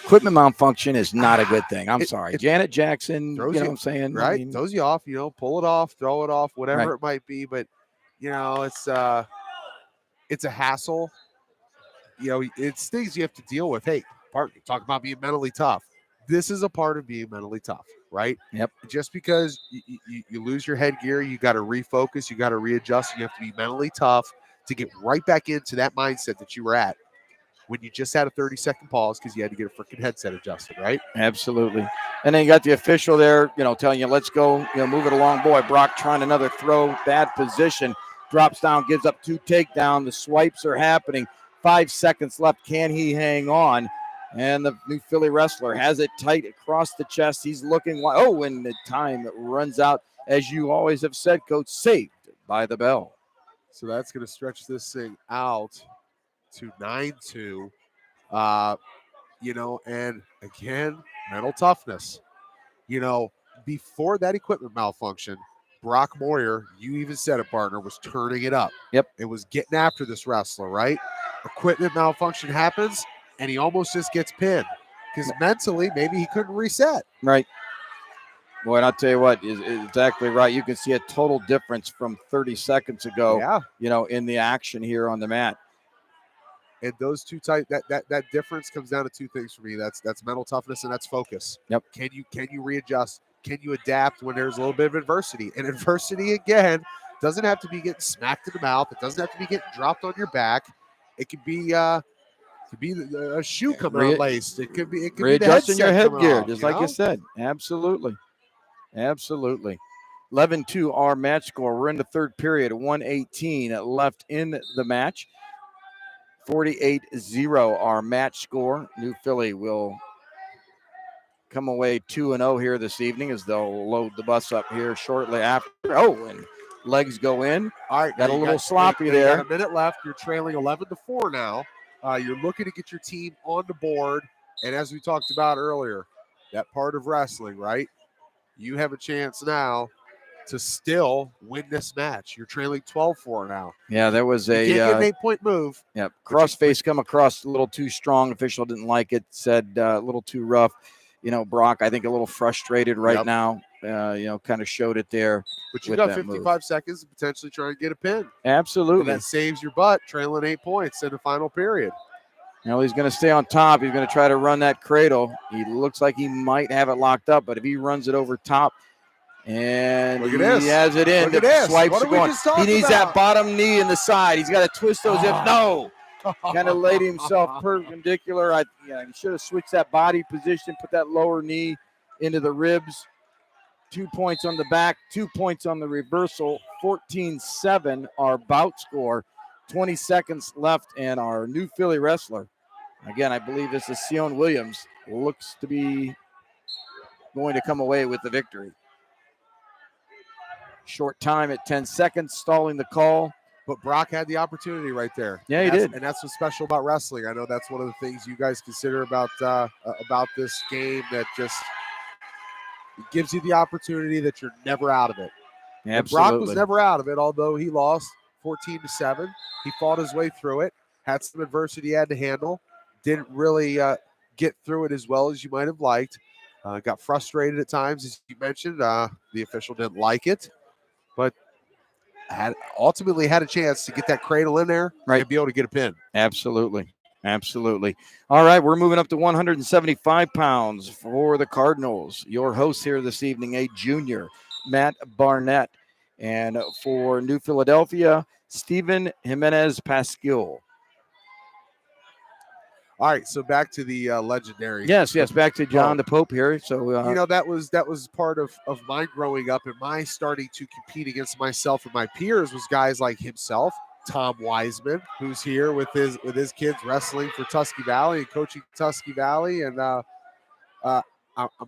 equipment malfunction is not a good thing. I'm sorry, Janet Jackson. You know what I'm saying? Right, I mean, throws you off. Pull it off, throw it off, whatever it might be. But it's a hassle. It's things you have to deal with. Hey, partner, talk about being mentally tough. This is a part of being mentally tough, right? Yep. Just because you lose your headgear, you got to refocus, you got to readjust. You have to be mentally tough to get right back into that mindset that you were at when you just had a 30-second pause because you had to get a freaking headset adjusted, right? Absolutely. And then you got the official there, telling you, let's go, move it along. Boy, Brock trying another throw, bad position, drops down, gives up 2 takedown. The swipes are happening. 5 seconds left. Can he hang on? And the new Philly wrestler has it tight across the chest. He's looking like, and the time runs out. As you always have said, Coach, saved by the bell. So that's going to stretch this thing out to 9-2. And again, mental toughness. Before that equipment malfunction, Brock Moyer, you even said it, partner, was turning it up. Yep. It was getting after this wrestler, right? Equipment malfunction happens, and he almost just gets pinned because mentally maybe he couldn't reset. Right. Boy, and I'll tell you what, is exactly right. You can see a total difference from 30 seconds ago, Yeah. in the action here on the mat. And those two that difference comes down to two things for me. That's mental toughness and that's focus. Yep. Can you readjust? Can you adapt when there's a little bit of adversity? And adversity again doesn't have to be getting smacked in the mouth. It doesn't have to be getting dropped on your back. It could be a shoe coming unlaced. It could be the Readjusting your headset coming headgear, off, just like you said. Absolutely. 11-2 our match score. We're in the third period. 1:18 left in the match. 48-0 our match score. New Philly will come away 2-0 here this evening as they'll load the bus up here shortly after. Oh, and legs go in. All right, got a little sloppy there. Got a minute left. You're trailing 11-4 now. You're looking to get your team on the board. And as we talked about earlier, that part of wrestling, right? You have a chance now to still win this match. You're trailing 12-4 now. Yeah, there was a you can't get an 8-point move. Yeah, crossface come across a little too strong. Official didn't like it. Said a little too rough. Brock, I think a little frustrated right now. Kind of showed it there. But you got 55 seconds to potentially try and get a pin. Absolutely. And that saves your butt trailing 8 points in the final period. He's going to stay on top. He's going to try to run that cradle. He looks like he might have it locked up, but if he runs it over top, and look at this. He has it in. Look at this. Swipes what are we going. just talking He needs about? that bottom knee in the side. He's got to twist those hips. No. Kind of laid himself perpendicular. He should have switched that body position, put that lower knee into the ribs. 2 points on the back, 2 points on the reversal. 14-7 our bout score. 20 seconds left, and our New Philly wrestler, again, I believe this is Sion Williams, looks to be going to come away with the victory. Short time at 10 seconds, stalling the call. But Brock had the opportunity right there. Yeah, he did. And that's what's special about wrestling. I know that's one of the things you guys consider about this game, that just gives you the opportunity that you're never out of it. Absolutely. And Brock was never out of it, although he lost 14-7. He fought his way through it, had some adversity he had to handle, didn't really get through it as well as you might have liked. Got frustrated at times, as you mentioned. The official didn't like it, but ultimately had a chance to get that cradle in there and be able to get a pin. Absolutely. All right, we're moving up to 175 pounds for the Cardinals. Your host here this evening, a junior, Matt Barnett. And for New Philadelphia, Steven Jimenez Pasquill. All right, so back to the legendary. Yes, back to John the Pope here. So that was part of my growing up and my starting to compete against myself and my peers was guys like himself, Tom Wiseman, who's here with his kids wrestling for Tusky Valley and coaching Tusky Valley. And I'm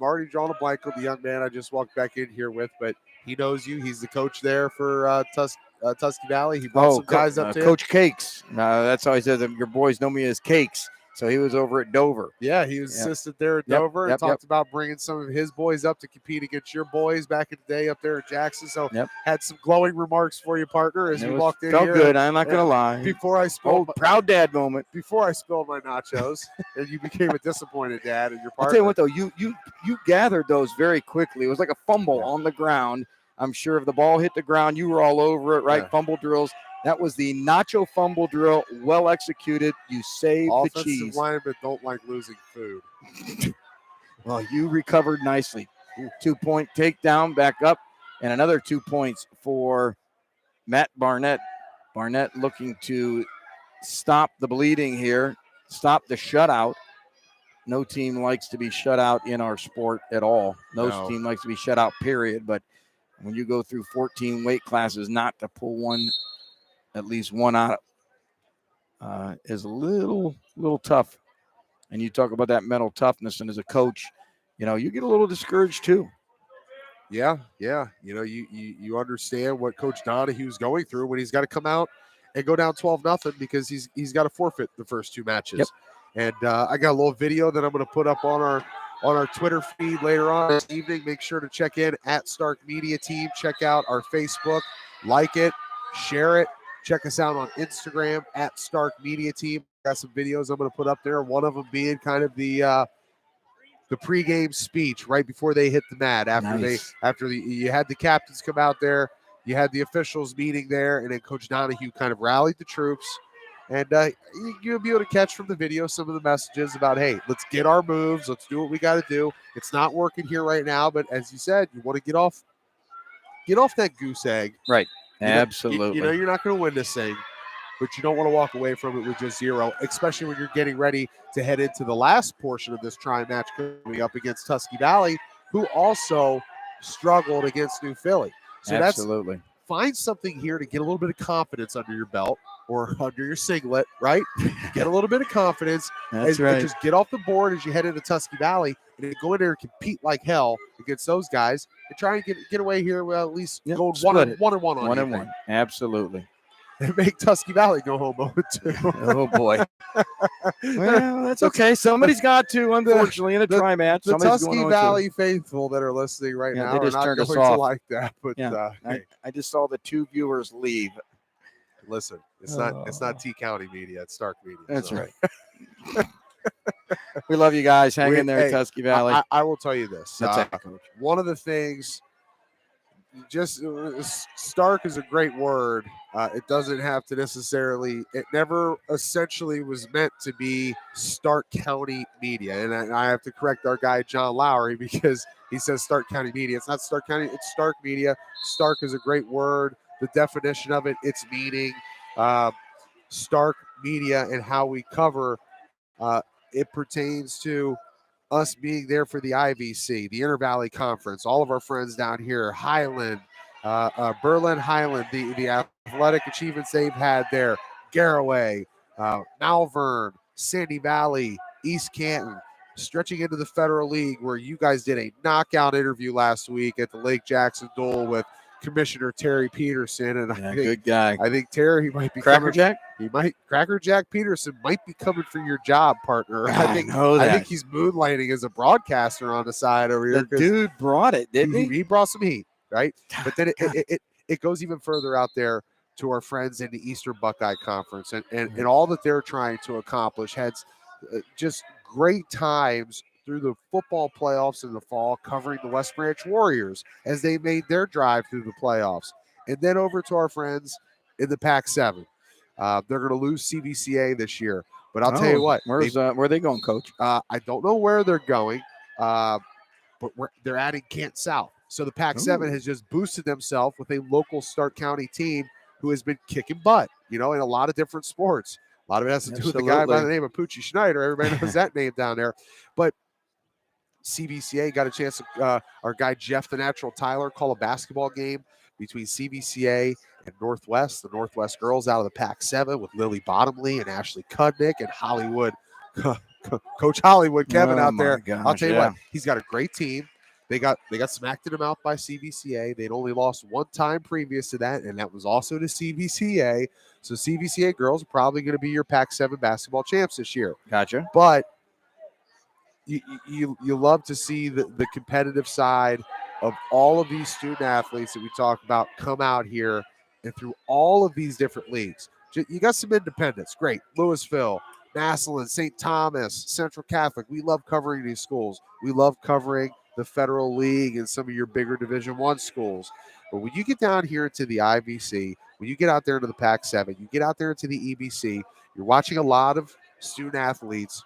already drawing a blank on the young man I just walked back in here with, but he knows you. He's the coach there for Tusky Valley. He brought some guys up to Coach Cakes. That's how he says that your boys know me as Cakes. So he was over at Dover. Yeah, he was assistant there at Dover and talked about bringing some of his boys up to compete against your boys back in the day up there at Jackson. So had some glowing remarks for you, partner, as you walked in. Felt here. good. I'm not going to lie. Before I spilled proud dad moment. Before I spilled my nachos, and you became a disappointed dad, and your partner. I'll tell you what, though, you gathered those very quickly. It was like a fumble on the ground. I'm sure if the ball hit the ground, you were all over it, right? Yeah. Fumble drills. That was the nacho fumble drill, well executed. You saved the cheese. Offensive linemen don't like losing food. Well, you recovered nicely. 2-point takedown, back up, and another 2 points for Matt Barnett. Barnett looking to stop the bleeding here, stop the shutout. No team likes to be shut out in our sport at all. No team likes to be shut out, period. But when you go through 14 weight classes, not to pull at least one out is a little tough. And you talk about that mental toughness, and as a coach, you get a little discouraged too. Yeah. You understand what Coach Donahue's going through when he's got to come out and go down 12-0 because he's got to forfeit the first two matches. Yep. And I got a little video that I'm going to put up on our Twitter feed later on this evening. Make sure to check in at Stark Media Team. Check out our Facebook, like it, share it. Check us out on Instagram at Stark Media Team. Got some videos I'm going to put up there. One of them being kind of the the pregame speech right before they hit the mat. You had the captains come out there, you had the officials meeting there, and then Coach Donahue kind of rallied the troops. And you'll be able to catch from the video some of the messages about, hey, let's get our moves. Let's do what we got to do. It's not working here right now, but as you said, you want to get off that goose egg. Right. Absolutely. Absolutely. You're not going to win this thing, but you don't want to walk away from it with just 0, especially when you're getting ready to head into the last portion of this tri-match coming up against Tusky Valley, who also struggled against New Philly. So Absolutely. Find something here to get a little bit of confidence under your belt or under your singlet, right? Get a little bit of confidence. That's right. And just get off the board as you head into Tusky Valley and go in there and compete like hell against those guys and try and get away here with at least going one and one on 1 and 1. Absolutely. And make Tusky Valley go home 0-2. Oh, boy. Well, that's okay. Somebody's got to, unfortunately, in a tri-match. The Tusky Valley faithful that are listening right now they just are not turned us going off. to like that. But hey. I just saw the 2 viewers leave. Listen, it's not T County media, it's Stark media. That's right. We love you guys. Hang in there, Tusky Valley. I will tell you this. That's one of the things, Stark is a great word. It doesn't have to necessarily, it never essentially was meant to be Stark County media. And I have to correct our guy, John Lowry, because he says Stark County media. It's not Stark County, it's Stark media. Stark is a great word. The definition of it, its meaning, Stark media and how we cover, it pertains to us being there for the IVC, the Inter-Valley Conference, all of our friends down here, Highland, Berlin Highland, the athletic achievements they've had there, Garraway, Malvern, Sandy Valley, East Canton, stretching into the Federal League, where you guys did a knockout interview last week at the Lake Jackson Dole with Commissioner Terry Peterson, and good guy. I think Terry, he might be Cracker Jack. Cracker Jack Peterson might be coming for your job, partner. I think he's moonlighting as a broadcaster on the side over here. The dude brought it, didn't he? He brought some heat, right? But then it goes even further out there to our friends in the Eastern Buckeye Conference, and all that they're trying to accomplish. Had just great times through the football playoffs in the fall, covering the West Branch Warriors as they made their drive through the playoffs. And then over to our friends in the Pac-7. They're going to lose CVCA this year. But I'll tell you what. Where are they going, Coach? I don't know where they're going, but they're adding Kent South. So the Pac-7 has just boosted themselves with a local Stark County team who has been kicking butt, in a lot of different sports. A lot of it has to do with the guy by the name of Poochie Schneider. Everybody knows that name down there. But CVCA got a chance to, our guy Jeff the Natural Tyler, call a basketball game between CVCA and Northwest. The Northwest girls out of the Pac-7 with Lily Bottomley and Ashley Kudnick and Hollywood, Coach Hollywood Kevin out there. Gosh, I'll tell you what, he's got a great team. They got smacked in the mouth by CVCA. They'd only lost one time previous to that, and that was also to CVCA. So CVCA girls are probably going to be your Pac-7 basketball champs this year. Gotcha. But you love to see the competitive side of all of these student athletes that we talk about come out here and through all of these different leagues. You got some independents. Great. Louisville, Massillon, St. Thomas, Central Catholic. We love covering these schools. We love covering the Federal League and some of your bigger Division I schools. But when you get down here into the IVC, when you get out there into the Pac-7, you get out there into the EBC, you're watching a lot of student athletes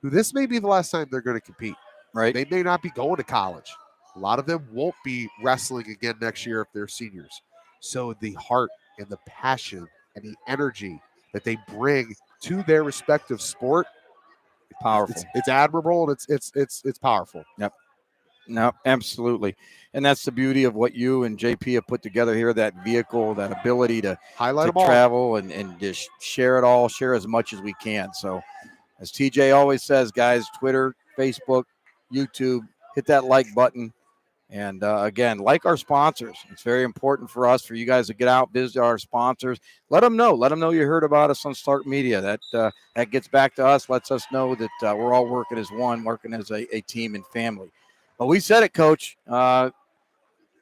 who this may be the last time they're going to compete. Right. They may not be going to college. A lot of them won't be wrestling again next year if they're seniors. So the heart and the passion and the energy that they bring to their respective sport, powerful. It's admirable, and it's powerful. Yep. No, absolutely. And that's the beauty of what you and JP have put together here, that vehicle, that ability to highlight to travel and just share it all, share as much as we can. So as TJ always says, guys, Twitter, Facebook, YouTube, hit that like button. And again, like our sponsors. It's very important for us, for you guys to get out, visit our sponsors. Let them know you heard about us on Stark Media. That gets back to us, lets us know that we're all working as one, working as a team and family. Well, we said it, Coach.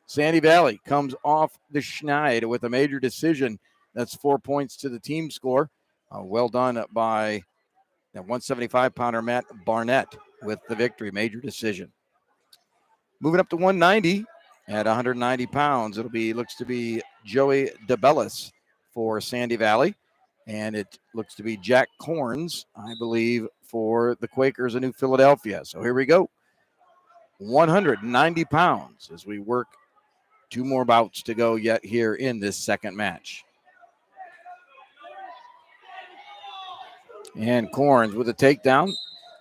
Sandy Valley comes off the schneid with a major decision. That's 4 points to the team score. Well done by that 175-pounder Matt Barnett. with the victory, major decision. Moving up to 190 at 190 pounds, looks to be Joey DeBellis for Sandy Valley, and it looks to be Jack Corns, I believe, for the Quakers of New Philadelphia. So here we go. 190 pounds as we work 2 more bouts to go yet here in this second match. And Corns with a takedown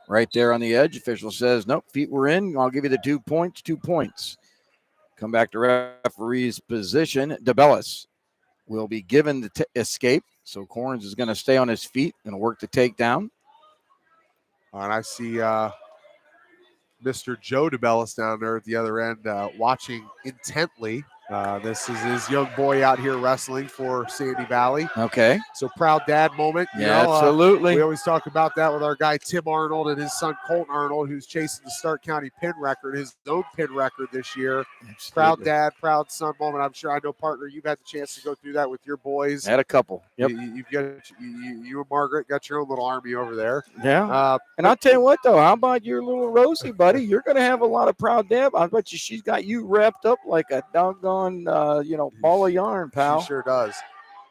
right there on the edge. Official says, nope, feet were in. I'll give you the 2 points, 2 points. Come back to referee's position. DeBellis will be given the escape. So Corns is going to stay on his feet, going to work the takedown. And I see Mr. Joe DeBellis down there at the other end watching intently. This is his young boy out here wrestling for Sandy Valley. Okay. So proud dad moment. Absolutely. We always talk about that with our guy Tim Arnold and his son Colton Arnold, who's chasing the Stark County pin record, his own pin record this year. Absolutely. Proud dad, proud son moment. I'm sure, I know, partner, you've had the chance to go through that with your boys. Had a couple. Yep. You've got you and Margaret got your own little army over there. Yeah. And I'll tell you what, though, how about your little Rosie, buddy? You're going to have a lot of proud dad. I bet you she's got you wrapped up like a doggone, ball of yarn, pal. She sure does.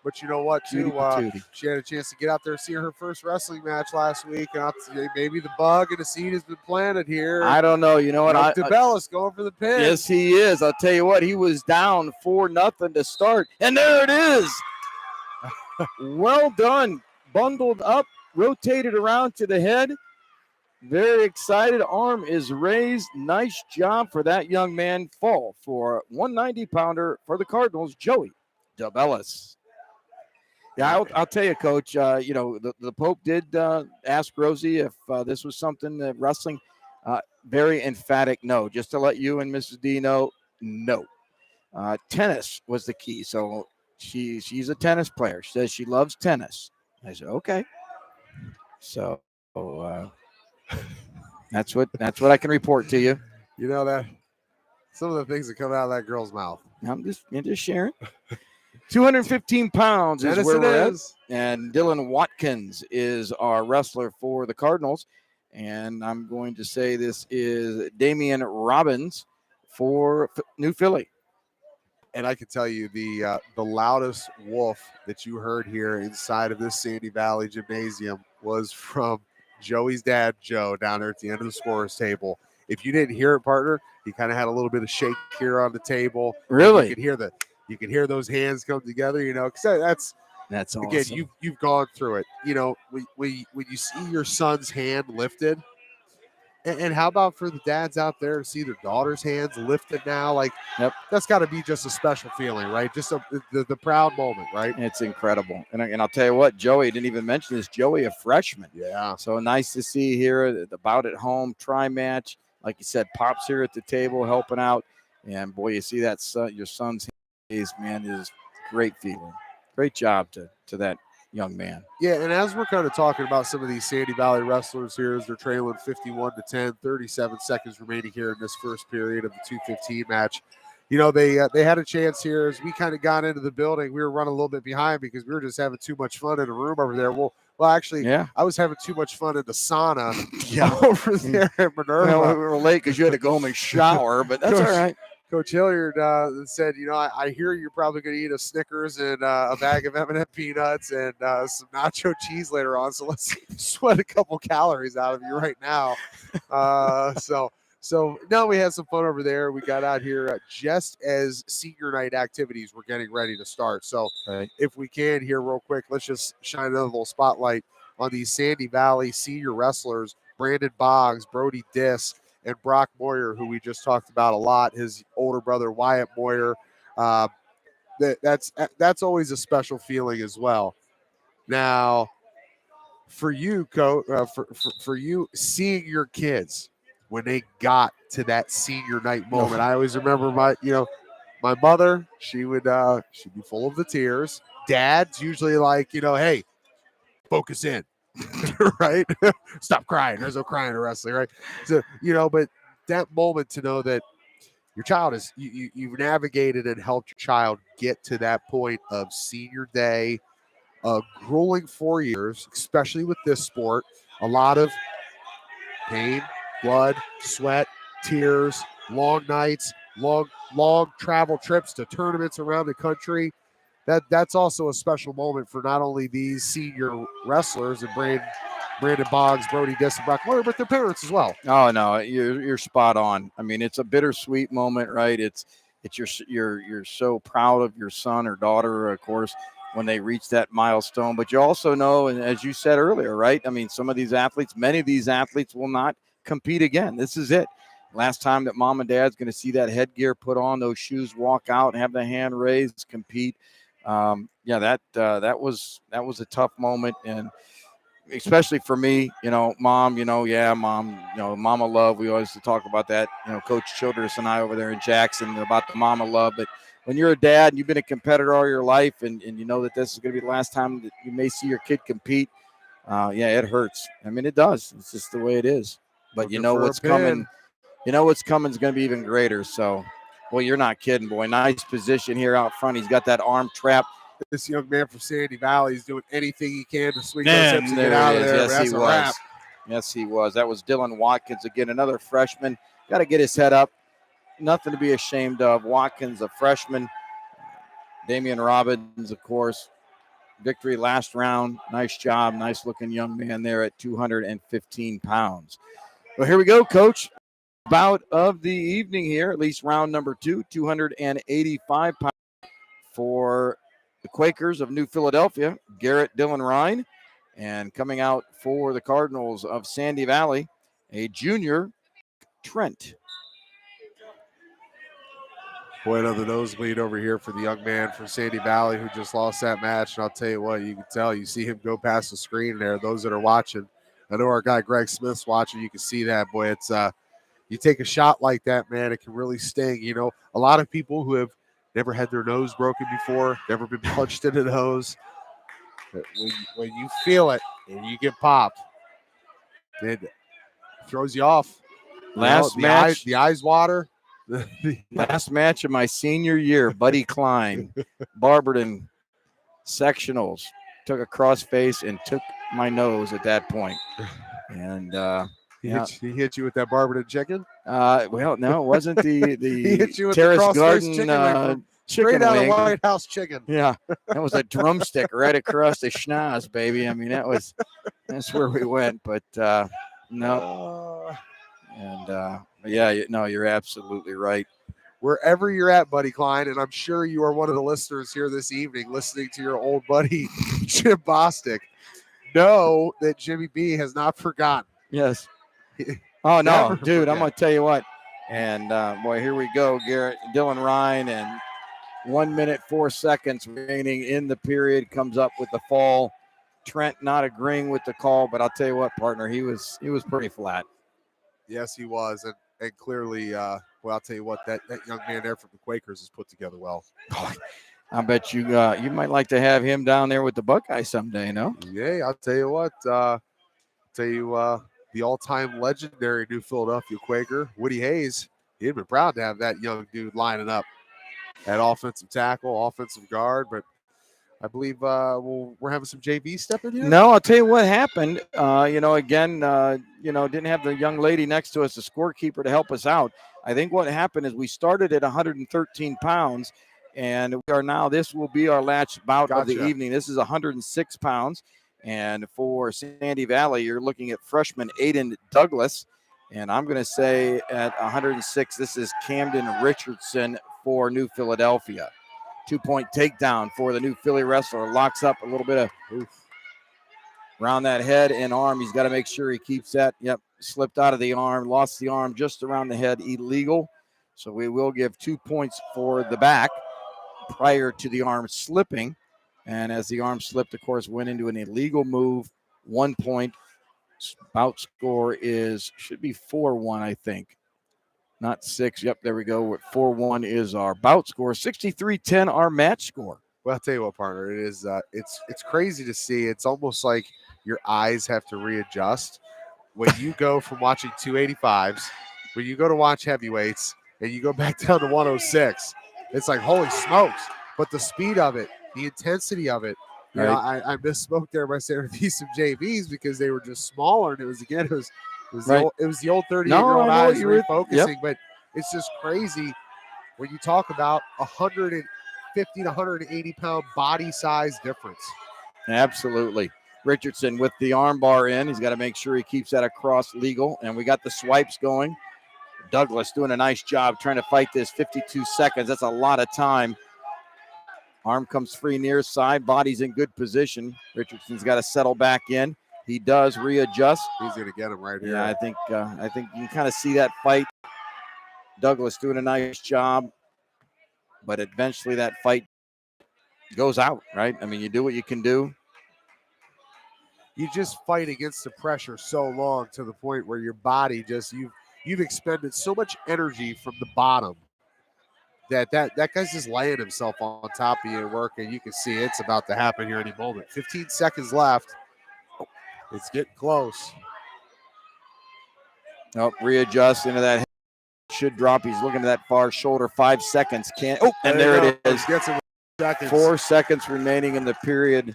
But you know what, too? Patootie. She had a chance to get out there and see her first wrestling match last week. And maybe the bug and the seed has been planted here. I don't know. You know what? DeBellis going for the pin. Yes, he is. I'll tell you what. He was down 4-0 to start. And there it is. Well done. Bundled up, rotated around to the head. Very excited. Arm is raised. Nice job for that young man. Fall for 190-pounder for the Cardinals, Joey DeBellis. Yeah, I'll tell you, Coach, the Pope did ask Rosie if this was something that wrestling, very emphatic no. Just to let you and Mrs. D know, no. Tennis was the key. So she's a tennis player. She says she loves tennis. I said, okay. So that's what I can report to you. You know that some of the things that come out of that girl's mouth. I'm just sharing. 215 pounds is where we're at. And Dylan Watkins is our wrestler for the Cardinals. And I'm going to say this is Damian Robbins for New Philly. And I can tell you the loudest wolf that you heard here inside of this Sandy Valley gymnasium was from Joey's dad, Joe, down there at the end of the scorer's table. If you didn't hear it, partner, he kind of had a little bit of shake here on the table. Really? You could hear those hands come together, because that's awesome. Again, you've gone through it. When you see your son's hand lifted, and how about for the dads out there to see their daughter's hands lifted now? That's got to be just a special feeling, right? Just the proud moment, right? It's incredible. And I'll tell you what, Joey didn't even mention this. Joey, a freshman. Yeah. So nice to see here the bout at home tri-match. Like you said, Pop's here at the table helping out. And, boy, you see that your son's hands, man, is great feeling. Great job to that young man. Yeah, and as we're kind of talking about some of these Sandy Valley wrestlers here as they're trailing 51-10, 37 seconds remaining here in this first period of the 2:15 match. They had a chance here as we kind of got into the building. We were running a little bit behind because we were just having too much fun in the room over there. Well, actually, yeah. I was having too much fun in the sauna over there at Minerva. We were late because you had to go home and shower, but that's all right. Coach Hilliard said, I hear you're probably going to eat a Snickers and a bag of M&M peanuts and some nacho cheese later on. So let's sweat a couple calories out of you right now. So now we had some fun over there. We got out here just as senior night activities were getting ready to start. So if we can here real quick, let's just shine another little spotlight on these Sandy Valley senior wrestlers, Brandon Boggs, Brody Diss, and Brock Moyer, who we just talked about a lot, his older brother, Wyatt Moyer. That's always a special feeling as well. Now, for you, Coach, for you seeing your kids when they got to that senior night moment, I always remember my mother, she'd be full of the tears. Dad's usually like, hey, focus in. Right? Stop crying. There's no crying in wrestling, right? So, but that moment to know that your child is, you've navigated and helped your child get to that point of senior day, grueling 4 years, especially with this sport, a lot of pain, blood, sweat, tears, long nights, long travel trips to tournaments around the country. That's also a special moment for not only these senior wrestlers and Brandon Boggs, Brody Diss, and Brock Moyer, but their parents as well. Oh no, you're spot on. I mean, it's a bittersweet moment, right? It's you're so proud of your son or daughter, of course, when they reach that milestone. But you also know, and as you said earlier, right? I mean, some of these athletes, many of these athletes will not compete again. This is it. Last time that mom and dad's going to see that headgear put on, those shoes, walk out, have the hand raised, compete. That was a tough moment, and especially for me, mom, mom, mama love. We always talk about that, Coach Childress and I over there in Jackson about the mama love. But when you're a dad and you've been a competitor all your life and you know that this is going to be the last time that you may see your kid compete, it hurts. I mean, it does. It's just the way it is. But you know what's coming. You know what's coming is going to be even greater. So, well, you're not kidding, boy. Nice position here out front. He's got that arm trap. This young man from Sandy Valley is doing anything he can to swing those hips and get out of there. Yes, he was. Yes, he was. That was Dylan Watkins again, another freshman. Got to get his head up. Nothing to be ashamed of. Watkins, a freshman. Damian Robbins, of course. Victory last round. Nice job. Nice looking young man there at 215 pounds. Well, here we go, Coach. Bout of the evening here, at least round number 2, 285 pounds for the Quakers of New Philadelphia, Garrett Dylan Ryan. And coming out for the Cardinals of Sandy Valley, a junior, Trent. Boy, another nosebleed over here for the young man from Sandy Valley who just lost that match. And I'll tell you what, you can tell. You see him go past the screen there. Those that are watching, I know our guy Greg Smith's watching. You can see that. Boy, it's you take a shot like that, man, it can really sting. A lot of people who have never had their nose broken before, never been punched in the nose. When you feel it and you get popped, it throws you off. Last match, the eyes water. Last match of my senior year, Buddy Klein, Barberton sectionals, took a cross face and took my nose at that point. And he hit you with that Barberton chicken? Well, no, it wasn't the he hit you with Terrace the Garden chicken, straight out of White House chicken. Yeah, that was a drumstick right across the schnoz, baby. I mean, that's where we went. But no, and you're absolutely right. Wherever you're at, Buddy Klein, and I'm sure you are one of the listeners here this evening listening to your old buddy Jim Bostic, know that Jimmy B has not forgotten. Yes. Oh, no, dude, I'm going to tell you what. And, boy, here we go, Garrett. Dylan Ryan, and 1 minute, 4 seconds remaining in the period, comes up with the fall. Trent not agreeing with the call, but I'll tell you what, partner, he was pretty flat. Yes, he was. And clearly, I'll tell you what, that young man there from the Quakers is put together well. I bet you might like to have him down there with the Buckeyes someday, no? Yeah, I'll tell you what. The all-time legendary New Philadelphia Quaker, Woody Hayes, he'd been proud to have that young dude lining up at offensive tackle, offensive guard, but I believe we're having some JV step in here. No, I'll tell you what happened. Didn't have the young lady next to us, the scorekeeper, to help us out. I think what happened is we started at 113 pounds, and we are now, this will be our last bout of the evening. This is 106 pounds. And for Sandy Valley, you're looking at freshman Aiden Douglas. And I'm going to say at 106, this is Camden Richardson for New Philadelphia. 2-point takedown for the new Philly wrestler. Locks up a little bit of around that head and arm. He's got to make sure he keeps that. Yep, slipped out of the arm, lost the arm just around the head. Illegal. So we will give 2 points for the back prior to the arm slipping. And as the arm slipped, of course, went into an illegal move. 1 point. Bout score should be 4-1, I think. Not 6. Yep, there we go. 4-1 is our bout score. 63-10 our match score. Well, I'll tell you what, partner. It is. It's crazy to see. It's almost like your eyes have to readjust when you go from watching 285s, when you go to watch heavyweights, and you go back down to 106. It's like, holy smokes! But the speed of it, the intensity of it. You know, I misspoke there by saying there'd be some JVs because they were just smaller, and it was It was the old 38-year-old I know what eyes you were. refocusing, Yep. but it's just crazy when you talk about 150 to 180 pound body size difference. Absolutely. Richardson with the arm bar in. He's got to make sure he keeps that across legal. And we got the swipes going. Douglas doing a nice job trying to fight this 52 seconds. That's a lot of time. Arm comes free near side. Body's in good position. Richardson's got to settle back in. He does readjust. He's going to get him right here. Yeah, I think you can kind of see that fight. Douglas doing a nice job. But eventually that fight goes out, right? I mean, you do what you can do. You just fight against the pressure so long to the point where your body just you've expended so much energy from the bottom that guy's just laying himself on top of you and working. You can see it's about to happen here any moment. 15 seconds left. It's getting close. Oh, readjust into that. Should drop. He's looking at that far shoulder. 5 seconds. Can't. Oh, and there it is. Gets him 4 seconds remaining in the period.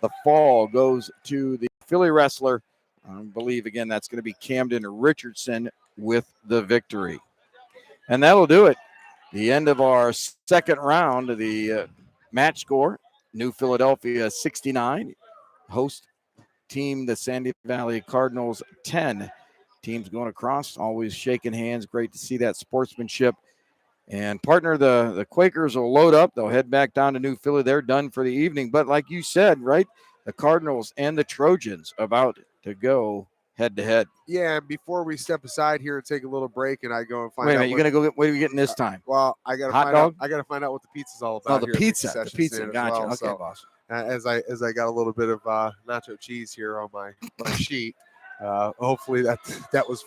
The fall goes to the Philly wrestler. I believe, again, that's going to be Camden Richardson with the victory. And that'll do it. The end of our second round of the match score. New Philadelphia 69. Host team, the Sandy Valley Cardinals 10. Teams going across, always shaking hands. Great to see that sportsmanship. And partner, the Quakers will load up. They'll head back down to New Philly. They're done for the evening. But like you said, right, the Cardinals and the Trojans about to go head-to-head. Yeah, and before we step aside here and take a little break and I go and find out. Wait a minute, you're going to go get, what are you getting this time? Well, I got to hot find dog? out. I got to find out what the pizza's all about. Oh, the pizza. The pizza. Gotcha. Well. Okay, So, boss. As I got a little bit of nacho cheese here on my sheet. Hopefully that was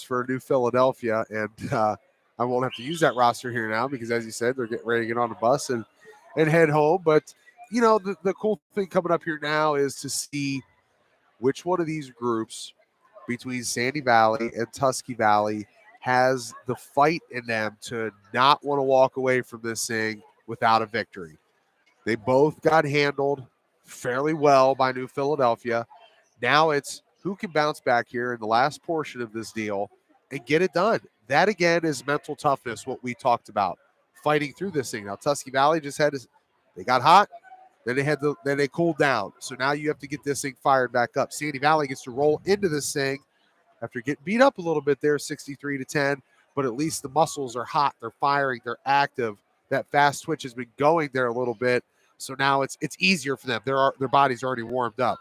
for New Philadelphia, and I won't have to use that roster here now because, as you said, they're getting ready to get on the bus and head home. But the cool thing coming up here now is to see which one of these groups between Sandy Valley and Tusky Valley has the fight in them to not want to walk away from this thing without a victory. They both got handled fairly well by New Philadelphia. Now it's who can bounce back here in the last portion of this deal and get it done. That, again, is mental toughness, what we talked about, fighting through this thing. Now, Tusky Valley they got hot, then they cooled down. So now you have to get this thing fired back up. Sandy Valley gets to roll into this thing after getting beat up a little bit there, 63-10, but at least the muscles are hot. They're firing. They're active. That fast twitch has been going there a little bit. So now it's easier for them. Their bodies are already warmed up.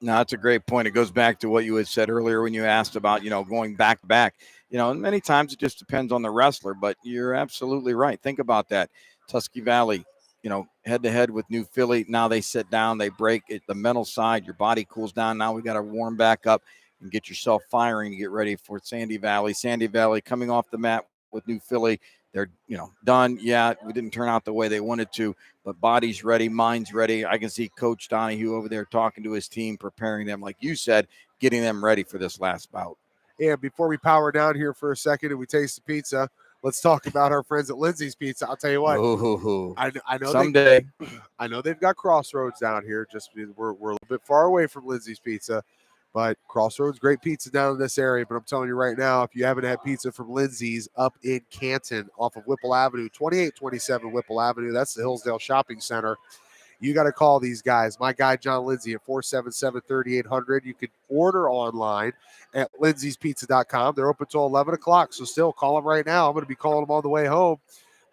No, that's a great point. It goes back to what you had said earlier when you asked about, going back to back. And many times it just depends on the wrestler, but you're absolutely right. Think about that. Tusky Valley, head to head with New Philly. Now they sit down, they break it. The mental side, your body cools down. Now we got to warm back up and get yourself firing to get ready for Sandy Valley. Sandy Valley coming off the mat with New Philly. They're, done. Yeah, we didn't turn out the way they wanted to, but body's ready, mind's ready. I can see Coach Donahue over there talking to his team, preparing them, like you said, getting them ready for this last bout. And before we power down here for a second and we taste the pizza, let's talk about our friends at Lindseys Pizza. I'll tell you what. I know someday. I know they've got Crossroads down here. Just we're a little bit far away from Lindseys Pizza. But Crossroads, great pizza down in this area. But I'm telling you right now, if you haven't had pizza from Lindseys up in Canton off of Whipple Avenue, 2827 Whipple Avenue, that's the Hillsdale Shopping Center, you got to call these guys. My guy, John Lindsay, at 477-3800. You can order online at lindseys.pizza.com. They're open till 11 o'clock, so still call them right now. I'm going to be calling them on the way home.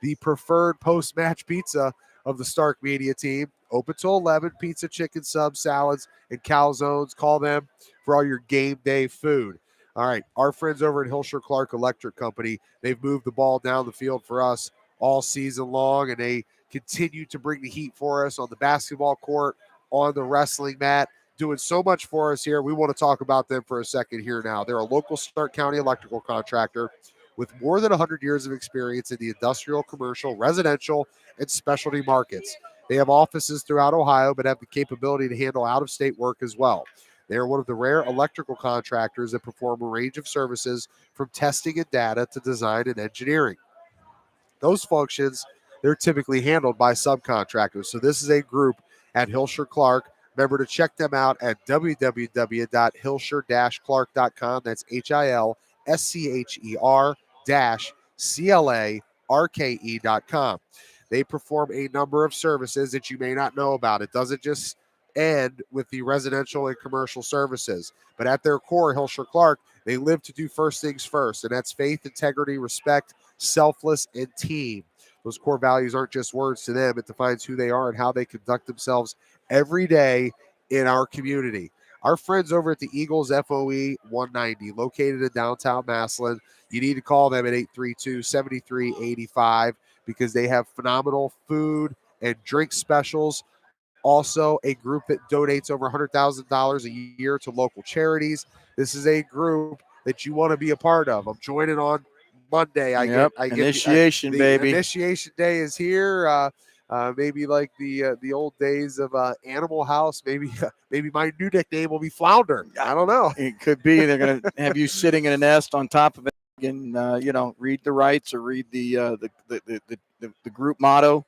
The preferred post-match pizza of the Stark Media team. Open till 11, pizza, chicken, subs, salads, and calzones. Call them for all your game day food. All right, our friends over at Hilscher-Clarke Electric Company, they've moved the ball down the field for us all season long, and they continue to bring the heat for us on the basketball court, on the wrestling mat, doing so much for us here. We want to talk about them for a second here now. They're a local Stark County electrical contractor with more than 100 years of experience in the industrial, commercial, residential, and specialty markets. They have offices throughout Ohio, but have the capability to handle out-of-state work as well. They are one of the rare electrical contractors that perform a range of services from testing and data to design and engineering. Those functions, they're typically handled by subcontractors. So this is a group at Hilscher-Clarke Remember to check them out at www.hilscher-clarke.com. That's HILSCHER-CLARKE.com. They perform a number of services that you may not know about. It doesn't just end with the residential and commercial services, but at their core, Hilscher-Clarke, they live to do first things first, and that's faith, integrity, respect, selfless, and team. Those core values aren't just words to them. It defines who they are and how they conduct themselves every day in our community. Our friends over at the Eagles FOE 190, located in downtown Massillon, you need to call them at 832-7385 because they have phenomenal food and drink specials. Also, a group that donates over $100,000 a year to local charities. This is a group that you want to be a part of. I'm joining on Monday. I get initiation, the baby. Initiation day is here. Maybe like the old days of Animal House. Maybe my new nickname will be Flounder. I don't know. It could be they're going to have you sitting in a nest on top of it and read the rights or read the group motto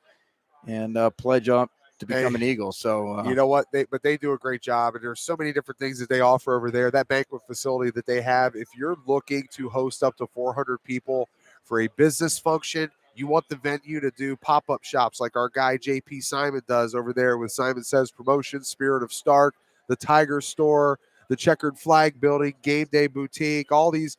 and pledge up to become an Eagle. So you know what? They do a great job, and there's so many different things that they offer over there. That banquet facility that they have. If you're looking to host up to 400 people for a business function, you want the venue to do pop-up shops like our guy JP Simon does over there with Simon Says Promotions, Spirit of Stark, the Tiger Store, the Checkered Flag Building, Game Day Boutique, all these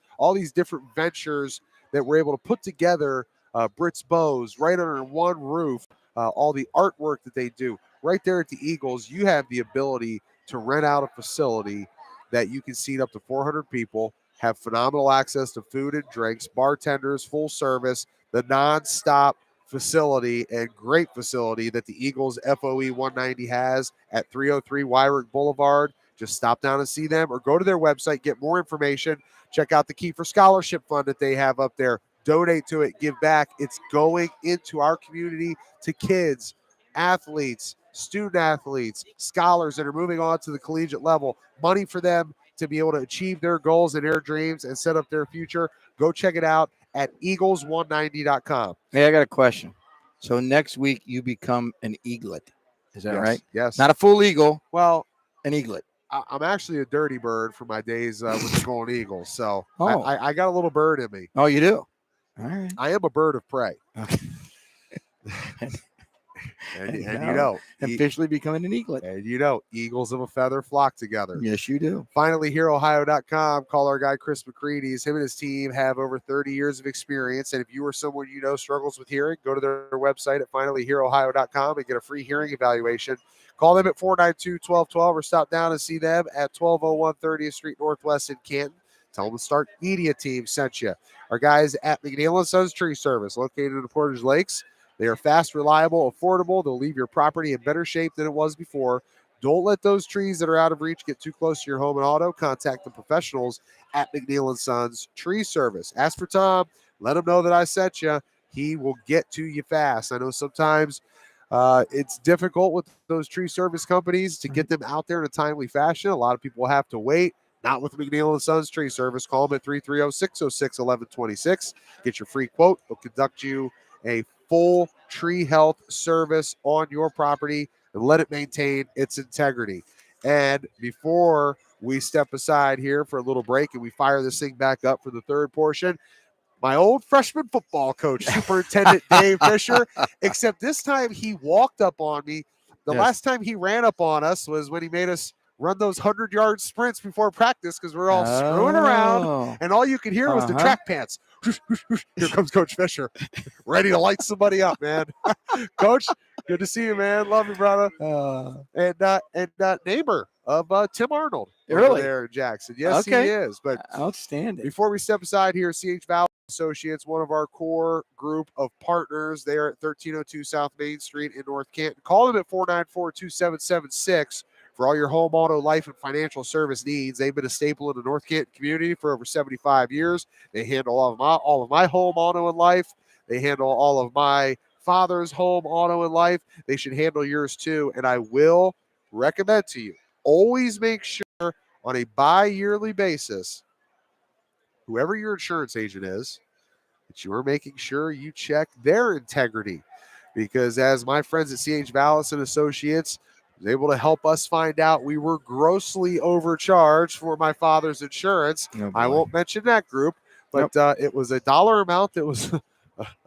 different ventures that we're able to put together. Brits Bows right under one roof. All the artwork that they do right there at the Eagles. You have the ability to rent out a facility that you can seat up to 400 people, have phenomenal access to food and drinks, bartenders, full service, the nonstop facility and great facility that the Eagles FOE 190 has at 303 Wyrick Boulevard. Just stop down and see them or go to their website, get more information. Check out the Kiefer Scholarship Fund that they have up there. Donate to it, give back. It's going into our community to kids, athletes, student athletes, scholars that are moving on to the collegiate level. Money for them to be able to achieve their goals and their dreams and set up their future. Go check it out at eagles190.com. Hey, I got a question. So next week you become an eaglet. Is that right? Yes. Not a full eagle. Well, an eaglet. I'm actually a dirty bird for my days with the Golden Eagles. So Oh. I got a little bird in me. Oh, you do? All right. I am a bird of prey. Okay. and officially becoming an eaglet. And eagles of a feather flock together. Yes, you do. Finally, HearOhio.com. Call our guy Chris McCready. Him and his team have over 30 years of experience. And if you or someone you know struggles with hearing, go to their website at finallyhearohio.com and get a free hearing evaluation. Call them at 492-1212 or stop down and see them at 1201 30th Street Northwest in Canton. Tell them the Stark Media team sent you. Our guys at McNeill and Sons Tree Service, located in the Portage Lakes. They are fast, reliable, affordable. They'll leave your property in better shape than it was before. Don't let those trees that are out of reach get too close to your home and auto. Contact the professionals at McNeill and Sons Tree Service. Ask for Tom. Let him know that I sent you. He will get to you fast. I know sometimes it's difficult with those tree service companies to get them out there in a timely fashion. A lot of people have to wait. Not with McNeill and Sons Tree Service. Call them at 330-606-1126. Get your free quote. They'll conduct you a full tree health service on your property and let it maintain its integrity. And before we step aside here for a little break and we fire this thing back up for the third portion, my old freshman football coach, Superintendent Dave Fisher, except this time he walked up on me. The last time he ran up on us was when he made us run those 100-yard sprints before practice because we're all screwing around, and all you could hear was the track pants. Here comes Coach Fisher, ready to light somebody up, man. Coach, good to see you, man. Love you, brother. And neighbor of Tim Arnold over there in Jackson. Yes, he is. But outstanding. Before we step aside here, CH Vallos Associates, one of our core group of partners. They are at 1302 South Main Street in North Canton. Call them at 494-2776 for all your home, auto, life, and financial service needs. They've been a staple in the North Canton community for over 75 years. They handle all of my home, auto, and life. They handle all of my father's home, auto, and life. They should handle yours too. And I will recommend to you, always make sure on a bi-yearly basis, whoever your insurance agent is, that you are making sure you check their integrity. Because as my friends at CH Vallos and Associates was able to help us find out we were grossly overcharged for my father's insurance. Oh, I boy. won't mention that group, but it was a dollar amount that was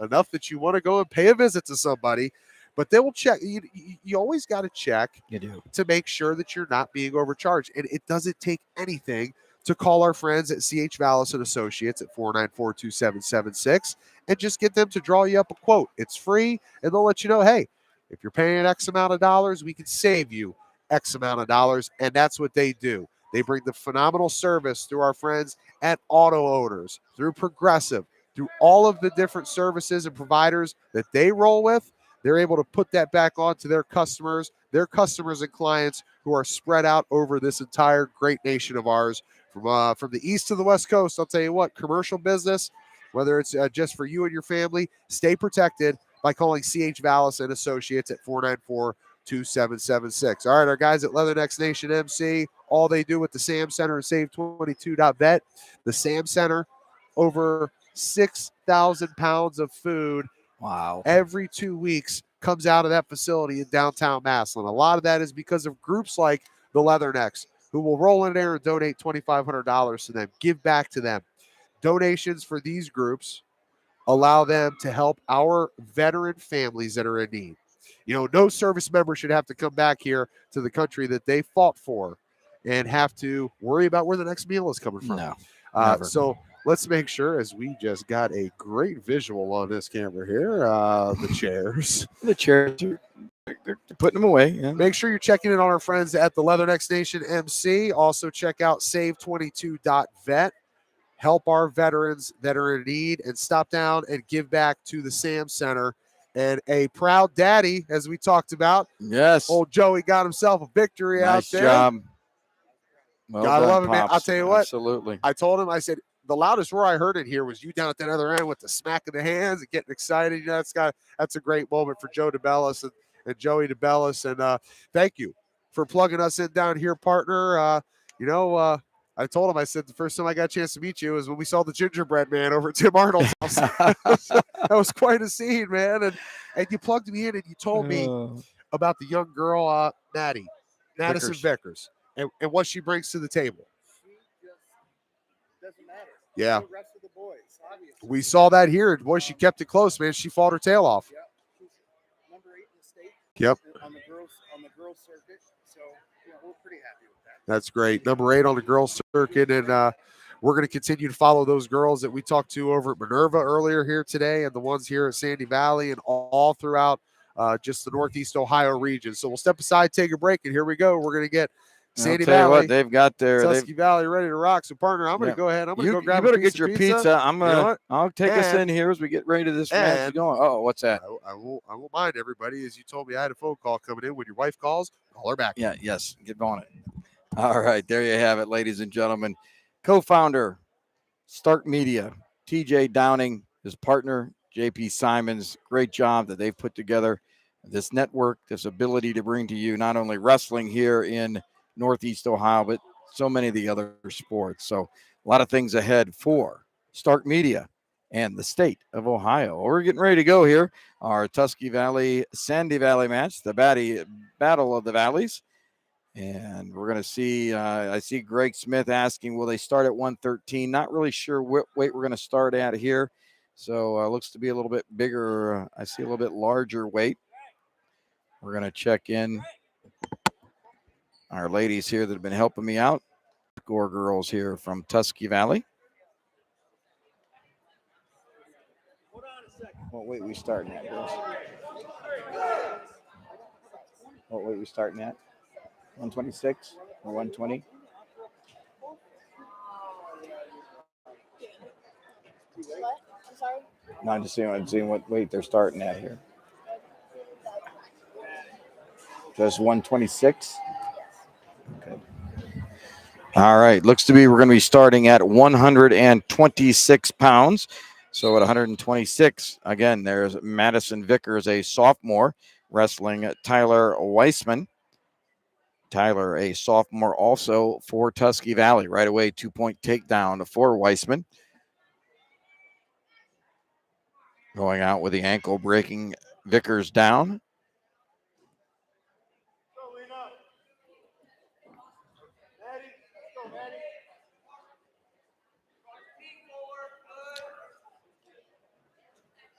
enough that you want to go and pay a visit to somebody. But they will check. You always got to check You do. to make sure that you're not being overcharged. And it doesn't take anything to call our friends at CH Vallos and Associates at 494-2776 and just get them to draw you up a quote. It's free, and they'll let you know, hey, if you're paying X amount of dollars, we can save you X amount of dollars, and that's what they do. They bring the phenomenal service through our friends at Auto Owners, through Progressive, through all of the different services and providers that they roll with. They're able to put that back on to their customers and clients who are spread out over this entire great nation of ours. From the east to the west coast, I'll tell you what, commercial business, whether it's just for you and your family, stay protected by calling CH Vallis and Associates at 494-2776. All right, our guys at Leathernecks Nation MC, all they do with the Sam Center and Save22.vet. The Sam Center, over 6,000 pounds of food Wow. every 2 weeks comes out of that facility in downtown Massillon. A lot of that is because of groups like the Leathernecks, who will roll in there and donate $2,500 to them, give back to them. Donations for these groups allow them to help our veteran families that are in need. You know, no service member should have to come back here to the country that they fought for and have to worry about where the next meal is coming from. No, never. So let's make sure, as we just got a great visual on this camera here, the chairs. The chairs are they're putting them away. Yeah. Make sure you're checking in on our friends at the Leathernecks Nation MC. Also check out Save22.vet. Help our veterans that are in need and stop down and give back to the Sam Center. And a proud daddy, as we talked about. Yes. Old Joey got himself a victory out there. Nice job. Well Gotta done, love it, man. Pops. I'll tell you what. Absolutely. I told him, I said, the loudest roar I heard in here was you down at that other end with the smack of the hands and getting excited. You know, that's a great moment for Joe DeBellis and Joey DeBellis. And thank you for plugging us in down here, partner. I told him, I said, the first time I got a chance to meet you was when we saw the gingerbread man over at Tim Arnold's house. That was quite a scene, man. And you plugged me in and you told me about the young girl, Madison Vickers, and what she brings to the table. Doesn't matter. Yeah. The rest of the boys, obviously. We saw that here. Boy, she kept it close, man. She fought her tail off. Yeah. She's number 8 in the state. Yep. On the girls circuit. So, we're pretty happy with that. That's great. Number 8 on the girls circuit. And we're going to continue to follow those girls that we talked to over at Minerva earlier here today and the ones here at Sandy Valley and all throughout just the Northeast Ohio region. So we'll step aside, take a break, and here we go. We're going to get Sandy Valley, they've got their Tusky Valley ready to rock. So, partner, I'm going to go ahead. I'm going to go grab you better a piece get your of pizza. I'll take us And- in here as we get ready to this match going. Oh, what's that? I won't mind everybody, as you told me I had a phone call coming in. When your wife calls, call her back. Yeah, yes, get on it. All right, there you have it, ladies and gentlemen. Co-founder, Stark Media, TJ Downing, his partner, JP Simons. Great job that they've put together this network, this ability to bring to you not only wrestling here in Northeast Ohio, but so many of the other sports. So a lot of things ahead for Stark Media and the state of Ohio. We're getting ready to go here. Our Tusky Valley, Sandy Valley match, the Battle of the Valleys. And we're going to see, I see Greg Smith asking, will they start at 113? Not really sure what weight we're going to start at here. So looks to be a little bit bigger. I see a little bit larger weight. We're going to check in our ladies here that have been helping me out. Score girls here from Tusky Valley. What weight we starting at, girls? What weight we starting at? 126 or 120? What? I'm sorry? No, I'm just seeing what weight they're starting at here. Just 126? Okay. All right. Looks to be we're going to be starting at 126 pounds. So at 126, again, there's Madison Vickers, a sophomore, wrestling Tyler Weissman. Tyler, a sophomore also for Tusky Valley. Right away, 2-point takedown for Weissman. Going out with the ankle, breaking Vickers down.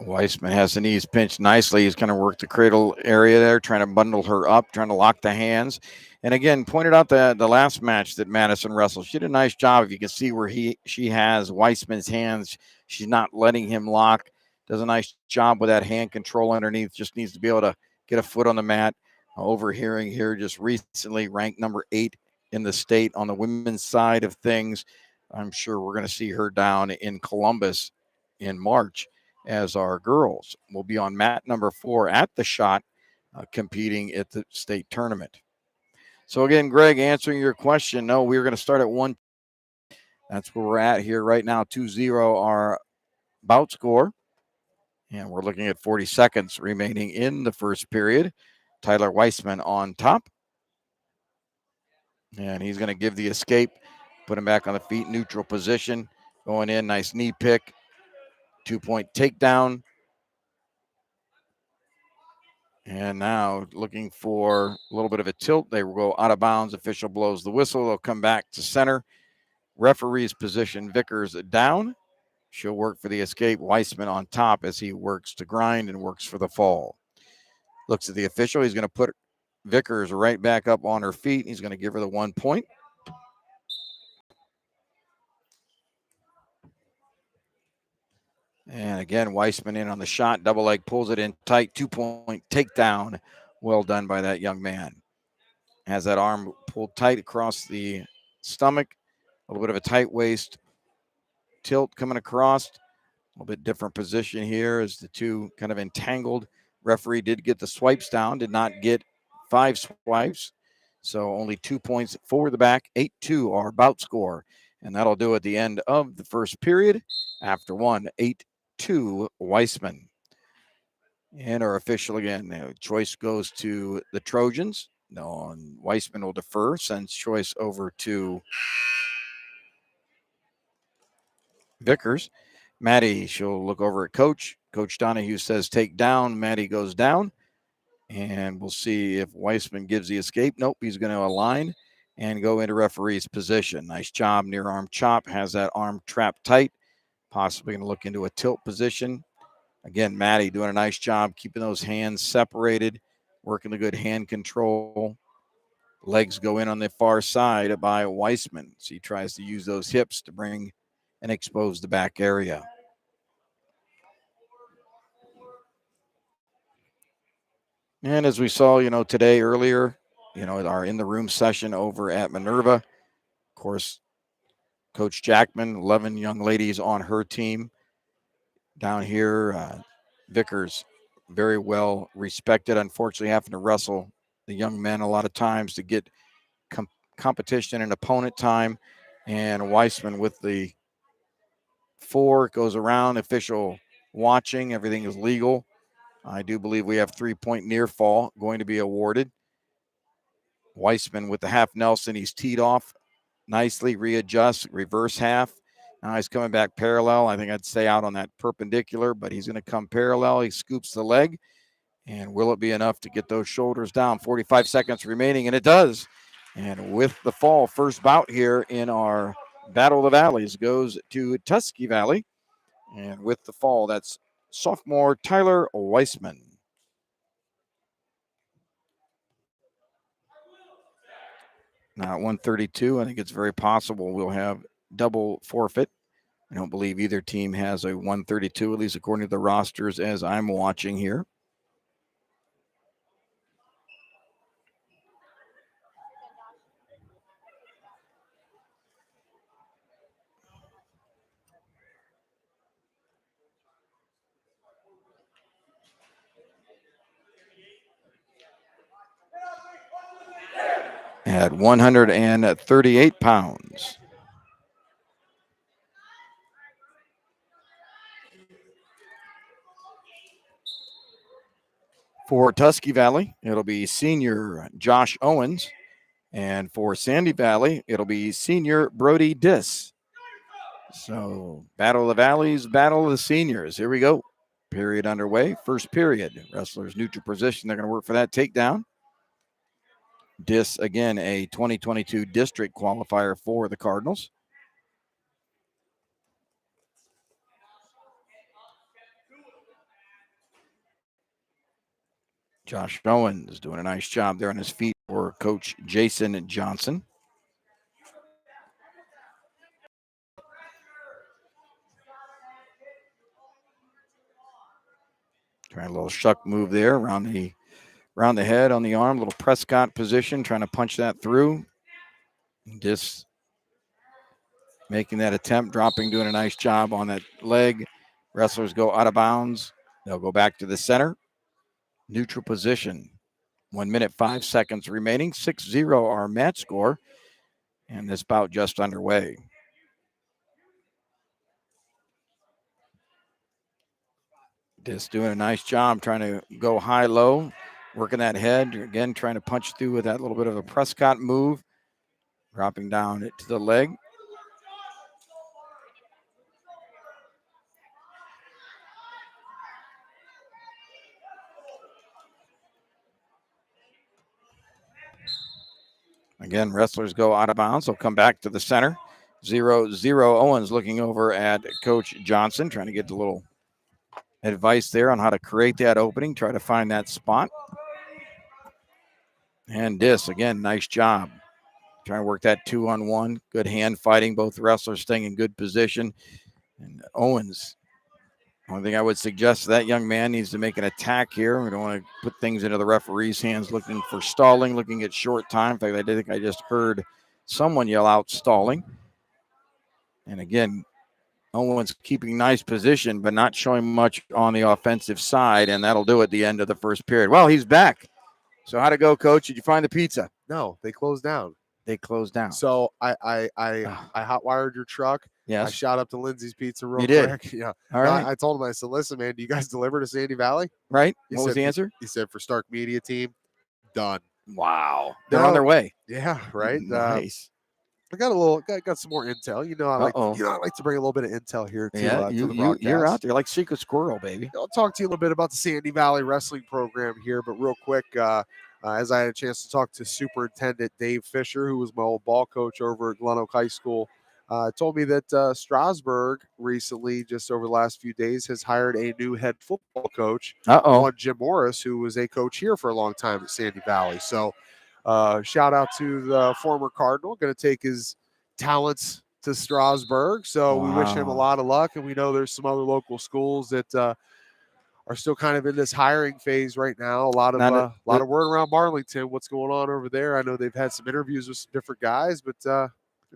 Weissman has the knees pinched nicely. He's going to work the cradle area there, trying to bundle her up, trying to lock the hands. And again, pointed out the last match that Madison wrestled. She did a nice job. If you can see where she has Weissman's hands, she's not letting him lock. Does a nice job with that hand control underneath. Just needs to be able to get a foot on the mat. Overhearing here just recently ranked number 8 in the state on the women's side of things. I'm sure we're going to see her down in Columbus in March, as our girls will be on mat number 4 at the Shot, competing at the state tournament. So again, Greg, answering your question, no, we're going to start at 1. That's where we're at here right now. 2-0 our bout score. And we're looking at 40 seconds remaining in the first period. Tyler Weissman on top. And he's going to give the escape, put him back on the feet, neutral position. Going in, nice knee pick. 2-point takedown. And now looking for a little bit of a tilt. They will go out of bounds. Official blows the whistle. They'll come back to center. Referee's position Vickers down. She'll work for the escape. Weissman on top as he works to grind and works for the fall. Looks at the official. He's going to put Vickers right back up on her feet. He's going to give her the 1 point. And again, Weissman in on the shot. Double leg pulls it in tight. 2-point takedown. Well done by that young man. Has that arm pulled tight across the stomach. A little bit of a tight waist tilt coming across. A little bit different position here as the two kind of entangled. Referee did get the swipes down, did not get 5 swipes. So only 2 points for the back. 8-2 our bout score. And that'll do at the end of the first period. After 8-2 Weissman. And our official again, choice goes to the Trojans. No, and Weissman will defer, sends choice over to Vickers. Maddie, she'll look over at Coach. Coach Donahue says take down. Maddie goes down. And we'll see if Weissman gives the escape. Nope, he's going to align and go into referee's position. Nice job, near arm chop. Has that arm trapped tight. Possibly going to look into a tilt position. Again, Maddie doing a nice job keeping those hands separated, working the good hand control. Legs go in on the far side by Weissman. So he tries to use those hips to bring and expose the back area. And as we saw, today earlier, our in the room session over at Minerva, of course, Coach Jackman, 11 young ladies on her team. Down here, Vickers, very well respected. Unfortunately, having to wrestle the young men a lot of times to get competition and opponent time. And Weissman with the 4 goes around. Official watching. Everything is legal. I do believe we have 3-point near fall going to be awarded. Weissman with the half Nelson. He's teed off nicely, readjusts, reverse half. Now he's coming back parallel. I think I'd stay out on that perpendicular, but he's going to come parallel. He scoops the leg. And will it be enough to get those shoulders down? 45 seconds remaining, and it does. And with the fall, first bout here in our Battle of the Valleys goes to Tusky Valley. And with the fall, that's sophomore Tyler Weissman. Now at 132, I think it's very possible we'll have double forfeit. I don't believe either team has a 132, at least according to the rosters as I'm watching here. At 138 pounds. For Tusky Valley, it'll be senior Josh Owens. And for Sandy Valley, it'll be senior Brody Diss. So, Battle of the Valleys, Battle of the Seniors. Here we go. Period underway. First period. Wrestlers neutral position. They're going to work for that takedown. Dis, again, a 2022 district qualifier for the Cardinals. Josh Owens is doing a nice job there on his feet for Coach Jason Johnson. Trying a little shuck move there around the head on the arm, little Prescott position, trying to punch that through. Just making that attempt, dropping, doing a nice job on that leg. Wrestlers go out of bounds. They'll go back to the center. Neutral position. 1 minute, 5 seconds remaining. 6-0 our match score. And this bout just underway. Just doing a nice job trying to go high-low, working that head. Again, trying to punch through with that little bit of a Prescott move. Dropping down it to the leg. Again, wrestlers go out of bounds. They'll come back to the center. 0-0. Owens looking over at Coach Johnson, trying to get a little advice there on how to create that opening, try to find that spot. And Dis, again, nice job. Trying to work that 2-on-1. Good hand fighting. Both wrestlers staying in good position. And Owens, one thing I would suggest to that young man needs to make an attack here. We don't want to put things into the referee's hands, looking for stalling, looking at short time. In fact, I did think I just heard someone yell out stalling. And again, Owens keeping nice position, but not showing much on the offensive side, and that'll do at the end of the first period. Well, he's back. So how'd it go, Coach? Did you find the pizza? No, they closed down. They closed down. So I hotwired your truck. Yes. I shot up to Lindseys Pizza real You did? quick. Yeah. All right. I told him, I said, listen, man, do you guys deliver to Sandy Valley? Right. He What was said- the answer? He said, for Stark Media Team, done. Wow. They're on their way. Yeah, right. Nice. I got some more intel. I like to bring a little bit of intel here too. Yeah, to the broadcast. you're out there like secret squirrel, baby. I'll talk to you a little bit about the Sandy Valley Wrestling program here, but real quick, as I had a chance to talk to Superintendent Dave Fisher, who was my old ball coach over at Glen Oak High School, told me that Strasburg recently, just over the last few days, has hired a new head football coach, one Jim Morris, who was a coach here for a long time at Sandy Valley. So shout out to the former Cardinal, going to take his talents to Strasburg. So we wish him a lot of luck, and we know there's some other local schools that are still kind of in this hiring phase right now. A lot of word around Marlington. What's going on over there? I know they've had some interviews with some different guys, but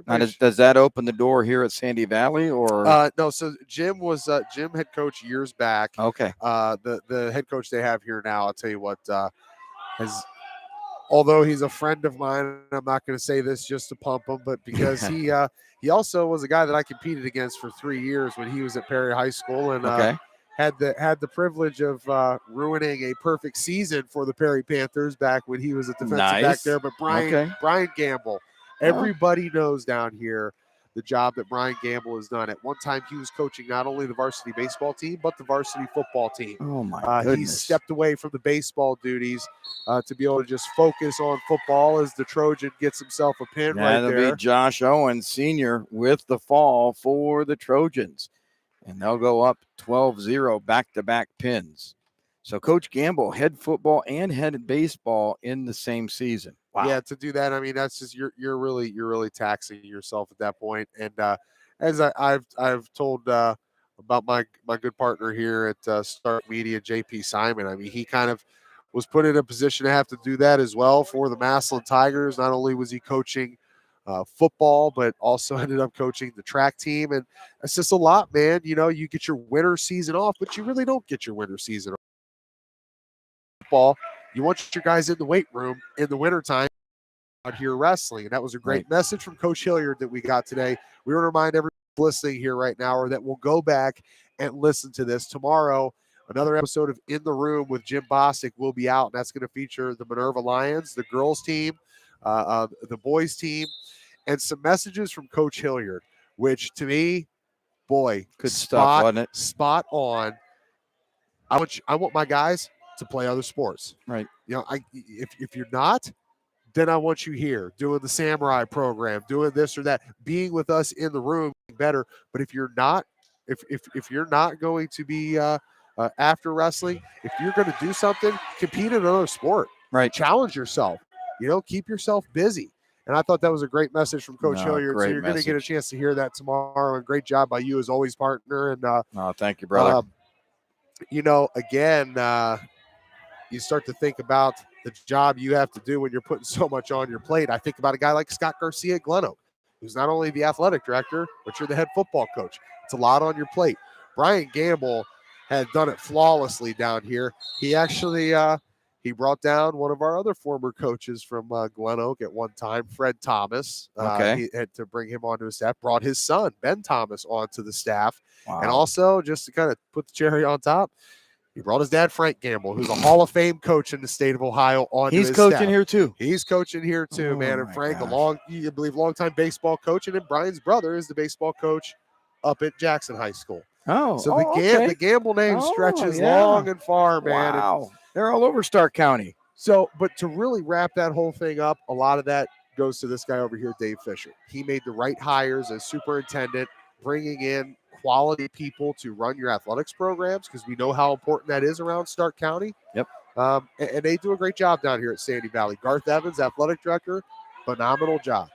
now, does that open the door here at Sandy Valley, or no? So Jim was Jim head coach years back. Okay. The head coach they have here now, I'll tell you what, although he's a friend of mine, I'm not going to say this just to pump him, but because he also was a guy that I competed against for 3 years when he was at Perry High School, and had the privilege of ruining a perfect season for the Perry Panthers back when he was a defensive back there. But Brian Gamble, everybody knows down here the job that Brian Gamble has done. At one time, he was coaching not only the varsity baseball team, but the varsity football team. Oh, my goodness. He's stepped away from the baseball duties to be able to just focus on football as the Trojan gets himself a pin right there. That'll be Josh Owens, senior, with the fall for the Trojans. And they'll go up 12-0 back-to-back pins. So Coach Gamble, head football and head baseball in the same season. Wow. Yeah, to do that, I mean, that's just you're really taxing yourself at that point. And as I've told about my good partner here at Stark Media, JP Simon, I mean, he kind of was put in a position to have to do that as well for the Massillon Tigers. Not only was he coaching football, but also ended up coaching the track team. And it's just a lot, man. You get your winter season off, but you really don't get your winter season off. Football, you want your guys in the weight room in the wintertime out here wrestling. And that was a great message from Coach Hilliard that we got today. We want to remind everyone listening here right now, or that will go back and listen to this tomorrow. Another episode of In the Room with Jim Bostic will be out, and that's going to feature the Minerva Lions, the girls team, the boys team, and some messages from Coach Hilliard, which to me, boy, good stuff, wasn't it? Spot on. I want my guys to play other sports. Right. If you're not, then I want you here doing the samurai program, doing this or that, being with us in the room better. But if you're not, if you're not going to be after wrestling, if you're going to do something, compete in another sport, Right. challenge yourself, keep yourself busy. And I thought that was a great message from Coach Hilliard. So you're going to get a chance to hear that tomorrow. And great job by you as always, partner. And thank you, brother. Again, you start to think about the job you have to do when you're putting so much on your plate. I think about a guy like Scott Garcia at Glen Oak, who's not only the athletic director, but you're the head football coach. It's a lot on your plate. Brian Gamble had done it flawlessly down here. He actually he brought down one of our other former coaches from Glen Oak at one time, Fred Thomas. He had to bring him onto his staff, brought his son, Ben Thomas, onto the staff. Wow. And also, just to kind of put the cherry on top, he brought his dad, Frank Gamble, who's a Hall of Fame coach in the state of Ohio, onto his staff. He's coaching here too. He's coaching here too, man. And Frank, longtime baseball coach, and then Brian's brother is the baseball coach up at Jackson High School. Oh, so the Gamble name stretches long and far, man. Wow, they're all over Stark County. So, but to really wrap that whole thing up, a lot of that goes to this guy over here, Dave Fisher. He made the right hires as superintendent, bringing in quality people to run your athletics programs, because we know how important that is around Stark County. Yep. And they do a great job down here at Sandy Valley. Garth Evans, athletic director, phenomenal job.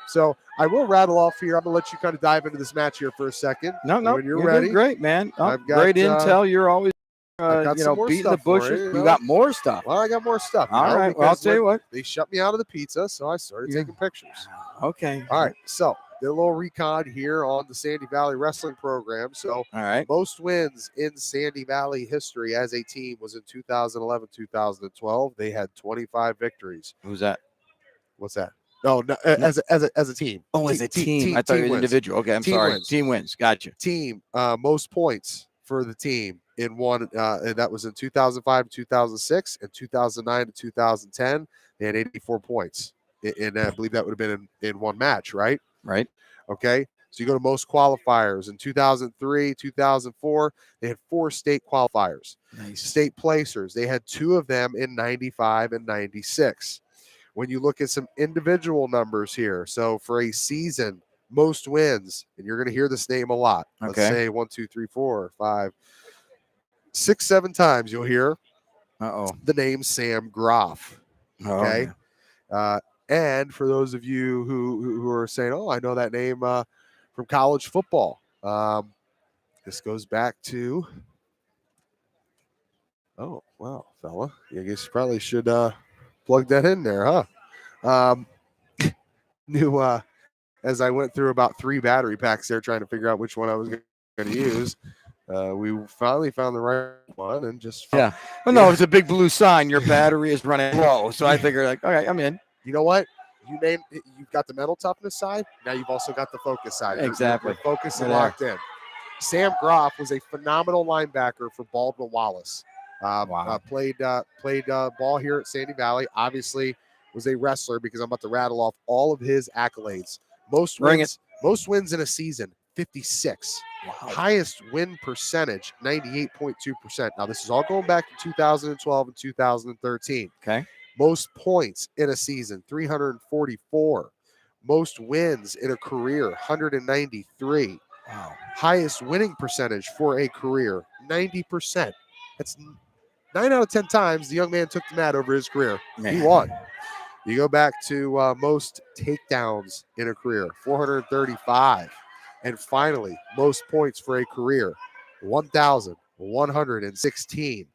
So I will rattle off here. I'm going to let you kind of dive into this match here for a second. No, when you're ready. Great, man. I've got, great intel. You're always, beating the bushes. You got more stuff. Well, I got more stuff. All right. Well, I'll tell you what. They shut me out of the pizza, so I started taking pictures. Okay. All right. So did a little recon here on the Sandy Valley Wrestling program. So all right. Most wins in Sandy Valley history as a team was in 2011, 2012. They had 25 victories. Who's that? What's that? No, as a team. Oh, as a team. I thought it was individual. Okay, I'm sorry. Team wins. Gotcha. Team, most points for the team in one. And that was in 2005 to 2006 and 2009 to 2010. They had 84 points. And I believe that would have been in one match, right? Right. Okay. So you go to most qualifiers in 2003, 2004. They had 4 state qualifiers. Nice. State placers. They had 2 of them in 95 and 96. When you look at some individual numbers here, so for a season, most wins, and you're going to hear this name a lot. Let's say 1, 2, 3, 4, 5, 6, 7 times you'll hear the name Sam Groff. Okay. And for those of you who are saying, I know that name from college football. This goes back to, wow, fella. I guess you probably should plug that in there, huh? As I went through about 3 battery packs there trying to figure out which one I was going to use, we finally found the right one and just well, no, it's a big blue sign. Your battery is running low, so I figured, like, all right, I'm in. You know what? You've got the mental toughness side. Now you've also got the focus side. Exactly. You're focused and locked in. Sam Groff was a phenomenal linebacker for Baldwin Wallace. Played ball here at Sandy Valley. Obviously, was a wrestler, because I'm about to rattle off all of his accolades. Most wins in a season, 56. Wow. Highest win percentage, 98.2%. Now, this is all going back to 2012 and 2013. Okay. Most points in a season, 344. Most wins in a career, 193. Wow. Highest winning percentage for a career, 90%. That's 9 out of 10 times the young man took the mat over his career. Man. He won. You go back to most takedowns in a career, 435. And finally, most points for a career, 1,116.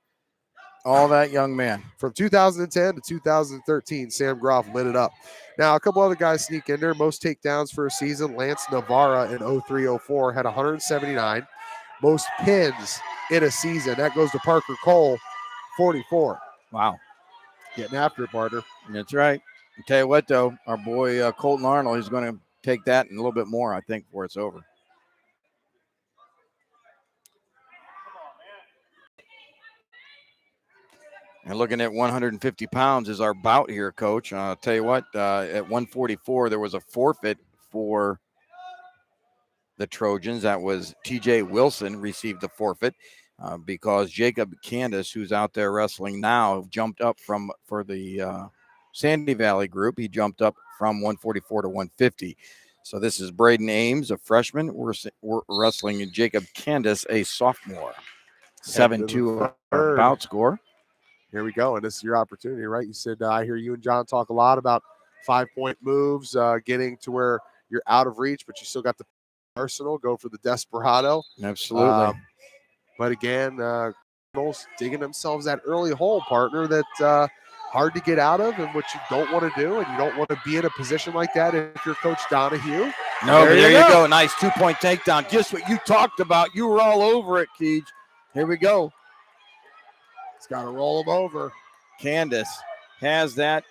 All that young man. From 2010 to 2013, Sam Groff lit it up. Now, a couple other guys sneak in there. Most takedowns for a season, Lance Navarra in 03-04 had 179. Most pins in a season, that goes to Parker Cole, 44. Wow. Getting after it, partner. That's right. I'll tell you what, though, our boy Colton Arnold is going to take that and a little bit more, I think, before it's over. And looking at 150 pounds is our bout here, Coach. I'll tell you what, at 144, there was a forfeit for the Trojans. That was TJ Wilson received the forfeit because Jacob Candace, who's out there wrestling now, jumped up for the Sandy Valley group. He jumped up from 144 to 150. So this is Braden Ames, a freshman. We're wrestling Jacob Candace, a sophomore. 7-2 bout score. Here we go, and this is your opportunity, right? You said I hear you and John talk a lot about 5-point moves, getting to where you're out of reach, but you still got the arsenal. Go for the desperado. Absolutely. But again, Cardinals digging themselves that early hole, partner, that hard to get out of, and what you don't want to do, and you don't want to be in a position like that if you're Coach Donahue. No, there you go. Nice 2-point takedown. Just what you talked about. You were all over it, Keej. Here we go. It's got to roll him over. Candace has that.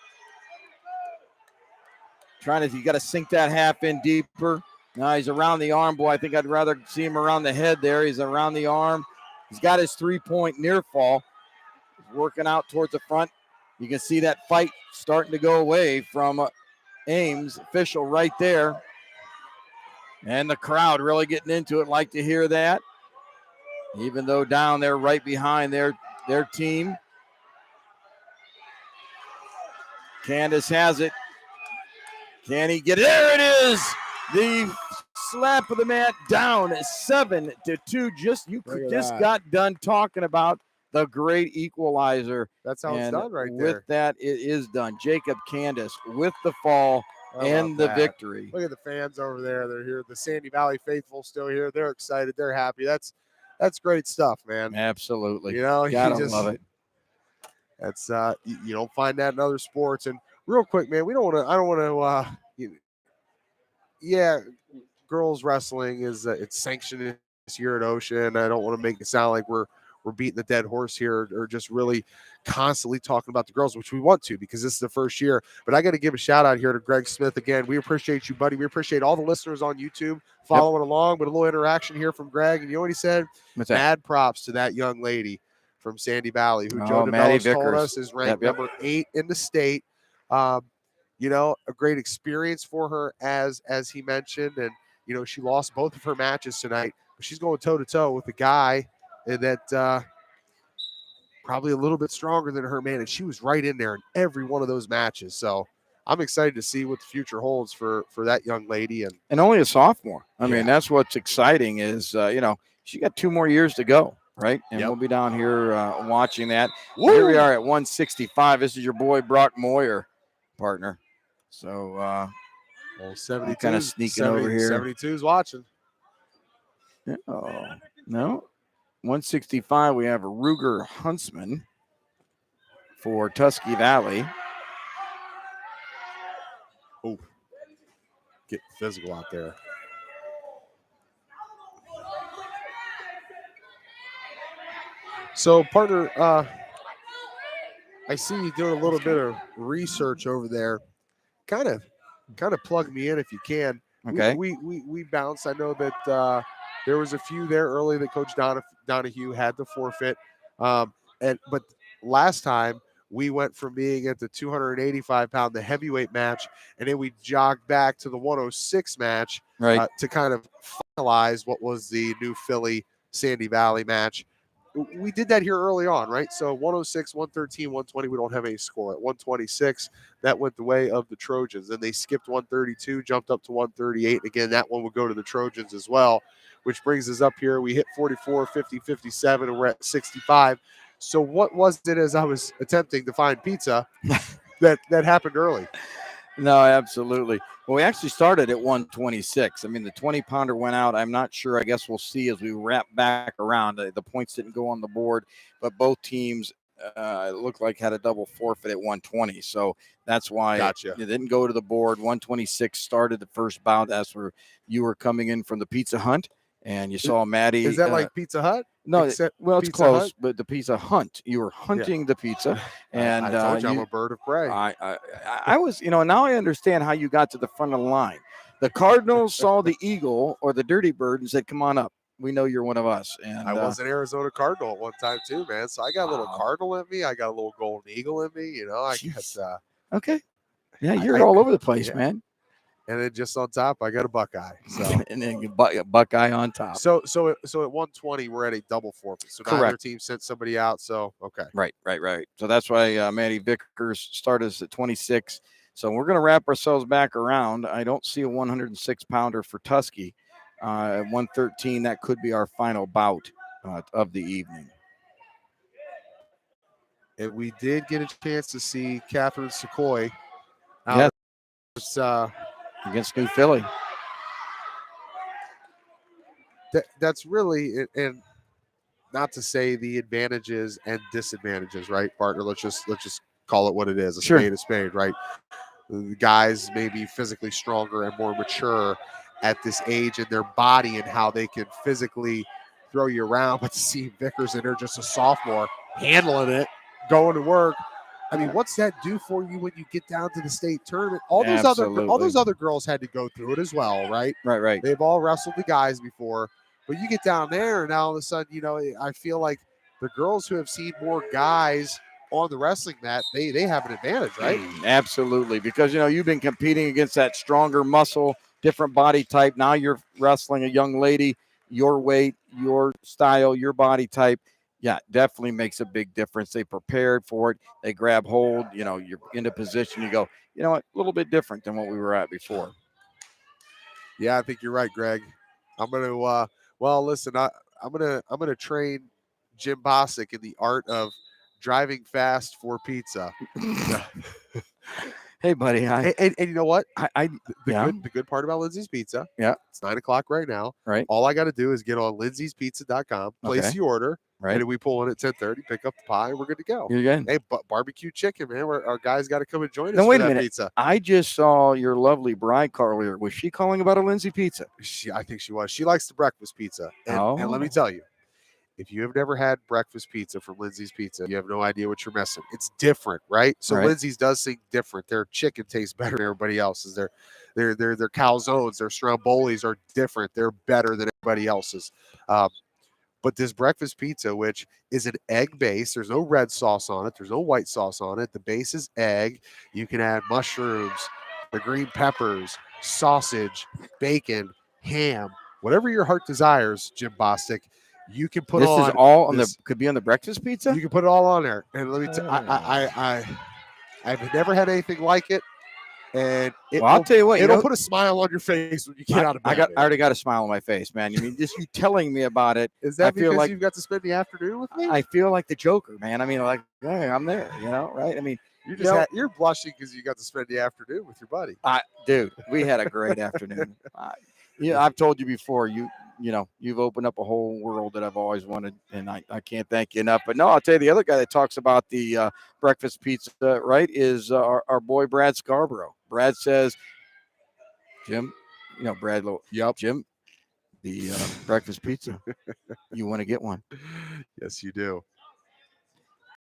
You got to sink that half in deeper. Now he's around the arm, boy. I think I'd rather see him around the head there. He's around the arm. He's got his 3-point near fall. He's working out towards the front. You can see that fight starting to go away from Ames, official right there. And the crowd really getting into it. Like to hear that. Even though down there right behind their team. Candace has it. Can he get it? There it is. The slap of the mat down 7-2. Just got done talking about the great equalizer. That's how it's done right there. With that, it is done. Jacob Candace with the fall and the victory. Look at the fans over there. They're here. The Sandy Valley faithful still here. They're excited. They're happy. That's great stuff, man. Absolutely. You know, gotta love it. That's you don't find that in other sports. And real quick, man, I don't want to girls wrestling is it's sanctioned this year at Ocean. I don't want to make it sound like we're beating the dead horse here or just really constantly talking about the girls, which we want to because this is the first year. But I got to give a shout out here to Greg Smith again. We appreciate you, buddy. We appreciate all the listeners on YouTube following along with a little interaction here from Greg. And you know what he said? Mad props to that young lady from Sandy Valley who Joe DeBellis told us is ranked number 8 in the state. You know, a great experience for her as he mentioned. And, you know, she lost both of her matches tonight, but she's going toe-to-toe with a guy that probably a little bit stronger than her, man. And she was right in there in every one of those matches. So I'm excited to see what the future holds for that young lady. And only a sophomore. I mean, that's what's exciting is, you know, she got 2 more years to go. Right. And we'll be down here watching that. Woo! Here we are at 165. This is your boy, Brock Moyer, partner. So 72 kind of sneaking over here. 72 is watching. Oh, no. 165, we have a Ruger Huntsman for Tusky Valley. Oh, get physical out there. So, partner, I see you doing a little bit of research over there. Kind of plug me in if you can. Okay. We bounced. I know that there was a few there early that Coach Donahue had to forfeit. But last time we went from being at the 285-pound, the heavyweight match, and then we jogged back to the 106 match to kind of finalize what was the new Philly Sandy Valley match. We did that here early on, right? So 106, 113, 120, we don't have any score. At 126, that went the way of the Trojans. Then they skipped 132, jumped up to 138. Again, that one would go to the Trojans as well, which brings us up here. We hit 44, 50, 57, and we're at 65. So what was it as I was attempting to find pizza that happened early? No, absolutely. Well, we actually started at 126. I mean, the 20-pounder went out. I'm not sure. I guess we'll see as we wrap back around. The points didn't go on the board, but both teams it looked like had a double forfeit at 120. So that's why it didn't go to the board. 126 started the first bout. That's where you were coming in from the Pizza Hunt, and you saw Maddie. Is that like Pizza Hut? No, it's close, but the Pizza Hunt. You were hunting the pizza, and I told you I'm a bird of prey. I was, now I understand how you got to the front of the line. The Cardinals saw the eagle or the dirty bird and said, "Come on up. We know you're one of us." And I was an Arizona Cardinal at one time too, man. So I got a little Cardinal in me. I got a little golden eagle in me. I guess. Okay. Yeah, you're all over the place, man. And then just on top, I got a Buckeye. So and then you Buckeye on top. so at 120, we're at a double forfeit. So neither Correct. team sent somebody out. So okay. Right. So that's why Maddie Vickers started us at 26. So we're going to wrap ourselves back around. I don't see a 106-pounder for Tusky. At 113, that could be our final bout of the evening. And we did get a chance to see Catherine Secoy Yes. Against New Philly. That's really, and not to say the advantages and disadvantages, right, partner? Let's just call it what it is. Sure. Spade is spade, right? The guys may be physically stronger and more mature at this age in their body and how they can physically throw you around. But to see Vickers in there, just a sophomore, handling it, going to work. I mean, what's that do for you when you get down to the state tournament? All those other girls had to go through it as well, right? Right. They've all wrestled the guys before, but you get down there and now all of a sudden, you know, I feel like the girls who have seen more guys on the wrestling mat, they have an advantage, right? Absolutely, because you've been competing against that stronger muscle, different body type. Now you're wrestling a young lady, your weight, your style, your body type. Yeah, definitely makes a big difference. They prepared for it. They grab hold. You're into position. You go, you know what? A little bit different than what we were at before. Yeah, I think you're right, Greg. I'm gonna. Listen. I'm gonna train Jim Bostic in the art of driving fast for pizza. Hey, buddy. And you know what? The good part about Lindseys Pizza. Yeah. It's 9:00 right now. Right. All I got to do is get on lindseys.pizza.com, place the order, right. And then we pull in at 10:30, pick up the pie, and we're good to go. You're good. Hey, barbecue chicken, man. Our guys got to come and join us. Now, wait a minute. Pizza. I just saw your lovely bride earlier. Was she calling about a Lindsay Pizza? I think she was. She likes the breakfast pizza. And let me tell you, if you have never had breakfast pizza from Lindseys Pizza, you have no idea what you're missing. It's different, right? So right. Lindseys does think different. Their chicken tastes better than everybody else's. Their calzones, their strombolis are different. They're better than everybody else's. But this breakfast pizza, which is an egg base, there's no red sauce on it. There's no white sauce on it. The base is egg. You can add mushrooms, the green peppers, sausage, bacon, ham, whatever your heart desires, Jim Bostic. You can put this on. This is all on could be on the breakfast pizza? You can put it all on there. And let me tell you, I've never had anything like it. And I'll tell you what, it'll put a smile on your face when you get out of bed. I already got a smile on my face, man. You mean just you telling me about it? Is that because you've got to spend the afternoon with me? I feel like the Joker, man. I mean, like, hey, I'm there, right? I mean, you're blushing because you got to spend the afternoon with your buddy. Dude, we had a great afternoon. I've told you before, you've opened up a whole world that I've always wanted, and I can't thank you enough. But no, I'll tell you, the other guy that talks about the breakfast pizza, right, is our boy Brad Scarborough. Brad says, Jim, Brad, Jim, the breakfast pizza, you want to get one? Yes, you do.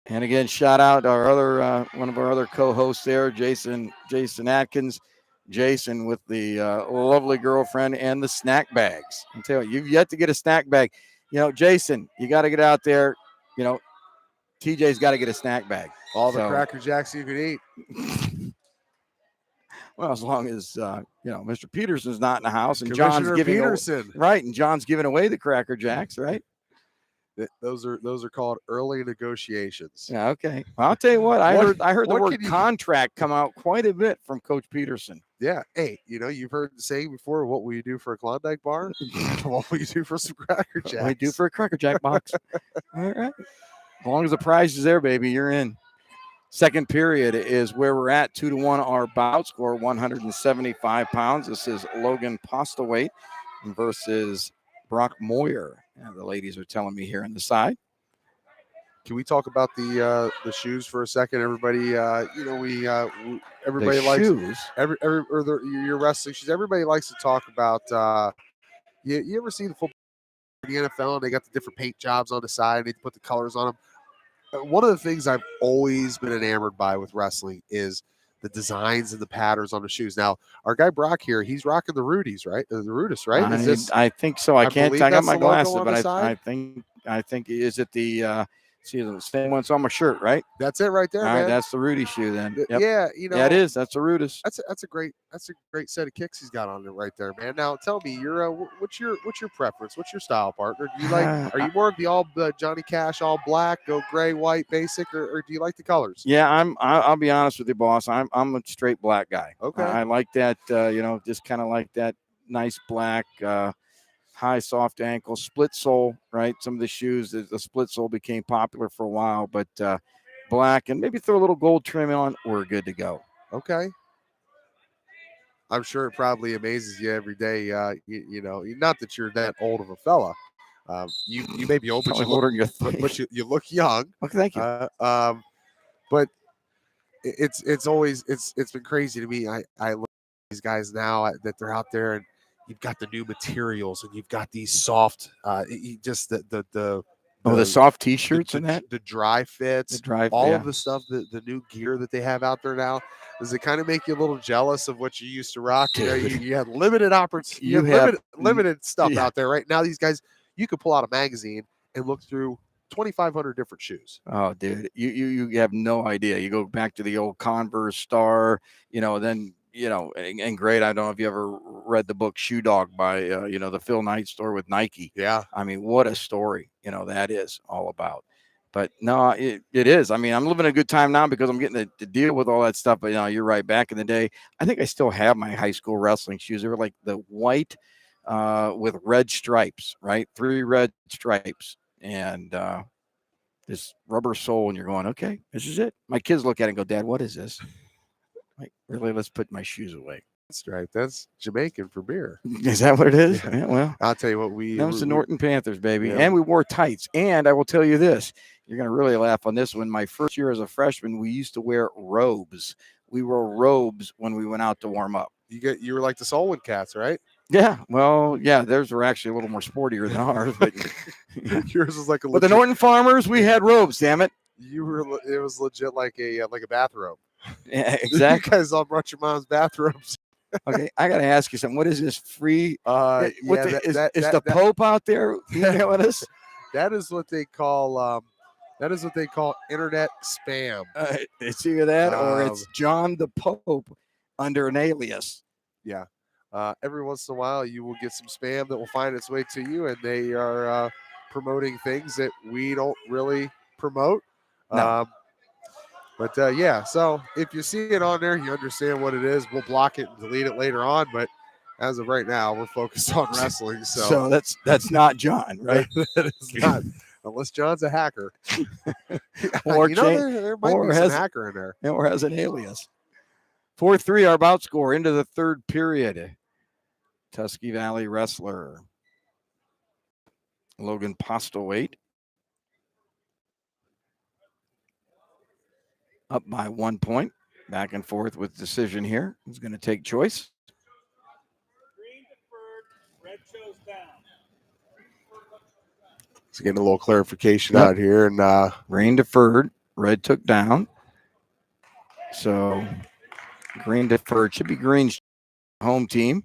And again, shout out our other one of our other co-hosts there, Jason Atkins. Jason with the lovely girlfriend and the snack bags. I tell you've yet to get a snack bag. Jason, you got to get out there. TJ's got to get a snack bag. All the Cracker Jacks you can eat. Well, as long as Mr. Peterson's not in the house and Commissioner John's giving Peterson. Right, and John's giving away the Cracker Jacks, right? Those are called early negotiations. Yeah, okay. Well, I'll tell you what. I heard the word contract come out quite a bit from Coach Peterson. Yeah. Hey, you've heard the saying before, what will you do for a Klondike bar? What will you do for some Cracker Jacks? What will you do for a Cracker Jack box? All right. As long as the prize is there, baby, you're in. Second period is where we're at. 2-1 our bout score, 175 pounds. This is Logan Postlewaite versus Brock Moyer. The ladies are telling me here on the side. Can we talk about the shoes for a second? Everybody, everybody likes shoes. Your wrestling shoes. Everybody likes to talk about. You ever see the football in the NFL? And they got the different paint jobs on the side. And they put the colors on them. One of the things I've always been enamored by with wrestling is the designs and the patterns on the shoes. Now, our guy Brock here, he's rocking the Rudies, right? The Rudis, right? I think so. I got my glasses, but I think is it the See the same one's on my shirt, right? That's it right there, All man. right, that's the Rudy shoe then. Yep. Yeah, Yeah, it is. That's the Rudis. That's a great set of kicks he's got on it right there, man. Now tell me, what's your preference? What's your style, partner? Do you like? Are you more of the Johnny Cash all black, go gray, white, basic, or do you like the colors? Yeah, I'll be honest with you, boss. I'm a straight black guy. Okay. I like that. Just kind of like that nice black. High soft ankle, split sole, right? Some of the shoes, the split sole became popular for a while, but black and maybe throw a little gold trim on, we're good to go. Okay. I'm sure it probably amazes you every day. Not that you're that old of a fella. You may be old, but you look young. Okay, thank you. But it's always been crazy to me. I look at these guys now that they're out there and you've got the new materials and you've got these soft, just the soft T-shirts and that the dry fits, of the stuff, the new gear that they have out there now. Does it kind of make you a little jealous of what you used to rock? You had limited opportunity, you had limited stuff out there. Right now, these guys, you could pull out a magazine and look through 2,500 different shoes. Oh, dude, you have no idea. You go back to the old Converse Star, then. And great. I don't know if you ever read the book Shoe Dog by, the Phil Knight store with Nike. Yeah. I mean, what a story, that is all about. But no, it is. I mean, I'm living a good time now because I'm getting to deal with all that stuff. But, you're right. Back in the day, I think I still have my high school wrestling shoes. They were like the white with red stripes, right? 3 red stripes and this rubber sole. And you're going, okay, this is it. My kids look at it and go, Dad, what is this? Like, really, let's put my shoes away. That's right. That's Jamaican for beer. Is that what it is? Yeah, well, I'll tell you what, that was the Norton Panthers, baby. Yeah. And we wore tights. And I will tell you this, you're going to really laugh on this one. My first year as a freshman, we used to wear robes. We wore robes when we went out to warm up. You were like the Solon cats, right? Yeah. Well, yeah, theirs were actually a little more sportier than ours. But yours was like But the Norton Farmers, we had robes, damn it. It was legit like a bathrobe. Yeah, exactly. You guys all brought your mom's bathrobes. Okay, I got to ask you something. What is this free? Is the that, Pope out there emailing us? That is what they call. That is what they call internet spam. It's either that or it's John the Pope under an alias. Yeah. Every once in a while, you will get some spam that will find its way to you, and they are promoting things that we don't really promote. No. But so if you see it on there, you understand what it is. We'll block it and delete it later on. But as of right now, we're focused on wrestling. So that's not John, right? That is not, unless John's a hacker. Or there might be some hacker in there. Or has an alias. 4-3, our bout score into the third period. Tusky Valley wrestler Logan Postlewaite up by 1 point. Back and forth with decision here. Who's going to take choice? Green deferred, red shows down. Let's get a little clarification out here. And green deferred, red took down. So green deferred should be Green's home team.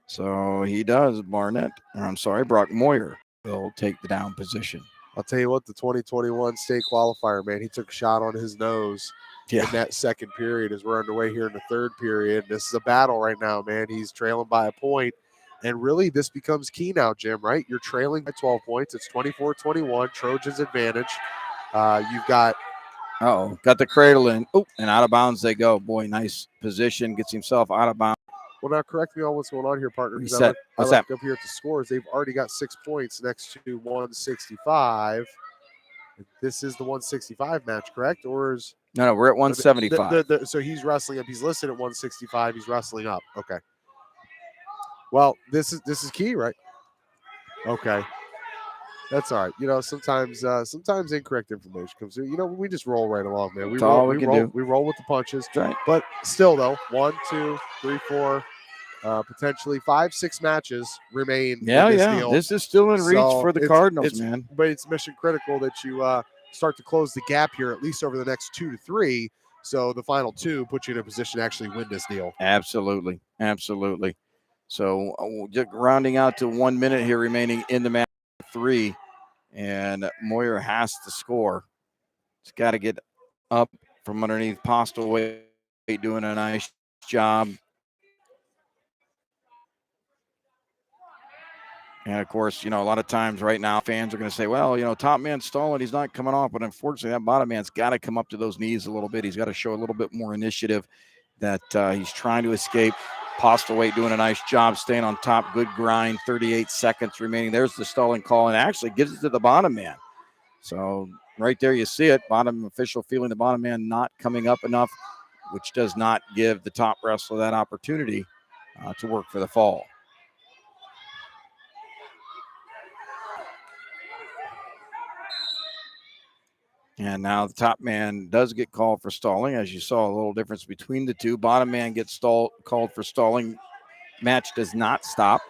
So he does. Brock Moyer will take the down position. I'll tell you what, the 2021 state qualifier, man, he took a shot on his nose in that second period as we're underway here in the third period. This is a battle right now, man. He's trailing by a point. And really, this becomes key now, Jim, right? You're trailing by 12 points. It's 24-21, Trojans advantage. You've got got the cradle in. Oh, and out of bounds they go. Boy, nice position. Gets himself out of bounds. Well, now correct me on what's going on here, partner. What's that? Up here at the scores. They've already got 6 points next to 165. This is the 165 match, correct? Or is no? We're at 175. So he's wrestling up. He's listed at 165. He's wrestling up. Okay. Well, this is key, right? Okay. That's all right. Sometimes incorrect information comes through. We just roll right along, man. That's all we can do. We roll with the punches. That's right. But still, though, 1, 2, 3, 4, potentially 5, 6 matches remain. Deal. This is still in reach for the Cardinals, man. But it's mission critical that you start to close the gap here, at least over the next 2 to 3. So the final 2 put you in a position to actually win this deal. Absolutely. So just rounding out to 1 minute here remaining in the match. 3, and Moyer has to score. He's got to get up from underneath Postlewaite, doing a nice job. And of course, a lot of times right now, fans are going to say, well, top man stalling, he's not coming off. But unfortunately, that bottom man's got to come up to those knees a little bit. He's got to show a little bit more initiative that he's trying to escape. Postlewaite doing a nice job staying on top. Good grind, 38 seconds remaining. There's the stalling call, and actually gives it to the bottom man. So right there you see it. Bottom official feeling the bottom man not coming up enough, which does not give the top wrestler that opportunity to work for the fall. And now the top man does get called for stalling. As you saw, a little difference between the two. Bottom man gets called for stalling. Match does not stop.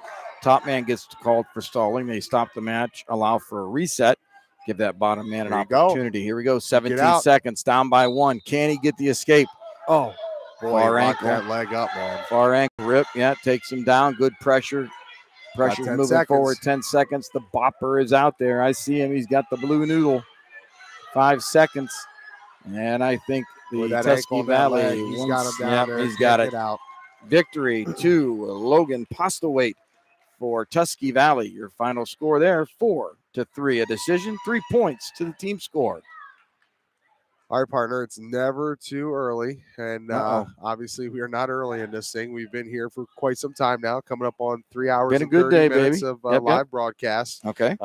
Top man gets called for stalling. They stop the match, allow for a reset, give that bottom man an opportunity. Here we go, 17 seconds, down by 1. Can he get the escape? Oh, boy, far ankle. That leg up, man. Far ankle rip, takes him down. Good pressure. Pressure's moving forward, 10 seconds. The bopper is out there. I see him. He's got the blue noodle. 5 seconds. And I think the Tusky Valley, he's got him down there. He's got it. Out. Victory to Logan Postlewaite for Tusky Valley. Your final score there, 4-3. A decision, 3 points to the team score. All right, partner, it's never too early. And obviously we are not early in this thing. We've been here for quite some time now, coming up on 3 hours been a and good 30 day, minutes baby. of live broadcast. Okay.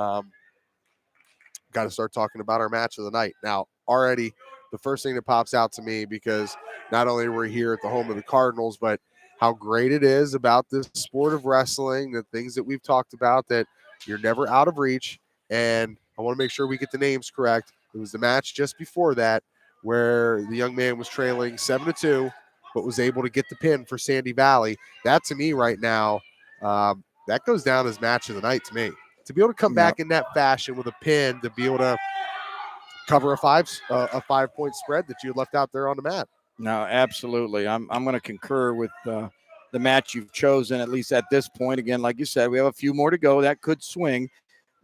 Got to start talking about our match of the night. Now, already the first thing that pops out to me, because not only are we here at the home of the Cardinals, but how great it is about this sport of wrestling, the things that we've talked about, that you're never out of reach. And I want to make sure we get the names correct. It was the match just before that where the young man was trailing 7-2, but was able to get the pin for Sandy Valley. That, to me right now, that goes down as match of the night to me. To be able to come back in that fashion with a pin, to be able to cover a 5-point spread that you had left out there on the mat. No, absolutely. I'm going to concur with the match you've chosen, at least at this point. Again, like you said, we have a few more to go. That could swing.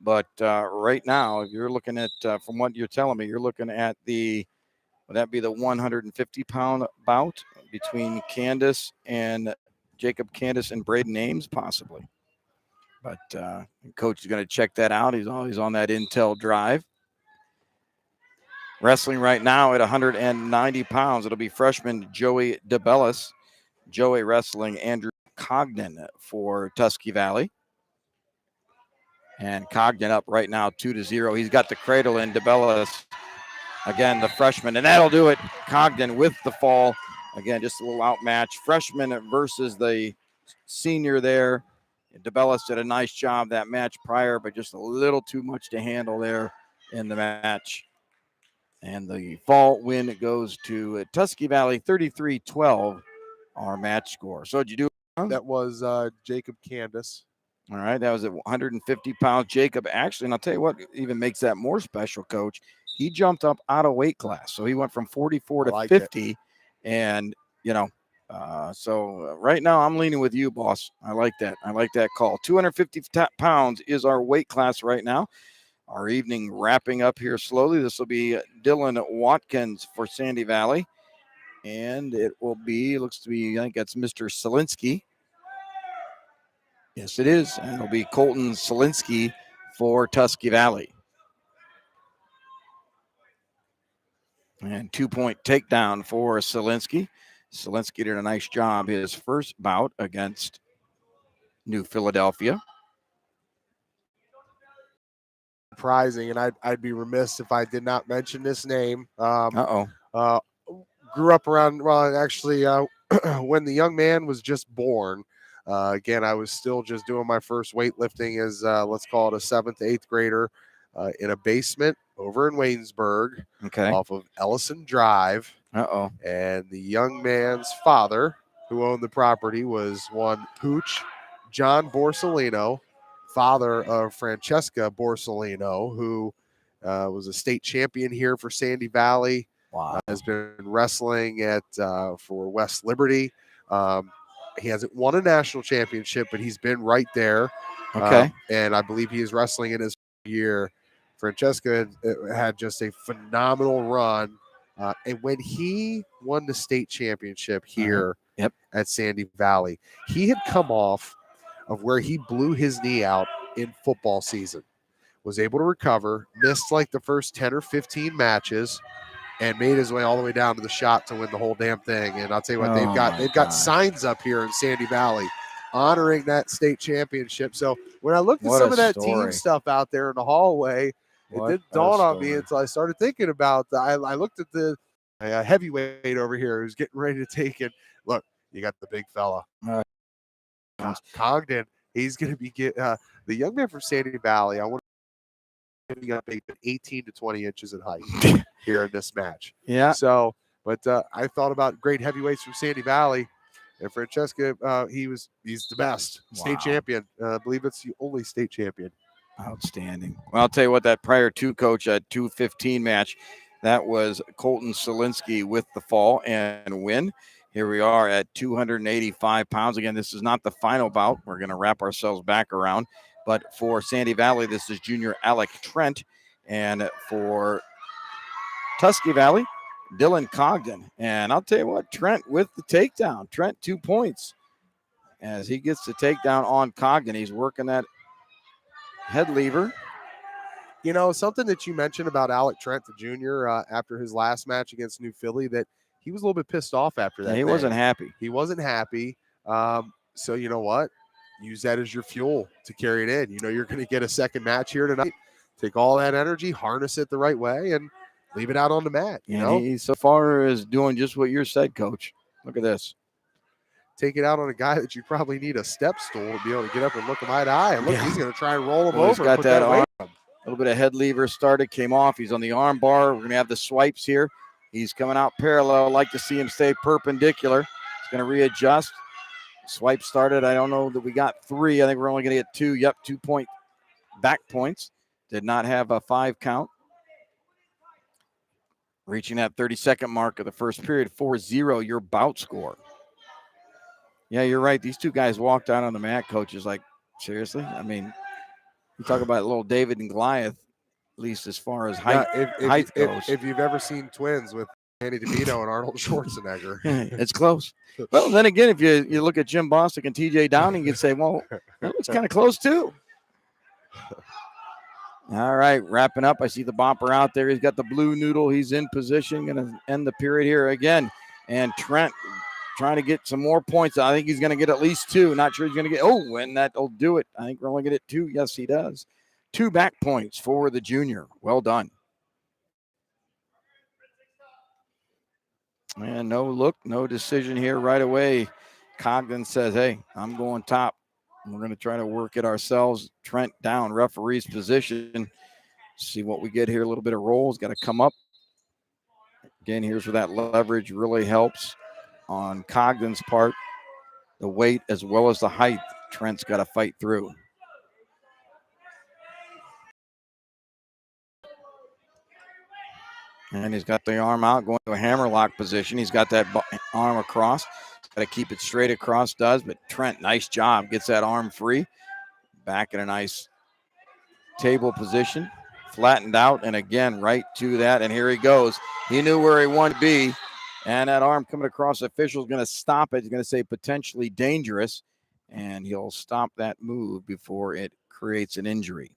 But right now, if you're looking at, from what you're telling me, you're looking at would that be the 150-pound bout between Jacob Candace and Braden Ames, possibly. But coach is going to check that out. He's always on that intel drive. Wrestling right now at 190 pounds. It'll be freshman Joey DeBellis. Joey wrestling Andrew Cogden for Tusky Valley. And Cogden up right now 2-0. He's got the cradle in. DeBellis, again, the freshman. And that'll do it. Cogden with the fall. Again, just a little outmatch. Freshman versus the senior there. DeBellis did a nice job that match prior, but just a little too much to handle there in the match. And the fall win goes to Tusky Valley, 33-12, our match score. So did you do? That was Jacob Candace. All right, that was at 150 pounds. Jacob actually, and I'll tell you what even makes that more special, Coach. He jumped up out of weight class. So he went from 44 to 50. And, so right now I'm leaning with you, boss. I like that. I like that call. 250 pounds is our weight class right now. Our evening wrapping up here slowly. This will be Dylan Watkins for Sandy Valley. And it will be, looks to be, I think that's Mr. Selinsky. Yes, it is. And it'll be Colton Selinsky for Tusky Valley. And 2-point takedown for Selinsky. Selinsky did a nice job his first bout against New Philadelphia. Surprising, and I'd be remiss if I did not mention this name. Grew up around, when the young man was just born. Again, I was still just doing my first weightlifting as, let's call it a 7th to 8th grader in a basement over in Waynesburg off of Ellison Drive. And the young man's father, who owned the property, was one Pooch John Borsellino, father of Francesca Borsellino, who was a state champion here for Sandy Valley. Wow. Has been wrestling for West Liberty. He hasn't won a national championship, but he's been right there. And I believe he is wrestling in his year Francesca had just a phenomenal run. And when he won the state championship here at Sandy Valley, he had come off of where he blew his knee out in football season, was able to recover, missed like the first 10 or 15 matches, and made his way all the way down to the shot to win the whole damn thing. And I'll tell you what, they've got signs up here in Sandy Valley honoring that state championship. So when I looked at some of that team stuff out there in the hallway, it didn't dawn on me until I started thinking about I looked at the heavyweight over here who's getting ready to take it. Look, you got the big fella. Congdon, he's going to be the young man from Sandy Valley. I want to be up 18 to 20 inches in height here in this match. Yeah. So, but I thought about great heavyweights from Sandy Valley. And Francesca, he's the best state champion. I believe it's the only state champion. Outstanding. Well, I'll tell you what, that prior to coach at 215 match, that was Colton Solinsky with the fall and win. Here we are at 285 pounds. Again, this is not the final bout. We're going to wrap ourselves back around. But for Sandy Valley, this is junior Alec Trent. And for Tusky Valley, Dylan Cogden. And I'll tell you what, Trent with the takedown. Trent 2 points. As he gets the takedown on Cogden, he's working that head lever. You know, something that you mentioned about Alec Trent, the junior, after his last match against New Philly, that he was a little bit pissed off after that. He wasn't happy. He wasn't happy. So you know what? Use that as your fuel to carry it in. You know, you're going to get a second match here tonight. Take all that energy, harness it the right way, and leave it out on the mat. You know, he so far is doing just what you said, Coach. Look at this. Take it out on a guy that you probably need a step stool to be able to get up and look him eye to eye. And look, he's going to try and roll him over. He's got that arm. A little bit of head lever started, came off. He's on the arm bar. We're going to have the swipes here. He's coming out parallel. I'd like to see him stay perpendicular. He's going to readjust. Swipe started. I don't know that we got 3. I think we're only going to get 2. Yep, 2-point back points. Did not have a 5 count. Reaching that 30-second mark of the first period, 4-0, your bout score. Yeah, you're right. These two guys walked out on the mat. Coach is like, seriously? I mean, you talk about little David and Goliath, at least as far as height, height goes. If you've ever seen Twins with Danny DeVito and Arnold Schwarzenegger. It's close. Well, then again, if you look at Jim Bostic and TJ Downing, you'd say, well, it's kind of close too. All right, wrapping up. I see the bumper out there. He's got the blue noodle. He's in position. Going to end the period here again. And Trent trying to get some more points. I think he's going to get at least 2. Not sure he's going to get. Oh, and that'll do it. I think we're only going to get 2. Yes, he does. 2 back points for the junior. Well done. And no decision here right away. Cogden says, hey, I'm going top. We're going to try to work it ourselves. Trent down, referee's position. See what we get here. A little bit of roll. He's got to come up. Again, here's where that leverage really helps on Cogden's part. The weight as well as the height. Trent's got to fight through. And he's got the arm out, going to a hammerlock position. He's got that arm across. Got to keep it straight across, does. But Trent, nice job. Gets that arm free. Back in a nice table position. Flattened out, and again, right to that. And here he goes. He knew where he wanted to be. And that arm coming across, the official's going to stop it. He's going to say potentially dangerous. And he'll stop that move before it creates an injury.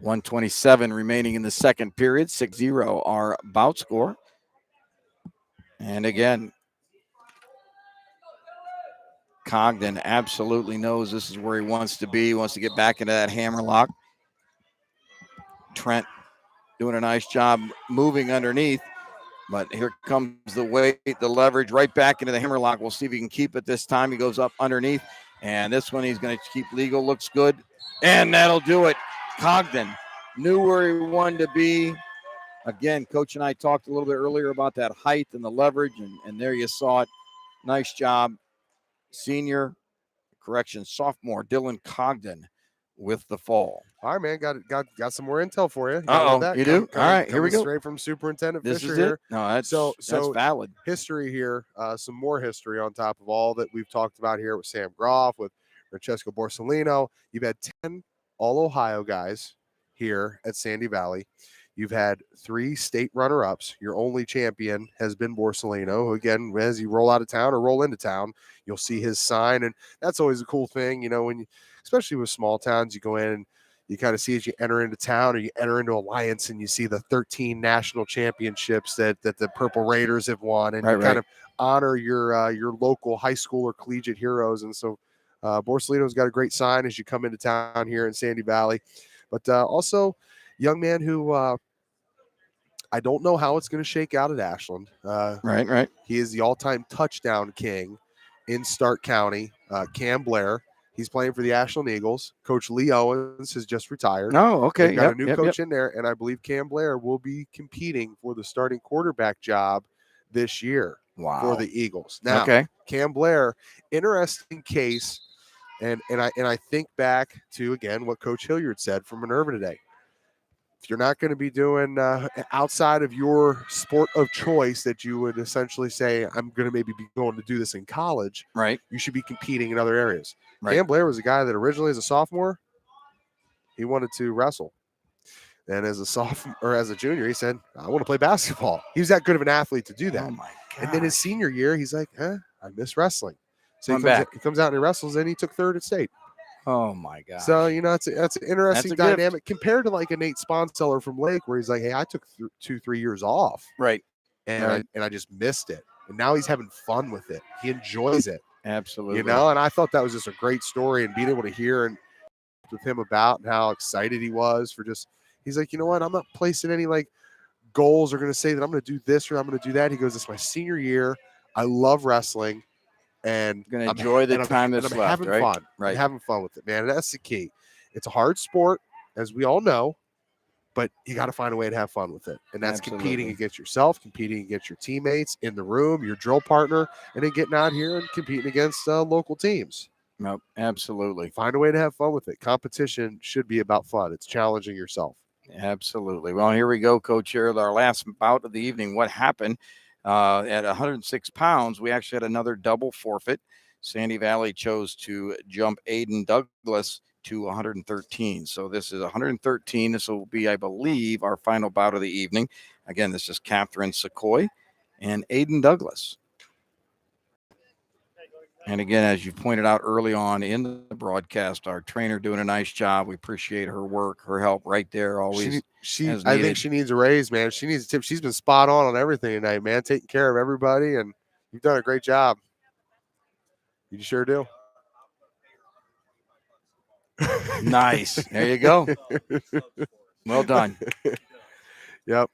1:27 remaining in the second period. 6-0 our bout score. And again, Cogden absolutely knows this is where he wants to be. He wants to get back into that hammerlock. Trent doing a nice job moving underneath. But here comes the weight, the leverage right back into the hammerlock. We'll see if he can keep it this time. He goes up underneath. And this one he's going to keep legal. Looks good. And that'll do it. Cogden knew where he wanted to be. Again, Coach and I talked a little bit earlier about that height and the leverage, and there you saw it. Nice job. Sophomore Dylan Cogden with the fall. All right, man. Got some more intel for you. You do? All right, here we go. Straight from Superintendent This Fisher is here. it? No, that's valid. History here, some more history on top of all that we've talked about here with Sam Groff, with Francesco Borsellino. You've had 10 all Ohio guys here at Sandy Valley. You've had 3 state runner-ups. Your only champion has been Borsellino, who, again, as you roll out of town or roll into town, you'll see his sign. And that's always a cool thing, when you, especially with small towns, you go in and you kind of see as you enter into town or you enter into Alliance and you see the 13 national championships that the Purple Raiders have won. And you kind of honor your local high school or collegiate heroes. And so Borsellino's got a great sign as you come into town here in Sandy Valley. But also, young man who I don't know how it's going to shake out at Ashland. Right. He is the all-time touchdown king in Stark County. Cam Blair. He's playing for the Ashland Eagles. Coach Lee Owens has just retired. Oh, okay. They've got a new coach in there, and I believe Cam Blair will be competing for the starting quarterback job this year for the Eagles. Now, Cam Blair, interesting case, and I think back to, again, what Coach Hilliard said from Minerva today. If you're not going to be doing outside of your sport of choice that you would essentially say, I'm going to maybe be going to do this in college, right? You should be competing in other areas. Right. Cam Blair was a guy that originally as a sophomore, he wanted to wrestle. And as a sophomore or as a junior, he said, I want to play basketball. He was that good of an athlete to do that. Oh my God. And then his senior year, he's like, I miss wrestling. So he comes out and he wrestles, and he took 3rd at state. Oh my God. So, that's an interesting dynamic compared to like a Nate Sponseller from Lake, where he's like, hey, I took 2-3 years off. Right. And I just missed it. And now he's having fun with it. He enjoys it. Absolutely. And I thought that was just a great story, and being able to hear and with him about and how excited he was for he's like, you know what? I'm not placing any like goals or going to say that I'm going to do this or I'm going to do that. He goes, it's my senior year. I love wrestling. And going to enjoy the time that's left, having right? Fun. Right. I'm having fun with it, man. That's the key. It's a hard sport, as we all know, but you got to find a way to have fun with it. And that's competing against yourself, competing against your teammates in the room, your drill partner, and then getting out here and competing against local teams. Nope, absolutely. Find a way to have fun with it. Competition should be about fun. It's challenging yourself. Absolutely. Well, here we go, Coach. Here, our last bout of the evening. What happened? At 106 pounds, we actually had another double forfeit. Sandy Valley chose to jump Aiden Douglas to 113. So this is 113. This will be, I believe, our final bout of the evening. Again, this is Catherine Secoy and Aiden Douglas. And again, as you pointed out early on in the broadcast, our trainer doing a nice job. We appreciate her work, her help right there. Always. I think she needs a raise, man. She needs a tip. She's been spot on everything tonight, man. Taking care of everybody, and you've done a great job. You sure do. Nice. There you go. Well done. Yep.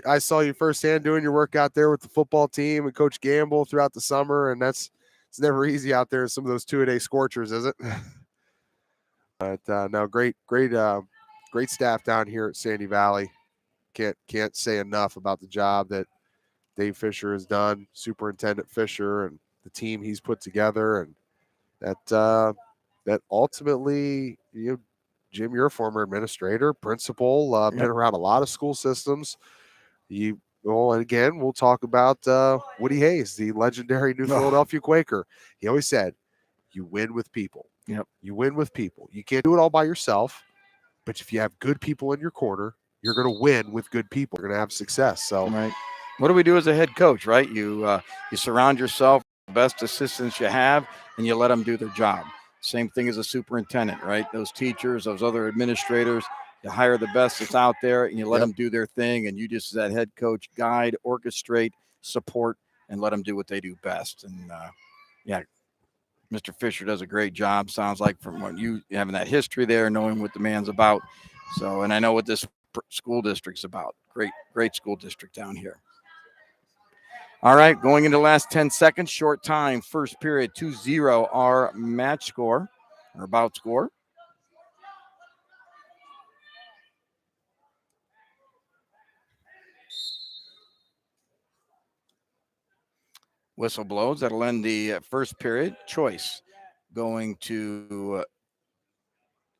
I saw you firsthand doing your work out there with the football team and Coach Gamble throughout the summer, and it's never easy out there. Some of those 2-a-day scorchers, is it? But no, great staff down here at Sandy Valley. Can't say enough about the job that Dave Fisher has done, Superintendent Fisher, and the team he's put together, and that ultimately, Jim, you're a former administrator, principal, been around a lot of school systems. And again, we'll talk about Woody Hayes, the legendary New Philadelphia Quaker. He always said, you win with people. Yep. You win with people. You can't do it all by yourself, but if you have good people in your corner, you're going to win with good people. You're going to have success. So, right. What do we do as a head coach, right? You surround yourself with the best assistants you have, and you let them do their job. Same thing as a superintendent, right? Those teachers, those other administrators, you hire the best that's out there, and you let them do their thing, and you just, as that head coach, guide, orchestrate, support, and let them do what they do best. And, Mr. Fisher does a great job, sounds like, from what you having that history there, knowing what the man's about. So, and I know what this school district's about. Great school district down here. All right, going into the last 10 seconds, short time, first period, 2-0, our match score, or about score. Whistle blows. That'll end the first period. Choice going to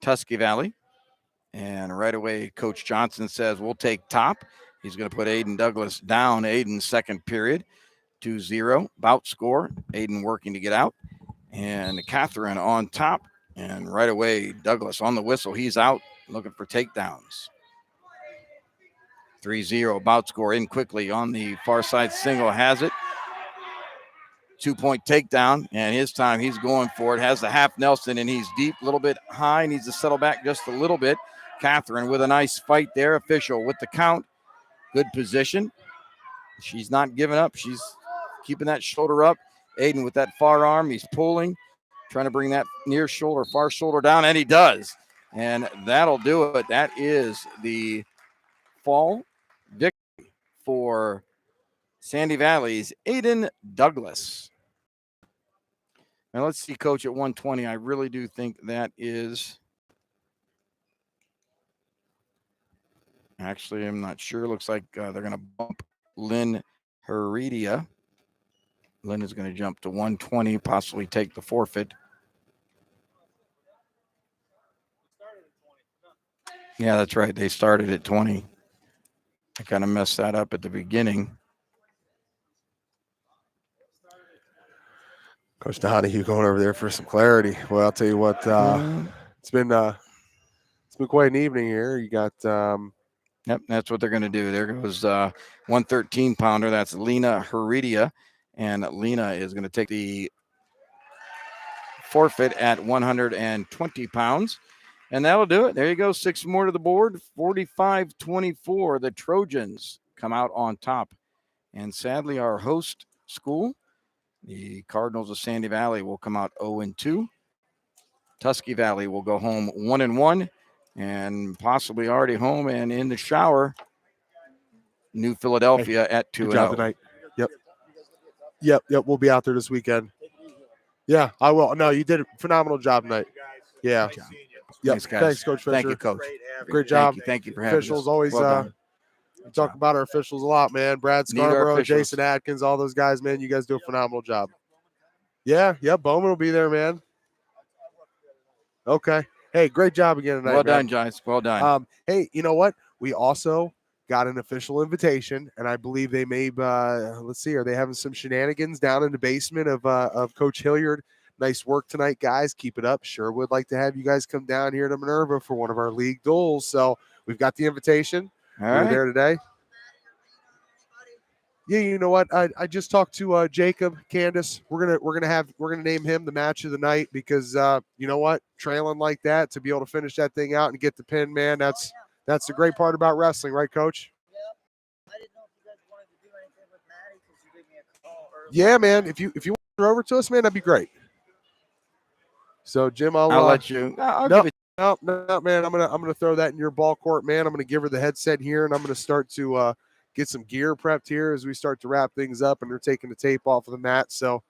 Tusky Valley. And right away, Coach Johnson says, we'll take top. He's going to put Aiden Douglas down. Aiden's second period, 2-0. Bout score. Aiden working to get out. And Catherine on top And right away, Douglas on the whistle. He's out looking for takedowns. 3-0, about score in quickly on the far side. Single has it. 2-point takedown, and his time he's going for it. Has the half Nelson, and he's deep, a little bit high, needs to settle back just a little bit. Catherine with a nice fight there. Official with the count. Good position. She's not giving up. She's keeping that shoulder up. Aiden with that far arm. He's pulling, trying to bring that near shoulder, far shoulder down, and he does. And that'll do it. That is the fall victory for Sandy Valley's Aiden Douglas. Now let's see, Coach, at 120. I really do think that is. Actually, I'm not sure. Looks like they're going to bump Lynn Heredia. Lynn is going to jump to 120, possibly take the forfeit. Yeah, that's right. They started at 20. I kind of messed that up at the beginning. Coach Donahue going over there for some clarity. Well, I'll tell you what, it's been quite an evening here. You got Yep, that's what they're going to do. There goes 113 pounder. That's Lena Heredia, and Lena is going to take the forfeit at 120 pounds. And that'll do it. There you go. 6 more to the board. 45-24. The Trojans come out on top. And sadly, our host school, the Cardinals of Sandy Valley, will come out 0-2. Tusky Valley will go home 1-1 and possibly already home and in the shower. New Philadelphia at 2-0. Good job tonight. Yep. We'll be out there this weekend. Yeah, I will. No, you did a phenomenal job tonight. Yeah. Yep. Thanks, guys. Thanks, Coach Fisher. Thank you, Coach. Great job. Thank you for having officials. us. Always Well we talk about our officials a lot, man. Brad Need our Scarborough, officials. Jason Atkins, all those guys, man. You guys do a phenomenal job. Yeah. Bowman will be there, man. Okay. Hey, great job again tonight. Well man. done, Giants. Well done. Hey, you know what? We also got an official invitation, and I believe they may. Let's see, are they having some shenanigans down in the basement of Coach Hilliard? Nice work tonight, guys. Keep it up. Sure would like to have you guys come down here to Minerva for one of our league duels. So we've got the invitation. All We're right. there today. Yeah, you know what? I just talked to Jacob, Candace. We're gonna name him the match of the night because you know what? Trailing like that to be able to finish that thing out and get the pin, man. That's the great part about wrestling, right, Coach? I didn't know if you guys wanted to do anything with Maddie because you gave me a call earlier. Yeah, man. If you want her over to us, man, that'd be great. So Jim, I'll let you. I'll no, give it. no, man. I'm gonna throw that in your ball court, man. I'm gonna give her the headset here, and I'm gonna start to get some gear prepped here as we start to wrap things up, and they're taking the tape off of the mat. So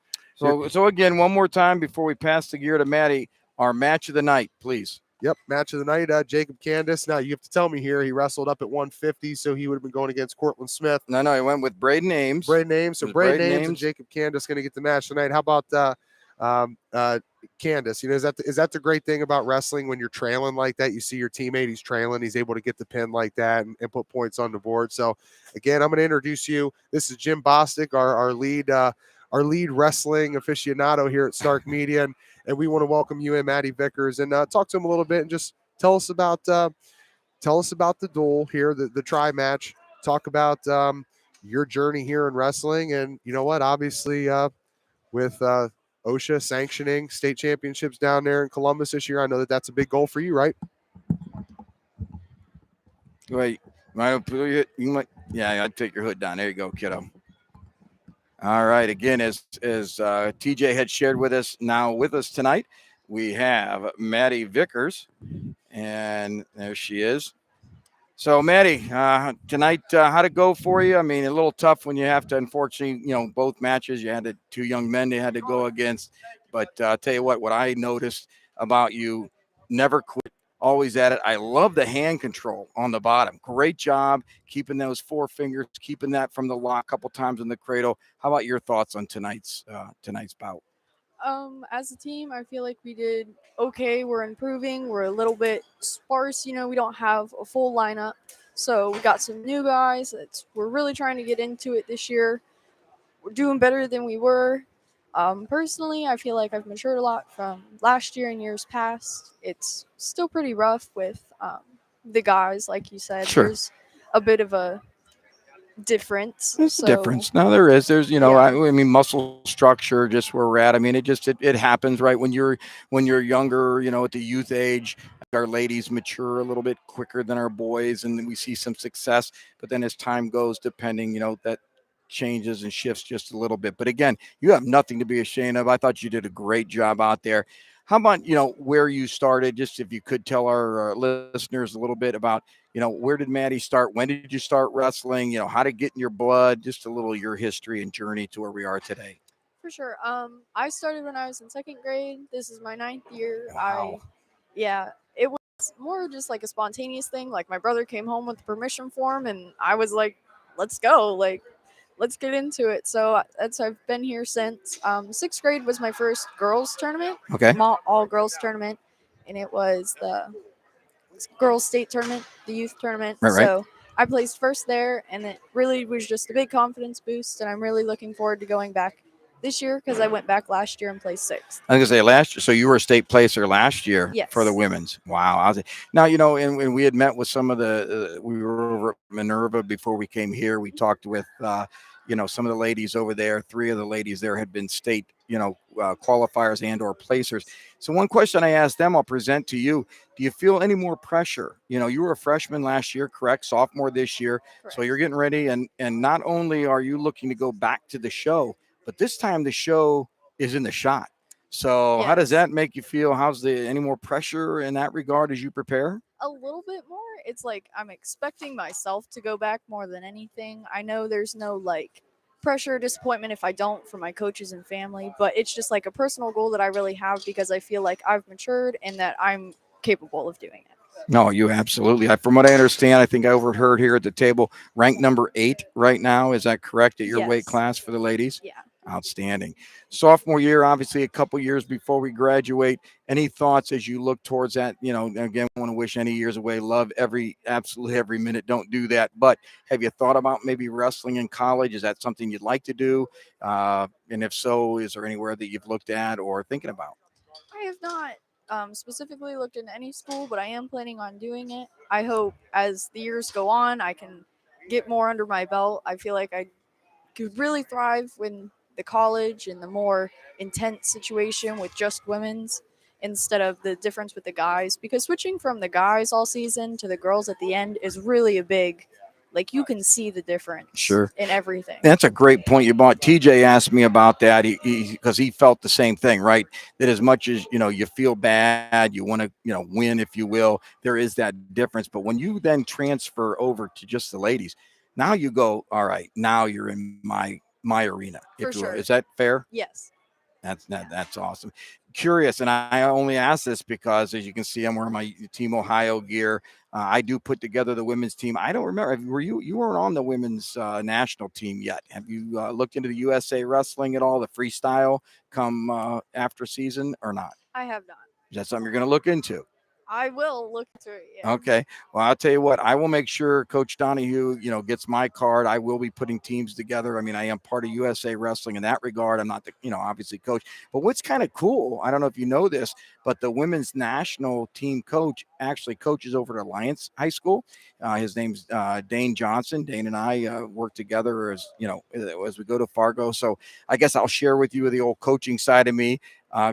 again, one more time before we pass the gear to Maddie, our match of the night, please. Yep, match of the night, Jacob Candace. Now, you have to tell me here, he wrestled up at 150, so he would have been going against Cortland Smith. No, he went with Braden Ames. So Braden Ames and Jacob Candace going to get the match tonight. How about Candace? You know, is that the great thing about wrestling when you're trailing like that? You see your teammate, he's trailing, he's able to get the pin like that and put points on the board. So, again, I'm going to introduce you. This is Jim Bostic, our lead wrestling aficionado here at Stark Media, and we want to welcome you in, Maddie Vickers, and talk to him a little bit and just tell us about the duel here, the try match. Talk about your journey here in wrestling, and you know what? Obviously, with OSHA sanctioning state championships down there in Columbus this year, I know that's a big goal for you, right? Wait, you might. Yeah, I'd take your hood down. There you go, kiddo. All right. Again, as TJ had shared with us tonight, we have Maddie Vickers, and there she is. So, Maddie, tonight, how'd it go for you? I mean, a little tough when you have to, unfortunately, both matches, you had two young men they had to go against. But I'll tell you what I noticed about you, never quit, always at it. I love the hand control on the bottom. Great job keeping those 4 fingers, keeping that from the lock a couple times in the cradle. How about your thoughts on tonight's bout? As a team, I feel like we did okay. We're improving. We're a little bit sparse. We don't have a full lineup. So we got some new guys. We're really trying to get into it this year. We're doing better than we were. Personally, I feel like I've matured a lot from last year and years past. It's still pretty rough with the guys, like you said. Sure. There's a bit of a difference. There's a So difference. No, there is. There's, Yeah. I mean, muscle structure, just where we're at. I mean, it happens, right? When you're younger, at the youth age, our ladies mature a little bit quicker than our boys, and then we see some success. But then as time goes, depending, that changes and shifts just a little bit. But again, you have nothing to be ashamed of. I thought you did a great job out there. How about, where you started? Just if you could tell our listeners a little bit about, where did Maddie start? When did you start wrestling? How to get in your blood? Just a little your history and journey to where we are today. for sure. I started when I was in second grade. This is my 9th year. Wow. It was more just like a spontaneous thing. Like my brother came home with the permission form, and I was like, "Let's go! Like, let's get into it." So I've been here since. 6th grade was my first girls tournament, Okay. all girls tournament, and it was the girls state tournament, the youth tournament. Right. So I placed first there, and it really was just a big confidence boost. And I'm really looking forward to going back this year because I went back last year and placed 6th. I was gonna say last year. So you were a state placer last year for the Yes. women's. Wow. Now and we had met with some of the. We were over at Minerva before we came here. We talked with some of the ladies over there. 3 of the ladies there had been state qualifiers and/or placers. So one question I asked them, I'll present to you. Do you feel any more pressure? You were a freshman last year, correct? Sophomore this year. So Correct. you're getting ready, and not only are you looking to go back to the show, but this time the show is in the shot. So how does Yes. that make you feel? Any more pressure in that regard as you prepare? A little bit more. It's like I'm expecting myself to go back more than anything. I know there's no like pressure or disappointment if I don't from my coaches and family, but it's just like a personal goal that I really have because I feel like I've matured and that I'm capable of doing it. No, you absolutely. From what I understand, I think I overheard here at the table, ranked number 8 right now. Is that correct at your weight Yes. class for the ladies? Yeah. Outstanding. Sophomore year, obviously a couple years before we graduate. Any thoughts as you look towards that? Again, want to wish any years away. Love absolutely every minute. Don't do that. But have you thought about maybe wrestling in college? Is that something you'd like to do? And if so, is there anywhere that you've looked at or thinking about? I have not specifically looked into any school, but I am planning on doing it. I hope as the years go on, I can get more under my belt. I feel like I could really thrive in the college and the more intense situation with just women's instead of the difference with the guys. Because switching from the guys all season to the girls at the end is really a big, like you can see the difference Sure. in everything. That's a great point you brought. TJ asked me about that because he felt the same thing, right? That as much as you feel bad, you want to win, if you will. There is that difference, but when you then transfer over to just the ladies, now you go, all right. Now you're in my arena, For if you will. sure. Is that fair? Yes. That's awesome. Curious, and I only ask this because, as you can see, I'm wearing my Team Ohio gear. I do put together the women's team. I don't remember. You weren't on the women's national team yet? Have you looked into the USA Wrestling at all? The freestyle come after season or not? I have not. Is that something you're going to look into? I will look into it. Yeah. Okay. Well, I'll tell you what, I will make sure Coach Donahue, gets my card. I will be putting teams together. I mean, I am part of USA Wrestling in that regard. I'm not the, obviously coach. But what's kind of cool, I don't know if you know this, but the women's national team coach actually coaches over at Alliance High School. His name's Dane Johnson. Dane and I work together as we go to Fargo. So I guess I'll share with you the old coaching side of me.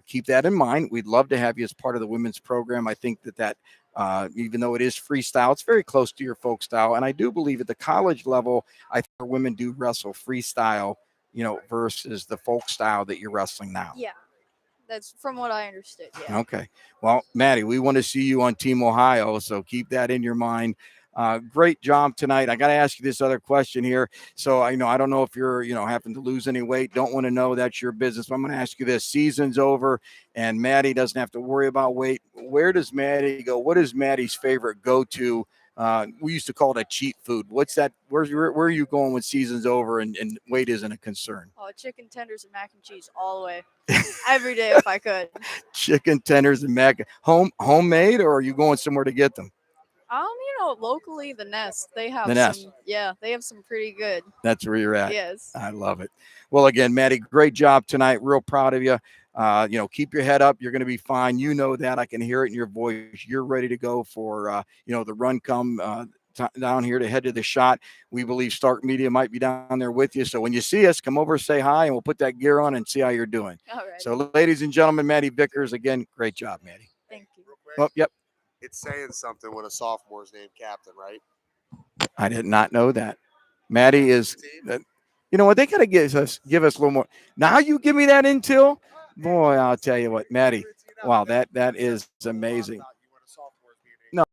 Keep that in mind. We'd love to have you as part of the women's program. I think that even though it is freestyle, it's very close to your folk style. And I do believe at the college level, I think women do wrestle freestyle, versus the folk style that you're wrestling now. Yeah. That's from what I understood. Yeah. Okay. Well, Maddie, we want to see you on Team Ohio, so keep that in your mind. Great job tonight. I got to ask you this other question here. So I don't know if you're, having to lose any weight. Don't want to know. That's your business. But I'm going to ask you this. Season's over and Maddie doesn't have to worry about weight. Where does Maddie go? What is Maddie's favorite go-to? We used to call it a cheat food. What's that? Where are you going when season's over and weight isn't a concern? Oh, chicken tenders and mac and cheese all the way. Every day if I could. Chicken tenders and homemade, or are you going somewhere to get them? Locally the Nest, they have The Nest. they have some pretty good. That's where you're at. Yes. I love it. Well, again, Maddie, great job tonight. Real proud of you. Keep your head up. You're going to be fine. You know that. I can hear it in your voice. You're ready to go for, the run come down here to head to the shot. We believe Stark Media might be down there with you. So when you see us, come over, say hi, and we'll put that gear on and see how you're doing. All right. So, ladies and gentlemen, Maddie Vickers, again, great job, Maddie. Thank you. Real quick, Oh, yep. it's saying something when a sophomore's named captain, right? I did not know that. Maddie is, you know what? They got to give us a little more. Now you give me that intel, boy. I'll tell you what, Maddie. Wow, that is amazing. No,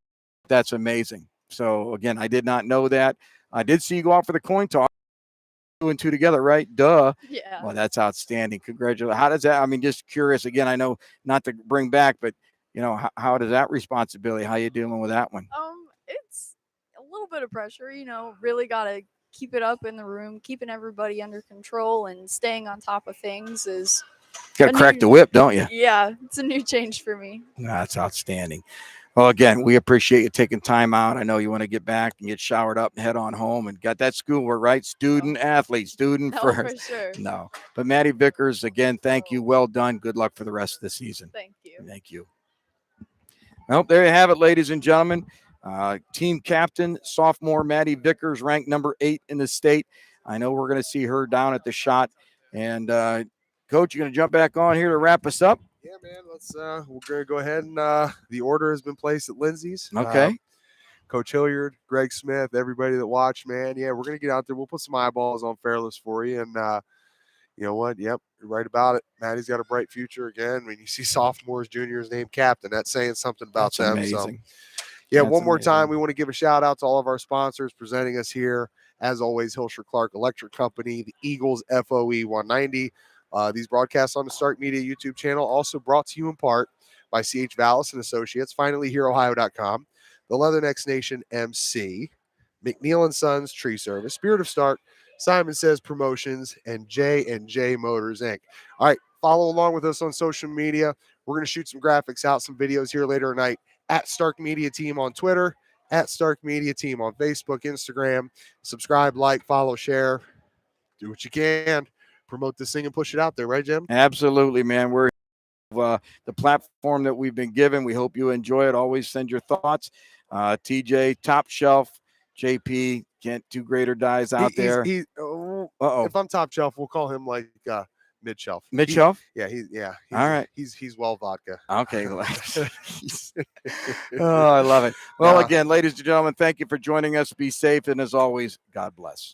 that's amazing. So again, I did not know that. I did see you go out for the coin toss. 2 and 2 together, right? Duh. Yeah. Well, that's outstanding. Congratulations. How does that? I mean, just curious. Again, I know not to bring back, but how does that responsibility? How you dealing with that one? It's a little bit of pressure. Really gotta keep it up in the room, keeping everybody under control, and staying on top of things is. Got to crack the whip, don't you? Yeah, it's a new change for me. That's outstanding. Well, again, we appreciate you taking time out. I know you want to get back and get showered up and head on home and got that schoolwork, right? Student athlete, student No, first. for sure. No. But Maddie Vickers, again, thank you. Well done. Good luck for the rest of the season. Thank you. Thank you. Well, there you have it, ladies and gentlemen. Team captain, sophomore Maddie Vickers, ranked number 8 in the state. I know we're going to see her down at the shot. And, Coach, you're going to jump back on here to wrap us up? Yeah, man. We're going to go ahead and the order has been placed at Lindseys. Okay. Coach Hilliard, Greg Smith, everybody that watched, man. Yeah, we're going to get out there. We'll put some eyeballs on Fairless for you. And you know what? Yep, you're right about it. Maddie's got a bright future again. When you see sophomores, juniors named captain, that's saying something about them. Amazing. So, yeah, That's one more amazing. time, we want to give a shout out to all of our sponsors presenting us here. As always, Hilscher-Clarke Electric Company, the Eagles FOE 190. These broadcasts on the Stark Media YouTube channel also brought to you in part by CH Vallos and Associates, finallyhereohio.com, the Leathernecks Nation MC, McNeill and Sons Tree Service, Spirit of Stark, Simon Says Promotions, and J&J Motors Inc. All right, follow along with us on social media. We're going to shoot some graphics out, some videos here later tonight at Stark Media Team on Twitter, at Stark Media Team on Facebook, Instagram. Subscribe, like, follow, share. Do what you can. Promote this thing and push it out there, right, Jim? Absolutely, man. We're the platform that we've been given. We hope you enjoy it. Always send your thoughts. TJ, top shelf, JP, can't do greater dies out there. If I'm top shelf, we'll call him like mid shelf. Mid shelf? All right. He's well vodka. Okay. Oh, I love it. Well, again, ladies and gentlemen, thank you for joining us. Be safe. And as always, God bless.